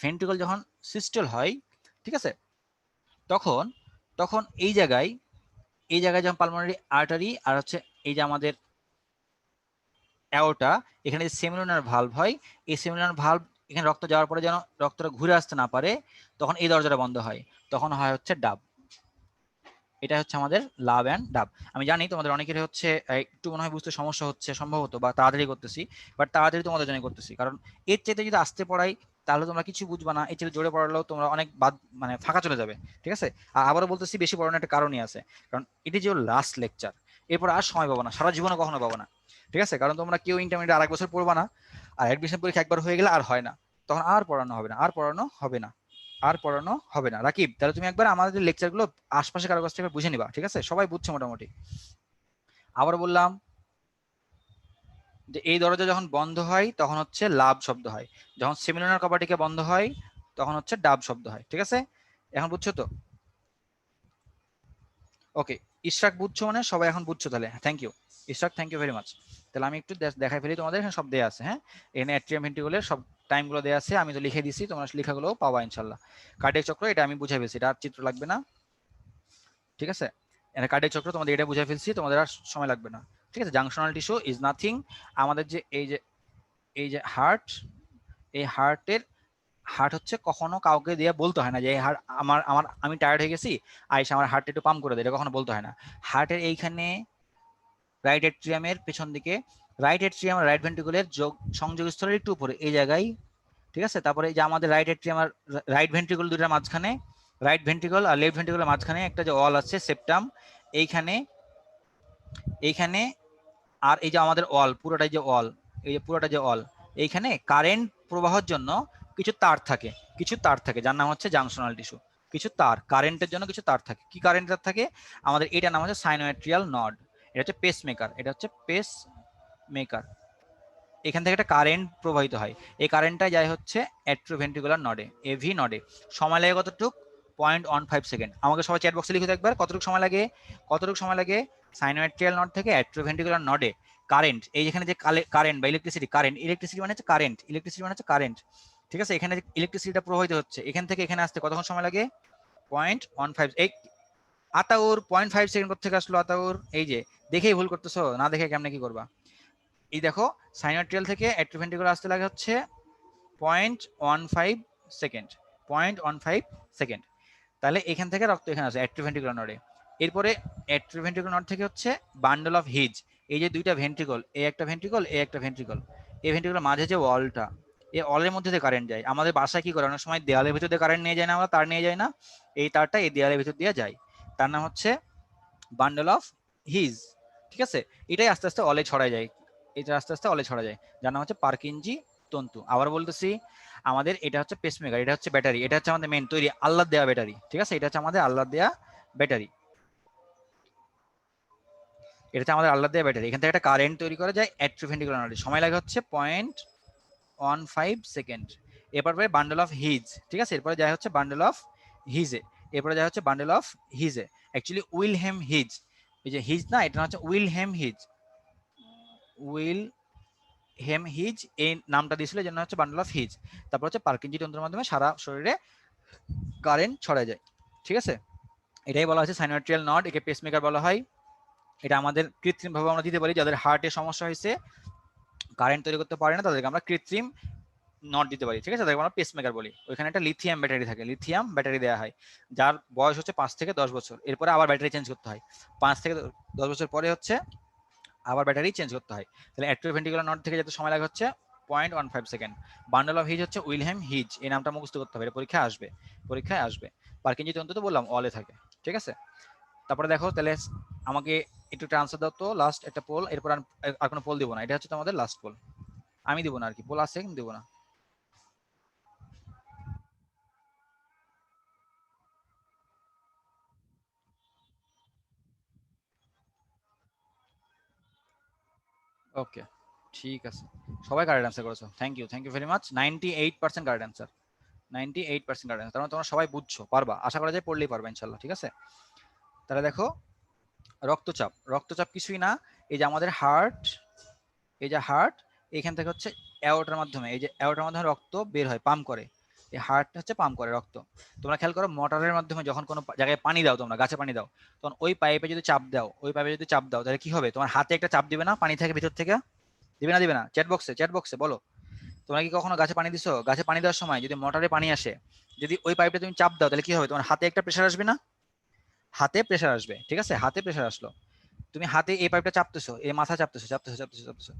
ভেন্ট্রিকল যখন সিস্টল হয়, ঠিক আছে, তখন তখন এই জায়গায় যখন পালমোনারি আর্টারি আর হচ্ছে এই যে আমাদের অ্যাওর্টা, এখানে যে সেমিনোনার ভালভ হয়, এই সেমিনোনার ভালভ এখানে রক্ত যাওয়ার পরে যেন রক্তটা ঘুরে আসতে না পারে, তখন এই দরজাটা বন্ধ হয়, তখন হয় হচ্ছে ডাব। এটা হচ্ছে আমাদের লাভ অ্যান্ড ডাব। আমি জানি তোমাদের অনেকের হচ্ছে একটু মনে হয় বুঝতে সমস্যা হচ্ছে সম্ভবত, বা তাড়াতাড়ি করতেছি, বাট তাড়াতাড়ি তোমাদের জন্য করতেছি, কারণ এর চাইতে যদি আসতে পড়াই তাহলে তোমরা কিছু বুঝবা না, এর চাইতে জোরে পড়ালেও তোমরা অনেক বাদ মানে ফাঁকা চলে যাবে। ঠিক আছে, আর আবারও বলতেছি বেশি পড়ানোর একটা কারণই আছে, কারণ এটি যে লাস্ট লেকচার, এরপর আর সময় পাবো না, সারা জীবনে কখনো পাবো না। ঠিক আছে, কারণ তোমরা কেউ ইন্টারমিডিয়েট আরেক বছর পড়বা না, আর অ্যাডমিশন পরীক্ষা একবার হয়ে গেলে আর হয় না, তখন আর পড়ানো হবে না, আর পড়ানো হবে না, আর পড়ানো হবে না। রাকিব, তাহলে তুমি একবার আমাদের লেকচারগুলো আশপাশে কারো কাছ থেকে বুঝে নিবা, ঠিক আছে? সবাই বুঝছে মোটামুটি। আবার বললাম যে এই দরজা যখন বন্ধ হয় তখন হচ্ছে লাভ শব্দ হয়, যখন সেমিনোনার কপাটিকে বন্ধ হয় তখন হচ্ছে ডাব শব্দ হয়। ঠিক আছে, এখন বুঝছো তো? ওকে, ইশরাক বুঝছো, মানে সবাই এখন বুঝছো তাহলে, thank you Ishraq, thank you very much. তাহলে আমি একটু দেখাই ফেলি তোমাদের, এখানে সব দেয়া আছে, হ্যাঁ, এখানে অ্যাট্রিয়াম ভেন্ট্রিকুলের সব টাইমগুলো দেয়া আছে, আমি তো লিখে দিছি, তোমরা লেখাগুলো পাবা ইনশাল্লাহ। কার্ডিয়াক চক্র এটা আমি বুঝাই ফেলছি, এটা আর চিত্র লাগবে না। ঠিক আছে, এটা কার্ডিয়াক চক্র তোমাদের এটা বুঝাই ফেলছি, তোমাদের আর সময় লাগবে না। ঠিক আছে, জাংশনাল টিস্যু ইজ নাথিং, আমাদের যে এই যে হার্ট, এই হার্ট হচ্ছে কখনো কাউকে দিয়ে বলতে হয় না যে হার্ট আমার আমার আমি টায়ার্ড হয়ে গেছি, আইসা আমার হার্ট একটু পাম্প করে দেয়, এটা কখনো বলতে হয় না। হার্টের এইখানে রাইট এট্রিয়ামের পেছন দিকে, রাইট এট্রিয়াম আর রাইট ভেন্ট্রিকুলের সংযোগস্থলের একটু উপরে এই জায়গায়, ঠিক আছে। তারপরে এই যে আমাদের রাইট এট্রিয়াম আর রাইট ভেন্ট্রিকুল দুটার মাঝখানে, রাইট ভেন্ট্রিকল আর লেফট ভেন্ট্রিকুলের মাঝখানে একটা যে ওয়াল আছে সেপ্টাম, এইখানে এইখানে আর এই যে আমাদের ওয়াল পুরোটাই যে ওয়াল, এই যে পুরোটা যে ওয়াল, এইখানে কারেন্ট প্রবাহের জন্য কিছু তার থাকে, কিছু তার থাকে যার নাম হচ্ছে জাংশনাল টিস্যু। কিছু তার কারেন্টের জন্য কিছু তার থাকে, কি কারেন্ট তার থাকে আমাদের, এটার নাম হচ্ছে সাইনোমেট্রিয়াল নড। এটা হচ্ছে পেস মেকার, এটা হচ্ছে পেস মেকার। এখান থেকে একটা কারেন্ট প্রবাহিত হয়, এই কারেন্টটা যায় হচ্ছে অ্যাট্রোভেন্ট্রিকুলার নডে, এভি নডে। সময় লাগে কতটুক? 0.15 সেকেন্ড। আমাকে সবাই চ্যাট বক্সে লিখে একবার কতটুকু সময় লাগে, কতটুকু সময় লাগে সাইনোমেট্রিয়াল নড থেকে অ্যাট্রোভেন্ট্রিকুলার নডে কারেন্ট, এই যেখানে যে কারেন্ট বা ইলেকট্রিসিটি, কারেন্ট ইলেকট্রিসিটি মানে হচ্ছে কারেন্ট, ইলেকট্রিসিটি মানে হচ্ছে কারেন্ট, ঠিক আছে। এখানে যে ইলেকট্রিসিটিটা প্রবাহিত হচ্ছে এখান থেকে এখানে আসতে কতক্ষণ সময় লাগে? 0.15। এই আতাউর 0.5 সেকেন্ড থেকে আসলো আতাউর, এই যে দেখেই ভুল করতেছো, না দেখে কেমনে কি করবা। এই দেখো সাইনোট্রিয়াল থেকে অ্যাট্রোভেন্ট্রিকুলার আসতে লাগে হচ্ছে 0.15 সেকেন্ড, 0.15 সেকেন্ড। তাহলে এখান থেকে রক্ত এখানে আসে অ্যাট্রোভেন্ট্রিকুলার নডে। এরপরে অ্যাট্রোভেন্ট্রিকুলার নড থেকে হচ্ছে বান্ডল অফ হিজ, এই যে দুইটা ভেন্ট্রিকল, এ একটা ভেন্ট্রিকল এ একটা ভেন্ট্রিকল, এই ভেন্ট্রিকলের মাঝে যে ওয়ালটা, এই ওয়ালের মধ্যে দিয়ে কারেন্ট যায়। আমাদের বাসায় কি করে অনেক সময় দেয়ালের ভিতর দিয়ে কারেন্ট নিয়ে যায় না, আমরা তার নিয়ে যাই না, এই তারটা এই দেয়ালের ভিতর দিয়ে যায়, তার নাম হচ্ছে বান্ডল অফ হিজ, ঠিক আছে। এটাই আস্তে আস্তে অলে ছড়ায় যায়, এটা আস্তে আস্তে অলে ছড়া যায়, যার নাম হচ্ছে পার্কিনজি তন্তু। আবার বলতেছি, আমাদের এটা হচ্ছে পেসমেকার, এটা হচ্ছে ব্যাটারি, এটা হচ্ছে আমাদের মেন তৈরি আল্লাহ দেয়া ব্যাটারি, ঠিক আছে। এটা হচ্ছে আমাদের আল্লাহ দেয়া ব্যাটারি, এটা হচ্ছে আমাদের আল্লাহ দেয়া ব্যাটারি। এখান থেকে একটা কারেন্ট তৈরি করা যায় অ্যাট্রোভেন্ট্রিকুলার নডে, সময় লাগে হচ্ছে 0.15 সেকেন্ড। এরপর বান্ডেল অফ হিজ, ঠিক আছে। এরপরে যায় হচ্ছে বান্ডেল অফ হিজে, এরপরে যায় হচ্ছে বান্ডেল অফ হিজে, অ্যাকচুয়ালি উইলহেম হিজ, এই যে হিজ না, এটা হচ্ছে Wilhelm His, Wilhelm His এই নামটা দিয়েছিল, এই জন্য হচ্ছে বান্ডল অফ হিজ। তারপর হচ্ছে পার্কিনজি তন্ত্রের মাধ্যমে সারা শরীরে কারেন্ট ছড়ায় যায়, ঠিক আছে। এটাই বলা হচ্ছে সাইনোট্রিয়াল নড, একে পেসমেকার বলা হয়। এটা আমাদের কৃত্রিম ভাবে আমরা দিতে পারি, যাদের হার্টের সমস্যা হয়েছে কারেন্ট তৈরি করতে পারে না তাদেরকে আমরা কৃত্রিম নট দিতে পারি, ঠিক আছে, তাদেরকে আমরা পেসমেকার বলি। ওইখানে একটা লিথিয়াম ব্যাটারি থাকে, লিথিয়াম ব্যাটারি দেওয়া হয়, যার বয়স হচ্ছে 5 থেকে 10 বছর, এরপরে আবার ব্যাটারি চেঞ্জ করতে হয়, 5 থেকে 10 বছর পরে হচ্ছে আবার ব্যাটারি চেঞ্জ করতে হয়। তাহলে অ্যাট্রোভেন্ট্রিকুলার নট থেকে যেতে সময় লাগে হচ্ছে 0.15 সেকেন্ড। বান্ডল অফ হিজ হচ্ছে উইলহেম হিজ, এই নামটা মুখস্থ করতে হবে, এটা পরীক্ষায় আসবে, পরীক্ষায় আসবে। পার্কিনজি তন্তু তো বললাম অলে থাকে, ঠিক আছে। তারপরে দেখো তাহলে আমাকে একটু আনসার দাও তো, লাস্ট একটা পোল, এরপর আর কোনো পোল দিব না, এটা হচ্ছে তোমাদের লাস্ট পোল, আমি দিব না আর কি, পোল আছে কিন্তু দিব না। ওকে, ঠিক আছে, সবাই কারেক্ট অ্যান্সার করেছো, thank you very much. 98% correct answer, 98% correct answer, তার মানে তোমরা সবাই বুঝছো, পারবা, আশা করা যায় পড়লেই পারবা ইনশাল্লাহ, ঠিক আছে। তাহলে দেখো রক্তচাপ, রক্তচাপ কিছুই না, এই যে আমাদের হার্ট, এই যে হার্ট, এখান থেকে হচ্ছে অ্যাওর্টার মাধ্যমে, এই যে অ্যাওর্টার মাধ্যমে রক্ত বের হয়, পাম্প করে, এই হার্ট হচ্ছে পাম্প করে রক্ত। তোমরা খেয়াল করো মোটরের মাধ্যমে যখন কোনো জায়গায় পানি দাও, তোমরা গাছে পানি দাও, তখন ওই পাইপে যদি চাপ দাও, ওই পাইপে যদি চাপ দাও, তাহলে কি হবে? তোমার হাতে একটা চাপ দিবে না পানি থেকে ভিতর থেকে, দিবে না দিবে না? চ্যাট বক্সে, চ্যাট বক্সে বলো, তোমরা কি কখনো গাছে পানি দিছো? গাছে পানি দেওয়ার সময় যদি মোটরে পানি আসে, যদি ওই পাইপে তুমি চাপ দাও, তাহলে কি হবে? তোমার হাতে একটা প্রেশার আসবে না? হাতে প্রেশার আসবে, ঠিক আছে, হাতে প্রেশার আসলো, তুমি হাতে এই পাইপটা চাপতেছো, এই মাথা চাপতেছো চাপতেছো চাপতেছো চাপতেছো,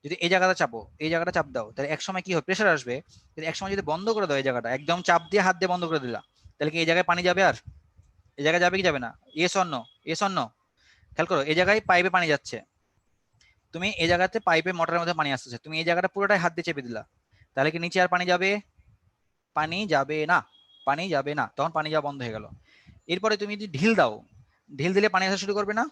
যদি এই জায়গাটা চাপো, এই জায়গাটা চাপ দাও, তাহলে এক সময় কি হবে? প্রেশার আসবে। কিন্তু এক সময় যদি বন্ধ করে দাও, এই জায়গাটা একদম চাপ দিয়ে হাত দিয়ে বন্ধ করে দিলা, তাহলে কি এই জায়গায় পানি যাবে? আর এই জায়গায় যাবে কি যাবে না? Yes or no? Yes or no? খেয়াল করো, এই জায়গায় পাইপে পানি যাচ্ছে, তুমি এই জায়গাতে পাইপে মোটরের মধ্যে পানি আসতেছে, তুমি এই জায়গাটা পুরোটাই হাত দিয়ে চেপে দিলা, তাহলে কি নিচে আর পানি যাবে? পানি যাবে না, পানি যাবে না, তখন পানি যাওয়া বন্ধ হয়ে গেল। এরপরে তুমি যদি ঢিল দাও, ঢিল দিলে পানি আসা শুরু করবে না?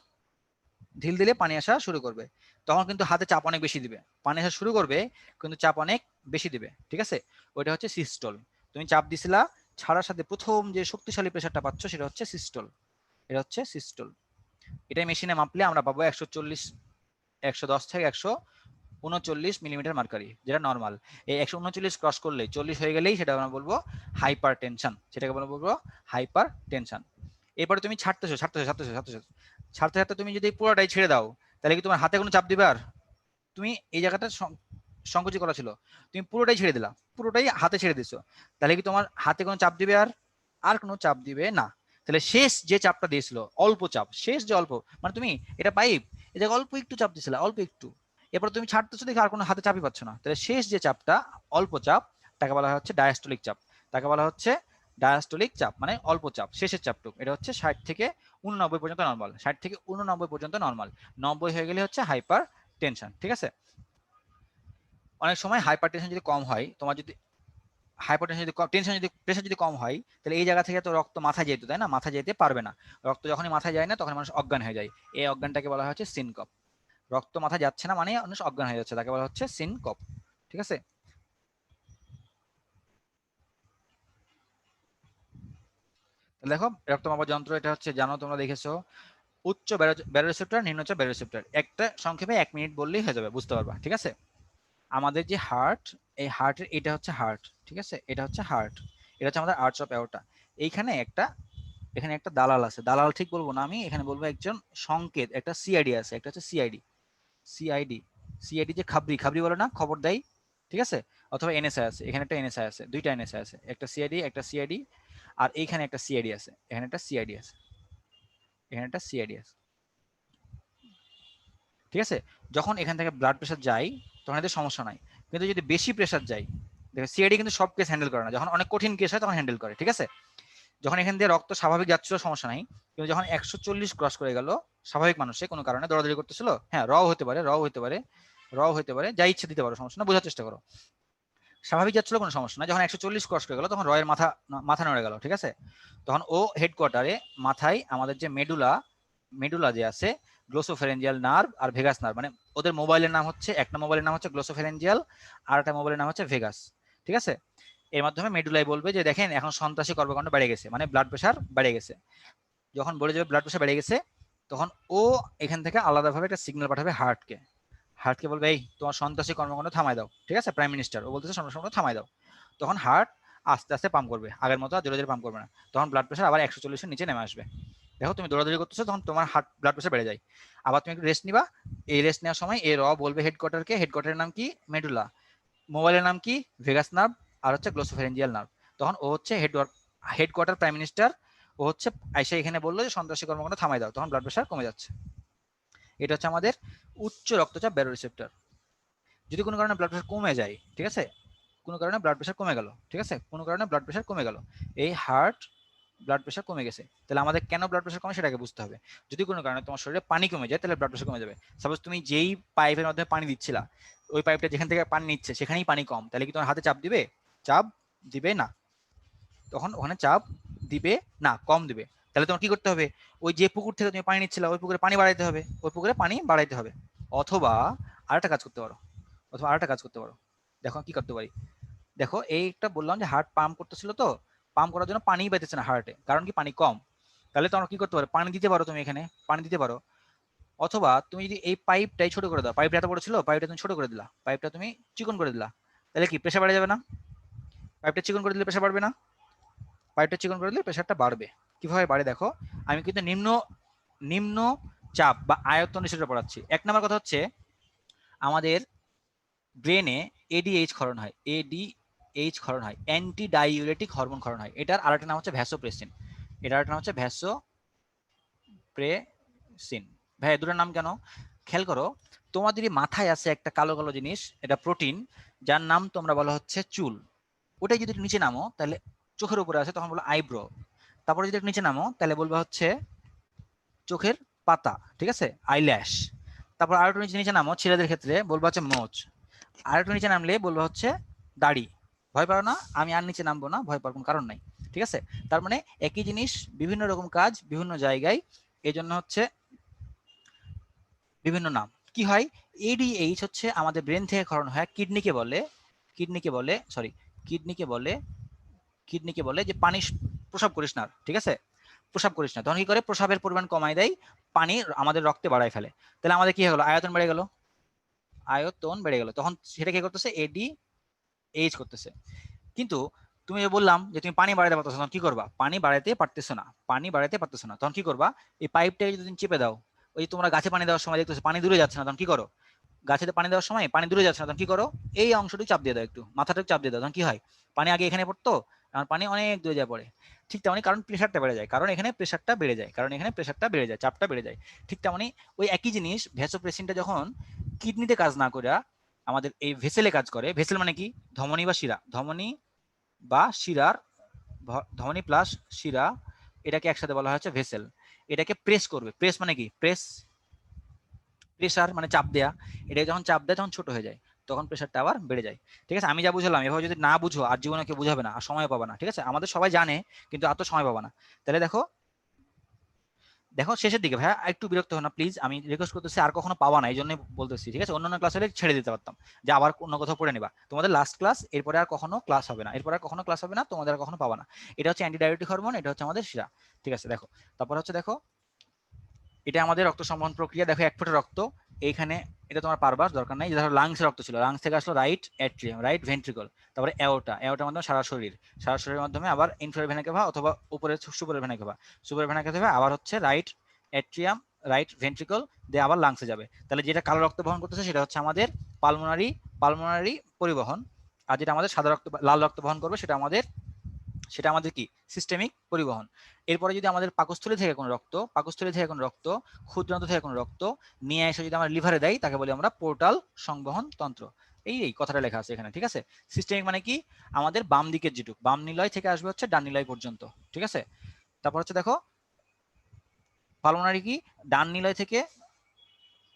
ঢিল দিলে পানি আসা শুরু করবে, তখন কিন্তু হাতে চাপ অনেক বেশি দিবে, পানি আসা শুরু করবে কিন্তু চাপ অনেক বেশি দিবে, ঠিক আছে। ওইটা হচ্ছে সিস্টল। তুমি চাপ দিছিলা, ছাড়ার সাথে প্রথম যে শক্তিশালী প্রেসারটা পাচ্ছ সেটা হচ্ছে সিস্টল, এটা হচ্ছে সিস্টল। এটাই মেশিনে মাপলে আমরা পাবো 140, 110 থেকে 139 মিলিমিটার মার্কারি, যেটা নর্মাল। এই 139 ক্রস করলে, 40 হয়ে গেলেই সেটা আমরা বলবো হাইপার টেনশন, সেটাকে আমরা বলবো হাইপার টেনশন। এরপরে তুমি ছাড়তেছো ছাড়তেছো ছাড়তেছো ছাড়তেছো, ছাড়তে ছাড়তে তুমি যদি পুরোটাই ছেড়ে দাও, তাহলে কি তোমার হাতে কোনো চাপ দিবে? আর তুমি এই জায়গাটা সংকুচিত করা ছিল, তুমি পুরোটাই ছেড়ে দিলা, পুরোটাই হাতে ছেড়ে দিছো, তাহলে কি তোমার হাতে কোনো চাপ দিবে? আর আর কোনো চাপ দিবে না। তাহলে শেষ যে চাপটা দিয়েছিল অল্প চাপ, শেষ যে অল্প, মানে তুমি এটা পাইপ, এটা অল্প একটু চাপ দিয়েছিল, অল্প একটু, এরপর তুমি ছাড়তেছো দেখে আর কোনো হাতে চাপই পাচ্ছ না, তাহলে শেষ যে চাপটা অল্প চাপ, তাকে বলা হচ্ছে ডায়াস্টলিক চাপ। তাকে বলা হচ্ছে ডায়াস্টলিক চাপ, মানে অল্প চাপ, শেষের চাপটুকু। এটা হচ্ছে 60 থেকে 89 পর্যন্ত নরমাল, 60 থেকে 89 পর্যন্ত নরমাল, 90 হয়ে গেলে হচ্ছে হাইপার টেনশন। ঠিক আছে, অনেক সময় হাইপার টেনশন যদি কম হয়, তোমার যদি হাইপারটেনশন যদি টেনশন যদি প্রেশার যদি কম হয়, তাহলে এই জায়গা থেকে তো রক্ত মাথায় যেতে, তাই না? মাথায় যেতে পারবে না, রক্ত যখনই মাথায় যায় না তখন মানুষ অজ্ঞান হয়ে যায়, এই অজ্ঞানটাকে বলা হচ্ছে সিনকপ। রক্ত মাথায় যাচ্ছে না মানে মানুষ অজ্ঞান হয়ে যাচ্ছে, তাকে বলা হচ্ছে সিনকপ। ঠিক আছে, তাহলে দেখো রক্ত মাপার যন্ত্র এটা হচ্ছে, জানো তোমরা দেখেছো, উচ্চ ব্যারোরিসেপ্টর, নিম্ন উচ্চ ব্যারোরিসেপ্টর, একটা সংক্ষেপে 1 মিনিট বললেই হয়ে যাবে, বুঝতে পারবা। ঠিক আছে, আমাদের যে হার্ট, এই হার্টের এটা হচ্ছে হার্ট, ঠিক আছে, এটা হচ্ছে হার্ট, এটা হচ্ছে আমাদের আর্চ অফ অ্যাওর্টা। এইখানে একটা, এখানে একটা দালাল আছে, দালাল ঠিক বলবো না আমি, এখানে বলবো একজন সংকেত, একটা সিআইডি আছে, একটা হচ্ছে সিআইডি, সিআইডি, সিআইডি যে খাবরি, খাবরি বলে না, খবর দেয়, ঠিক আছে, অথবা এনএসআই আছে, এখানে একটা এনএসআই আছে, দুইটা এনএসআই আছে, একটা সিআইডি একটা সিআইডি, আর এইখানে একটা সিআইডি আছে, এখানে একটা সিআইডি আছে, এখানে একটা সিআইডি আছে। ঠিক আছে, যখন এখান থেকে ব্লাড প্রেশার যায় তখন এদের সমস্যা নাই, কিন্তু যদি বেশি প্রেশার যায়, দেখো সিআইডি কিন্তু সব কেস হ্যান্ডেল করে না, যখন অনেক কঠিন কেস হয় তখন হ্যান্ডেল করে। ঠিক আছে, যখন এখান দিয়ে রক্ত স্বাভাবিক যাচ্ছিল সমস্যা নাই, কিন্তু যখন 140 ক্রস করে গেল, স্বাভাবিক মানুষে কোনো কারণে দৌড়াদৌড়ি করতেছিল, হ্যাঁ র হতে পারে, র হতে পারে, র হতে পারে, যা ইচ্ছে দিতে পারো, সমস্যা না, বোঝার চেষ্টা করো, স্বাভাবিক যাচ্ছিল কোনো সমস্যা না, যখন 140 ক্রস করে গেল তখন রয়ের মাথা, মাথা নড়ে গেল। ঠিক আছে, তখন ও হেডকোয়ার্টারে মাথায় আমাদের যে মেডুলা, মেডুলা যে আছে, গ্লোসোফেরেঞ্জিয়াল নার্ভ আর ভেগাস নার্ভ, মানে ওদের মোবাইলের নাম হচ্ছে, একটা মোবাইলের নাম হচ্ছে গ্লোসোফেরেঞ্জিয়াল, আর একটা মোবাইলের নাম হচ্ছে ভেগাস। ঠিক আছে, এর মাধ্যমে মেডুলাই বলবে যে দেখেন এখন সন্ত্রাসী কর্মকাণ্ড বেড়ে গেছে, মানে ব্লাড প্রেশার বেড়ে গেছে। যখন বলে যাবে ব্লাড প্রেশার বেড়ে গেছে, তখন ও এখান থেকে আলাদাভাবে একটা সিগন্যাল পাঠাবে হার্টকে, হার্টকে বলবে এই তোমার সন্ত্রাসী কর্মকাণ্ড থামাই দাও। ঠিক আছে, প্রাইম মিনিস্টার ও বলতেছে সন্ত্রাসী কর্মকাণ্ড থামাই দাও, তখন হার্ট আস্তে আস্তে পাম্প করবে, আগের মতো জোরে জোরে পাম্প করবে না, তখন ব্লাড প্রেশার আবার 140-এর নিচে নেমে আসবে। দেখো তুমি দৌড়াদৌড়ি করতেছো তখন তোমার হার্ট ব্লাড প্রেশার বেড়ে যায়, আবার তুমি একটু রেস্ট নিবা, এই রেস্ট নেওয়ার সময় এ র বলবে হেডকোয়ার্টারকে, হেডকোয়ার্টারের নাম কি? মেডুলা, মোবাইলের নাম কি? ভেগাস নার্ভ, আর হচ্ছে গ্লোসোফেরেঞ্জিয়াল নার্ভ। তখন ও হচ্ছে হেডকোয়ার্টার প্রাইম মিনিস্টার, ও হচ্ছে আইসা এখানে বললো যে সন্ত্রাসী কর্মকাণ্ড থামাই দাও, তখন ব্লাড প্রেশার কমে যাচ্ছে। এটা হচ্ছে আমাদের উচ্চ রক্তচাপ ব্যারোরিসেপ্টর। যদি কোনো কারণে ব্লাড প্রেশার কমে যায়, ঠিক আছে, কোনো কারণে ব্লাড প্রেশার কমে গেল, ঠিক আছে, কোনো কারণে ব্লাড প্রেশার কমে গেল, এই হার্ট ব্লাড প্রেশার কমে গেছে, তাহলে আমাদের কেন ব্লাড প্রেশার কমে সেটাকে বুঝতে হবে। যদি কোনো কারণে তোমার শরীরে পানি কমে যায় তাহলে ব্লাড প্রেশার কমে যাবে। সাপোজ তুমি যেই পাইপের মাধ্যমে পানি দিচ্ছিলা, ওই পাইপটা যেখান থেকে পানি নিচ্ছে সেখানেই পানি কম, তাহলে কি তোমার হাতে চাপ দিবে? চাপ দিবে না, তখন ওখানে চাপ দিবে না, কম দিবে। তাহলে তোমার কি করতে হবে? ওই যে পুকুর থেকে তুমি পানি নিচ্ছিলে ওই পুকুরে পানি বাড়াইতে হবে, ওই পুকুরে পানি বাড়াইতে হবে। অথবা আরেকটা কাজ করতে পারো, অথবা আরেকটা কাজ করতে পারো, দেখো কি করতে পারি। দেখো এইটা বললাম যে হার্ট পাম্প করতেছিল, তো পাম্প করার জন্য পানি পাইতেছে না হার্টে, কারণ কি পানি কম। তাহলে তোমরা কি করতে পারো? পানি দিতে পারো, তুমি এখানে পানি দিতে পারো। অথবা তুমি যদি এই পাইপটাই ছোট করে দাও, পাইপটা এত বড় ছিল, পাইপটা তুমি ছোট করে দিলা, পাইপটা তুমি চিকন করে দিলা, তাহলে কি প্রেশার বেড়ে যাবে না? পাইপটা চিকন করে দিলে প্রেশার বাড়বে না? পাইপটা চিকন করে দিলে প্রেশারটা বাড়বে। কিভাবে বাড়ে দেখো, আমি কিন্তু নিম্ন নিম্ন চাপ বা আয়তন সেটা পড়াচ্ছি। 1 নম্বর কথা হচ্ছে আমাদের ব্রেনে এডিএইচ ক্ষরণ হয়, এডিএইচ ক্ষরণ হয়, অ্যান্টি ডাইউরেটিক হরমোন ক্ষরণ হয়, এটার আরেকটা নাম হচ্ছে ভ্যাসোপ্রেসিন, এটার আরেকটা নাম হচ্ছে ভ্যাসোপ্রেসিন। ভাই দুটোর নাম কেন খেয়াল করো, তোমাদেরই মাথায় আছে একটা কালো কালো জিনিস, এটা প্রোটিন, যার নাম তোমরা বলা হচ্ছে চুল। ওটাই যদি নিচে নামো তাহলে চোখের উপরে আছে তখন বলো আইব্রো, তারপরে যদি নিচে নামো তাহলে বলবো হচ্ছে চোখের পাতা, ঠিক আছে, আইল্যাশ। তারপর আর একটু নিচে নিচে নামো ছেলেদের ক্ষেত্রে বলবো হচ্ছে মোচ, আর একটু নিচে নামলে বলবো হচ্ছে দাড়ি। ভয় পাও না, আমি আর নিচে নামবো না, ভয় পাওয়ার কোনো কারণ নাই। ঠিক আছে, তার মানে একই জিনিস বিভিন্ন রকম কাজ বিভিন্ন জায়গায়, এই জন্য হচ্ছে বিভিন্ন নাম। কি হয়, এডিএইচ হচ্ছে আমাদের ব্রেন থেকে ক্ষরণ হয়, কিডনিকে বলে, কিডনিকে বলে সরি কিডনিকে বলে, কিডনিকে বলে যে পানি প্রসাব করিস না, ঠিক আছে, প্রসাব করিস না, তখন কি করে প্রসাবের পরিমাণ কমায় দেয়, পানি আমাদের রক্তে বাড়ায় ফেলে। তাহলে আমাদের কি হয়ে গেল? আয়তন বেড়ে গেল, আয়তন বেড়ে গেল, তখন সেটা কি করতেছে? এডি এইচ করতেছে। কিন্তু তুমি বললাম যে তুমি পানি বাড়াতে পারতেছো, তখন কি করবা? পানি বাড়াইতে পারতেছো না, পানি বাড়াইতে পারতেছো না, তখন কি করবা? এই পাইপটাকে যদি তুমি চেপে দাও, ওই তোমরা গাছে পানি দেওয়ার সময় দেখতেছো পানি দূরে যাচ্ছে না, তখন কি করো? গাছেতে পানি দেওয়ার সময় পানি দূরে যাচ্ছে না, তখন কি করো, এই অংশটুকু চাপ দিয়ে দাও, একটু মাথাটুকু চাপ দিয়ে দাও, তখন কি হয়, পানি আগে এখানে পড়তো, এখন পানি অনেক দূরে যায় পড়ে। ঠিক তেমনি কারণ প্রেশারটা বেড়ে যায়, কারণ এখানে প্রেশারটা বেড়ে যায়, কারণ এখানে প্রেশারটা বেড়ে যায়, চাপটা বেড়ে যায়। ঠিক তেমনি ওই একই জিনিস ভ্যাসোপ্রেসিনটা যখন কিডনিতে কাজ না করে আমাদের এই ভেসেলে কাজ করে। ভেসেল মানে কি, ধমনী বা শিরা, ধমনী বা শিরার, ধমনী প্লাস শিরা, এটাকে একসাথে বলা হচ্ছে ভেসেল। এটাকে প্রেস করবে, প্রেস মানে কি, প্রেস, প্রেসার মানে চাপ দেয়া, এটা যখন চাপ দেয় তখন ছোট হয়ে যায়, তখন প্রেসারটা আবার বেড়ে যায়। ঠিক আছে, আমি যা বুঝলাম এভাবে যদি না বুঝো আর জীবনে কেউ বুঝাবে না আর সময় পাবে না। ঠিক আছে, আমাদের সবাই জানে কিন্তু এত সময় পাবে না। তাহলে দেখো, দেখো শেষের দিকে ভাইয়া একটু বিরক্ত হো না প্লিজ, আমি রিকোয়েস্ট করতেছি, আর কখনো পাবা না এই জন্যই বলতেছি। ঠিক আছে, অন্যান্য ক্লাস হলে ছেড়ে দিতে পারতাম, যে আবার অন্য কোথাও পড়ে নিবা, তোমাদের লাস্ট ক্লাস, এরপরে আর কখনো ক্লাস হবে না, এরপরে আর কখনো ক্লাস হবে না, তোমাদের আর কখনো পাবা না। এটা হচ্ছে অ্যান্টিডায়াবেটিক হরমোন, এটা হচ্ছে আমাদের শিরা। ঠিক আছে, দেখো তারপর হচ্ছে দেখো, এটা আমাদের রক্ত সংবহন প্রক্রিয়া। দেখো এক ফোঁটা রক্ত এইখানে, এটা তোমার পারবার দরকার নাই। ধরো লাংসে রক্ত ছিল, লাংস থেকে আসলো রাইট অ্যাট্রিয়াম, রাইট ভেন্ট্রিকল, তারপরে এওটা, এওটার মাধ্যমে সারা শরীর, সারা শরীরের মাধ্যমে আবার ইনফেরিয়র ভেনা কেভা অথবা উপরে সুপারিয়র ভেনা কেভা, সুপারিয়র ভেনা কেভা আবার হচ্ছে রাইট অ্যাট্রিয়াম, রাইট ভেন্ট্রিকল দিয়ে আবার লাংসে যাবে। তাহলে যেটা কালো রক্ত বহন করতেছে সেটা হচ্ছে আমাদের পালমোনারি, পালমোনারি পরিবহন। আর যেটা আমাদের সাদা রক্ত, লাল রক্ত বহন করবে সেটা আমাদের, সেটা আমাদের কি, সিস্টেমিক পরিবহন। এরপরে যদি আমাদের পাকস্থলী থেকে কোনো রক্ত, পাকস্থলী থেকে কোনো রক্ত, ক্ষুদ্রান্ত থেকে কোনো রক্ত নিয়ে এসে যদি আমরা লিভারে দেয়, তাকে বলি আমরা পোর্টাল সংবহন তন্ত্র। এই কথাটা লেখা আছে এখানে। ঠিক আছে, সিস্টেমিক মানে কি, আমাদের বাম দিকের যেটুক, বাম নিলয় থেকে আসবে হচ্ছে ডান নিলয় পর্যন্ত। ঠিক আছে, তারপর হচ্ছে দেখো পালমোনারি কি, ডান নিলয় থেকে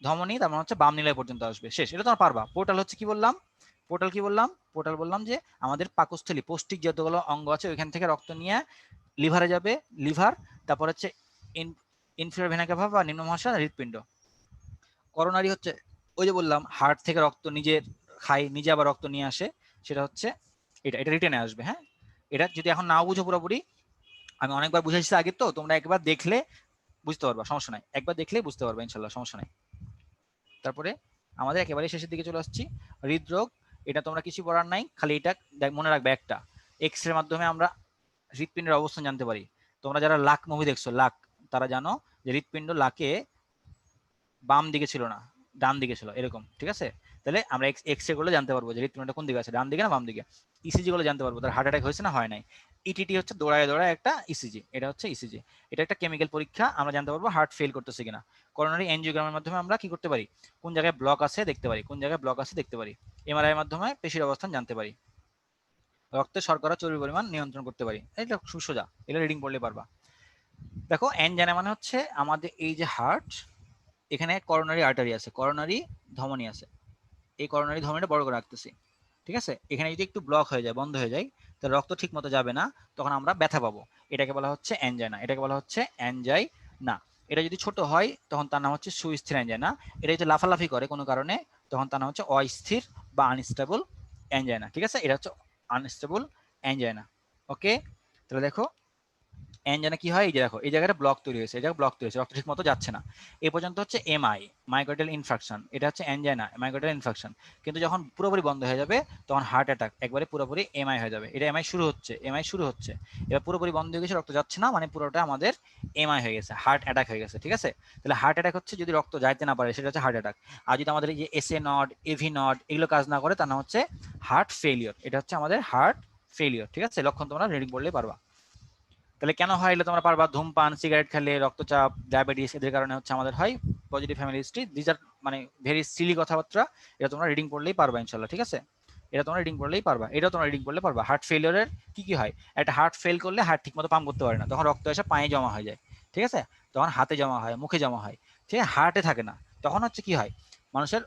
ধমনী, তার মানে হচ্ছে বাম নিলয় পর্যন্ত আসবে, শেষ। এটা তোমার পারবা। পোর্টাল হচ্ছে কি বললাম, পোর্টাল কি বললাম, পোর্টাল বললাম যে আমাদের পাকস্থলী, পৌষ্টিক যতগুলো অঙ্গ আছে ওইখান থেকে রক্ত নিয়ে লিভারে যাবে, লিভার, তারপর হচ্ছে ইনফেরিয়র ভেনা ক্যাভা বা নিম্ন মহাশয় হৃৎপিণ্ড। করোনারি হচ্ছে ওই যে বললাম হার্ট থেকে রক্ত নিজে খায়, নিজে আবার রক্ত নিয়ে আসে, সেটা হচ্ছে এটা, এটা রিটেনে আসবে। হ্যাঁ, এটা যদি এখন না বুঝো পুরোপুরি, আমি অনেকবার বুঝাইছি আগে, তো তোমরা একবার দেখলে বুঝতে পারবা, সমস্যা নাই, একবার দেখলে বুঝতে পারবা ইনশাল্লাহ, সমস্যা নাই। তারপরে আমাদের একেবারে শেষের দিকে চলে আসছি, হৃদরোগ। এটা তোমরা কিছু পড়ার নাই, খালি এটা মনে রাখবে একটা, এক্স রে মাধ্যমে আমরা হৃৎপিণ্ডের অবস্থান জানতে পারি। তোমরা যারা লাক মুভি দেখছো, লাক, তারা জানো যে হৃৎপিণ্ড লাকে বাম দিকে ছিল না, ডান দিকে ছিল, এরকম। ঠিক আছে, তাহলে আমরা এক্স রে গুলো জানতে পারবো যে হৃৎপিণ্ডটা কোন দিকে আছে, ডান দিকে না বাম দিকে। ইসিজি গুলো জানতে পারবো তার হার্ট অ্যাটাক হয়েছে না হয় নাই। ইটিটি হচ্ছে দৌড়ায় দৌড়ায় একটা ইসিজি, এটা হচ্ছে ইসিজি, এটা একটা কেমিক্যাল পরীক্ষা, আমরা জানতে পারবো হার্ট ফেল করতেছে কিনা। করোনারি এনজিওগ্রামের মাধ্যমে আমরা কি করতে পারি, কোন জায়গায় ব্লক আছে দেখতে পারি, কোন জায়গায় ব্লক আছে দেখতে পারি। এমআরআই এর মাধ্যমে পেশির অবস্থান জানতে পারি। রক্তে শর্করা চর্বির পরিমাণ নিয়ন্ত্রণ করতে পারি। এটা সুসোজা, এটা রিডিং পড়লে পারবা। দেখো অ্যানজানা মানে হচ্ছে আমাদের এই যে হার্ট, এখানে করোনারি আর্টারি আছে, করোনারি ধমনী আছে, এই করোনারি ধমনীটা বড় করে রাখতেছি। ঠিক আছে, এখানে যদি একটু ব্লক হয়ে যায়, বন্ধ হয়ে যায়, তাহলে রক্ত ঠিক মতো যাবে না, তখন আমরা ব্যথা পাবো। এটাকে বলা হচ্ছে অ্যানজাইনা, এটাকে বলা হচ্ছে অ্যানজাইনা। এটা যদি ছোট হয় তখন তার নাম হচ্ছে সুস্থির অ্যানজাইনা। এটা যদি লাফালাফি করে কোনো কারণে, তখন তার নাম হচ্ছে অস্থির বা আনস্টেবল অ্যানজাইনা। ঠিক আছে, এটা হচ্ছে আনস্টেবল অ্যানজাইনা। ওকে, তাহলে দেখো অ্যানজাইনা কি হয়, এই যে দেখো এই জায়গাটা ব্লক তৈরি হয়েছে, এই জায়গায় ব্লক তৈরি হয়েছে, রক্ত ঠিক মতো যাচ্ছে না। এই পর্যন্ত হচ্ছে এমআই, মাইকোর্ডিয়াল ইনফ্রাকশন, এটা হচ্ছে অ্যানজাইনা, মাইকোর্ডিয়াল ইনফ্রাকশন। কিন্তু যখন পুরোপুরি বন্ধ হয়ে যাবে তখন হার্ট অ্যাটাক, একবারে পুরোপুরি এমআই হয়ে যাবে। এটা এমআই শুরু হচ্ছে, এমআই শুরু হচ্ছে, এবার পুরোপুরি বন্ধ হয়ে গেছে, রক্ত যাচ্ছে না, মানে পুরোটা আমাদের এমআই হয়ে গেছে, হার্ট অ্যাটাক হয়ে গেছে। ঠিক আছে, তাহলে হার্ট অ্যাটাক হচ্ছে যদি রক্ত যাইতে না পারে, সেটা হচ্ছে হার্ট অ্যাটাক। আর যদি আমাদের এই যে এসএ নড, এভি নড এগুলো কাজ না করে, তার নাম হচ্ছে হার্ট ফেলিওর। এটা হচ্ছে আমাদের হার্ট ফেলিওর। ঠিক আছে, লক্ষণ তোমরা রিডিং বললে পারবা। তাহলে কেন হয় এগুলো তোমরা পারবা, ধূমপান, সিগারেট খেলে, রক্তচাপ, ডায়াবেটিস, এদের কারণে হচ্ছে আমাদের হয়। পজিটিভ ফ্যামিলি হিস্ট্রি, দিস আর মানে ভেরি সিলি কথাবার্তা, এটা তোমরা রিডিং পড়লেই পারবা ইনশাল্লাহ। ঠিক আছে, এটা তোমরা রিডিং পড়লেই পারবা, এটাও তোমরা রিডিং পড়লে পারবা। হার্ট ফেলিওরের কি কি হয়, একটা হার্ট ফেল করলে হার্ট ঠিক মতো পাম্প করতে পারে না, তখন রক্ত এসে পায়ে জমা হয়ে যায়। ঠিক আছে, তখন হাতে জমা হয়, মুখে জমা হয়, ঠিক আছে, হার্টে থাকে না। তখন হচ্ছে কি হয়, মানুষের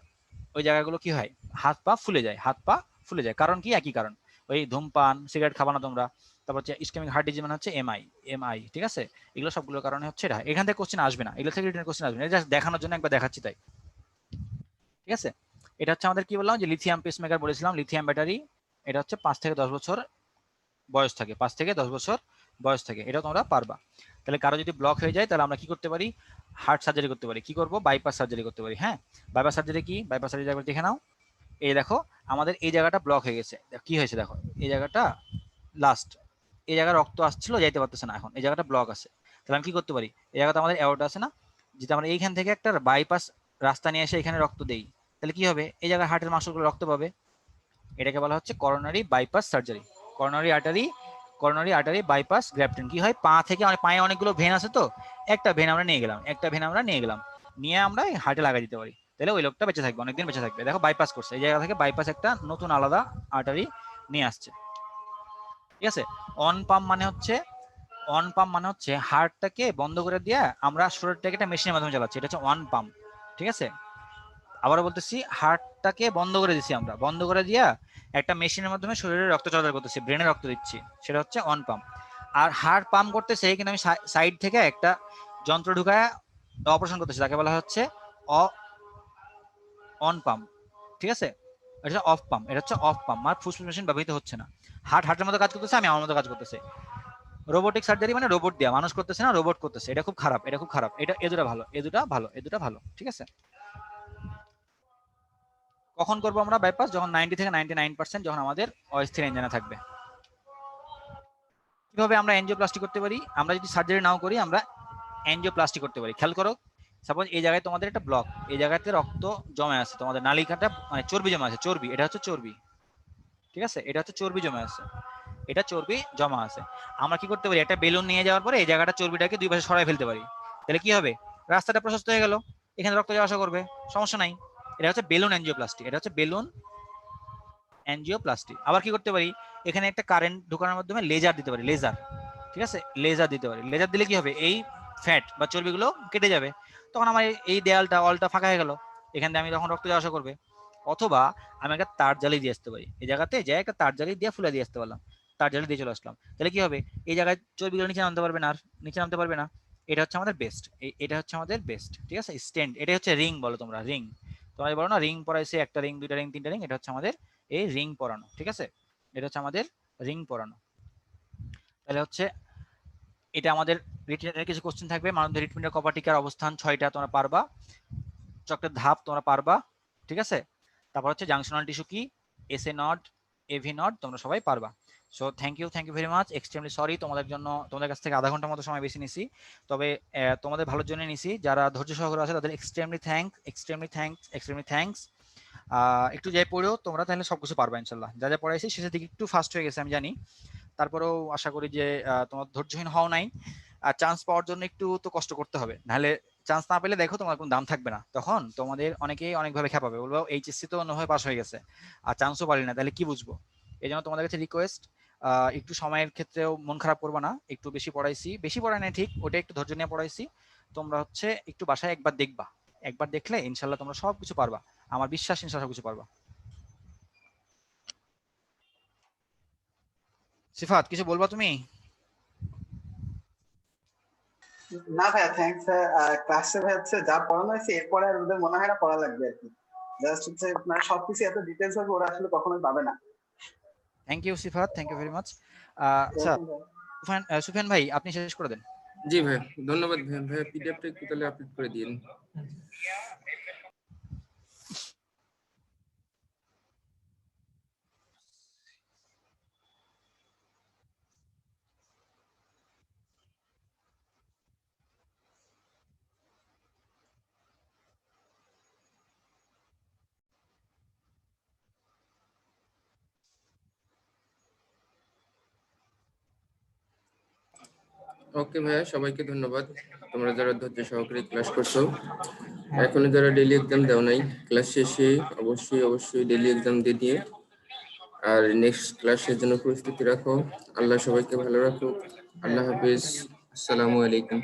ওই জায়গাগুলো কি হয়, হাত পা ফুলে যায়, হাত পা ফুলে যায়। কারণ কি, একই কারণ, ওই ধূমপান, সিগারেট খাবা না তোমরা। তারপর হচ্ছে ইসকেমিক হার্ট ডিজিজ মানে হচ্ছে এমআই, এমআই। ঠিক আছে, এগুলো সবগুলোর কারণে হচ্ছে এটা। এখান থেকে কোশ্চেন আসবে না, এগুলো থেকে রিটেন কোশ্চেন আসবে না, এটা জাস্ট দেখানোর জন্য একবার দেখাচ্ছি তাই। ঠিক আছে, এটা হচ্ছে আমাদের কি বললাম, যে লিথিয়াম পেসমেকার বলেছিলাম, লিথিয়াম ব্যাটারি। এটা হচ্ছে 5 থেকে 10 বছর বয়স থাকে, 5 থেকে 10 বছর বয়স থাকে, এটা তোমরা পারবা। তাহলে কারো যদি ব্লক হয়ে যায়, তাহলে আমরা কি করতে পারি, হার্ট সার্জারি করতে পারি। কি করব, বাইপাস সার্জারি করতে পারি। হ্যাঁ, বাইপাস সার্জারি কি, বাইপাস সার্জারি একবার দেখে নাও। এই দেখো আমাদের এই জায়গাটা ব্লক হয়ে গেছে, কি হয়েছে দেখো, এই জায়গাটা লাস্ট, এই জায়গায় রক্ত আসছিল, যাইতে পারতেছে না, এখন এই জায়গাটা ব্লক আছে। তাহলে আমি কি করতে পারি, এই জায়গাতে আমাদের অ্যাওর্টা আছে না, যেটা আমরা এইখান থেকে একটা বাইপাস রাস্তা নিয়ে এসে এখানে রক্ত দেই, তাহলে কি হবে, এই জায়গায় হার্টের মাংসগুলো রক্ত পাবে, এটাকে বলা হচ্ছে coronary bypass surgery. Coronary artery bypass grafting. কি হয়, পা থেকে পায়ে অনেকগুলো ভেন আছে, তো একটা ভেন আমরা নিয়ে গেলাম, নিয়ে আমরা হার্টে লাগাই দিতে পারি, তাহলে ওই লোকটা বেঁচে থাকবে, অনেকদিন বেঁচে থাকবে। দেখো বাইপাস করছে, এই জায়গা থেকে বাইপাস একটা নতুন আলাদা আর্টারি নিয়ে আসছে। ঠিক আছে। অন পাম্প মানে হচ্ছে হার্টটাকে বন্ধ করে দিয়ে আমরা শরীরটাকে একটা মেশিনের মাধ্যমে চালাচ্ছি, এটা হচ্ছে অন পাম্প। ঠিক আছে। আবারও বলতেছি, হার্টটাকে বন্ধ করে দিচ্ছি, আমরা বন্ধ করে দিয়া একটা মেশিনের মাধ্যমে শরীরে রক্ত চলাচল করতেছি, ব্রেনে রক্ত দিচ্ছি, সেটা হচ্ছে অন পাম্প। আর হার্ট পাম্প করতেছে কিন্তু আমি সাইড থেকে একটা যন্ত্র ঢুকায় অপারেশন করতেছি, তাকে বলা হচ্ছে অন পাম্প। ঠিক আছে। এটা অফ পাম্প, এটা হচ্ছে অফ পাম্প, আর ফুসফুস মেশিন ব্যবহৃত হচ্ছে না। হার্টের মতো কাজ করতেছে, আমি আমার মতো কাজ করতেছে। রোবোটিক সার্জারি মানে রোবট দিয়া, মানুষ করতেছে না, রোবট করতেছে। এটা খুব খারাপ, এটা এ দুটা ভালো। ঠিক আছে। কখন করবো আমরা বাইপাস? যখন 90 থেকে 99% যখন আমাদের অস্থির এনজাইনা থাকবে। কিভাবে আমরা এনজিওপ্লাস্টি করতে পারি? আমরা যদি সার্জারি নাও করি, আমরা এনজিওপ্লাস্টি করতে পারি। খেয়াল করো, সাপোজ এই জায়গায় তোমাদের একটা ব্লক, এই জায়গাতে রক্ত জমে আছে, তোমাদের নালিকাটা মানে চর্বি জমা আছে, চর্বি, এটা হচ্ছে চর্বি। ঠিক আছে, এটা হচ্ছে চর্বি জমা আছে, এটা চর্বি জমা আছে। আমরা কি করতে পারি, একটা বেলুন নিয়ে যাওয়ার পরে এই জায়গাটা চর্বিটাকে দুই পাশে সরাই ফেলতে পারি। তাহলে কি হবে, রাস্তাটা প্রশস্ত হয়ে গেল, এখানে রক্ত যাওয়া আসা করবে, সমস্যা নাই। এটা হচ্ছে বেলুন এনজিওপ্লাস্টি, এটা হচ্ছে বেলুন এনজিওপ্লাস্টি। আবার কি করতে পারি, এখানে একটা কারেন্ট ঢোকানোর মাধ্যমে লেজার দিতে পারি, লেজার। ঠিক আছে, লেজার দিতে পারি। লেজার দিলে কি হবে, এই ফ্যাট বা চর্বিগুলো কেটে যাবে, তখন আমার এই দেয়ালটা অলটা ফাঁকা হয়ে গেল, এখান থেকে আমি তখন রক্ত যাওয়া আসা করবে। অথবা আমি একটা তার জালি দিয়ে আসতে পারি, এই জায়গাতে যে একটা তার জালি দিয়ে ফুলে দিয়ে আসতে পারলাম, তার জালি দিয়ে চলে আসলাম। তাহলে কি হবে, এই জায়গায় চর্বিগুলো নিচে নামতে পারবে না, আর নিচে নামতে পারবে না। এটা হচ্ছে আমাদের বেস্ট, এটা হচ্ছে আমাদের বেস্ট। ঠিক আছে, স্ট্যান্ড, এটা হচ্ছে রিং বলো তোমরা, রিং। তোমরা বলো না রিং পরাইছে, একটা রিং, দুইটা রিং, তিনটা রিং, এটা হচ্ছে আমাদের এই রিং পরানো। ঠিক আছে, এটা হচ্ছে আমাদের রিং পরানো। তাহলে হচ্ছে এটা আমাদের রিটেনের কিছু কোশ্চেন থাকবে। মানবদেহ হৃৎপিণ্ডের কপাটিকার অবস্থান 6টা, তোমরা পারবা। চক্রের ধাপ তোমরা পারবা। ঠিক আছে। তারপর হচ্ছে জাংশনাল টিস্যু কি, এসএ নট, এভি নট, তোমরা সবাই পারবা। So thank you very much. Extremely sorry তোমাদের জন্য, তোমাদের কাছ থেকে আধা ঘন্টার মতো সময় বেশি নিছি, তবে তোমাদের ভালোর জন্য নিছি। যারা ধৈর্য সহকারে আছে তাদের এক্সট্রিমলি থ্যাঙ্কস। একটু যাই পড়েও তোমরা তাহলে সবকিছু পারবা ইনশাল্লাহ। যা যা পড়াইছি শেষের দিকে একটু ফাস্ট হয়ে গেছে আমি জানি, তারপরেও আশা করি যে তোমার ধৈর্যহীন হও নাই। আর চান্স পাওয়ার জন্য একটু তো কষ্ট করতে হবে, নাহলে চান্স না পেলে দেখো তোমার কোনো দাম থাকবে না, তখন তোমাদের অনেকেই অনেকভাবে খেপাবে, বলবো এইচএসসি তো অন্যভাবে পাস হয়ে গেছে আর চান্সও পারি না, তাহলে কি বুঝবো। এই জন্য তোমাদের কাছে রিকোয়েস্ট, একটু সময়ের ক্ষেত্রেও মন খারাপ করবা না। একটু বেশি পড়াইছি, বেশি পড়াই নাই ঠিক, ওটা একটু ধৈর্য নিয়ে পড়াইছি। তোমরা হচ্ছে একটু বাসায় একবার দেখবা, একবার দেখলে ইনশাল্লাহ তোমরা সবকিছু পারবা, আমার বিশ্বাস ইনশাল্লাহ সবকিছু পারবা। সিফাত কিছু বলবা তুমি? না ভাইয়া, থ্যাংকস। ক্লাসে ভাই হচ্ছে যা পড়ানো হয়েছে এরপরে আর ওদের মনে হয় না পড়া লাগবে আর কি। জাস্ট হচ্ছে মানে সবকিছু এত ডিটেলস হবে ওরা আসলে কখনোই পাবে না। Thank you Sifat, thank you very much. আচ্ছা, সুফিয়ান ভাই আপনি শেষ করে দেন। জি ভাই, ধন্যবাদ ভাই। ভাই পিডিএফটা একটু তাহলে আপলোড করে দিন। ওকে ভাইয়া, সবাইকে ধন্যবাদ। তোমরা যারা ধৈর্য সহকারে ক্লাস করছো, এখনো যারা ডেইলি এক্সাম দাও নাই, ক্লাস শেষে অবশ্যই ডেইলি এক্সাম দিয়ে দিয়ে আর নেক্সট ক্লাসের জন্য প্রস্তুতি রাখো। আল্লাহ সবাইকে ভালো রাখুক। আল্লাহ হাফিজ। আসসালামু আলাইকুম।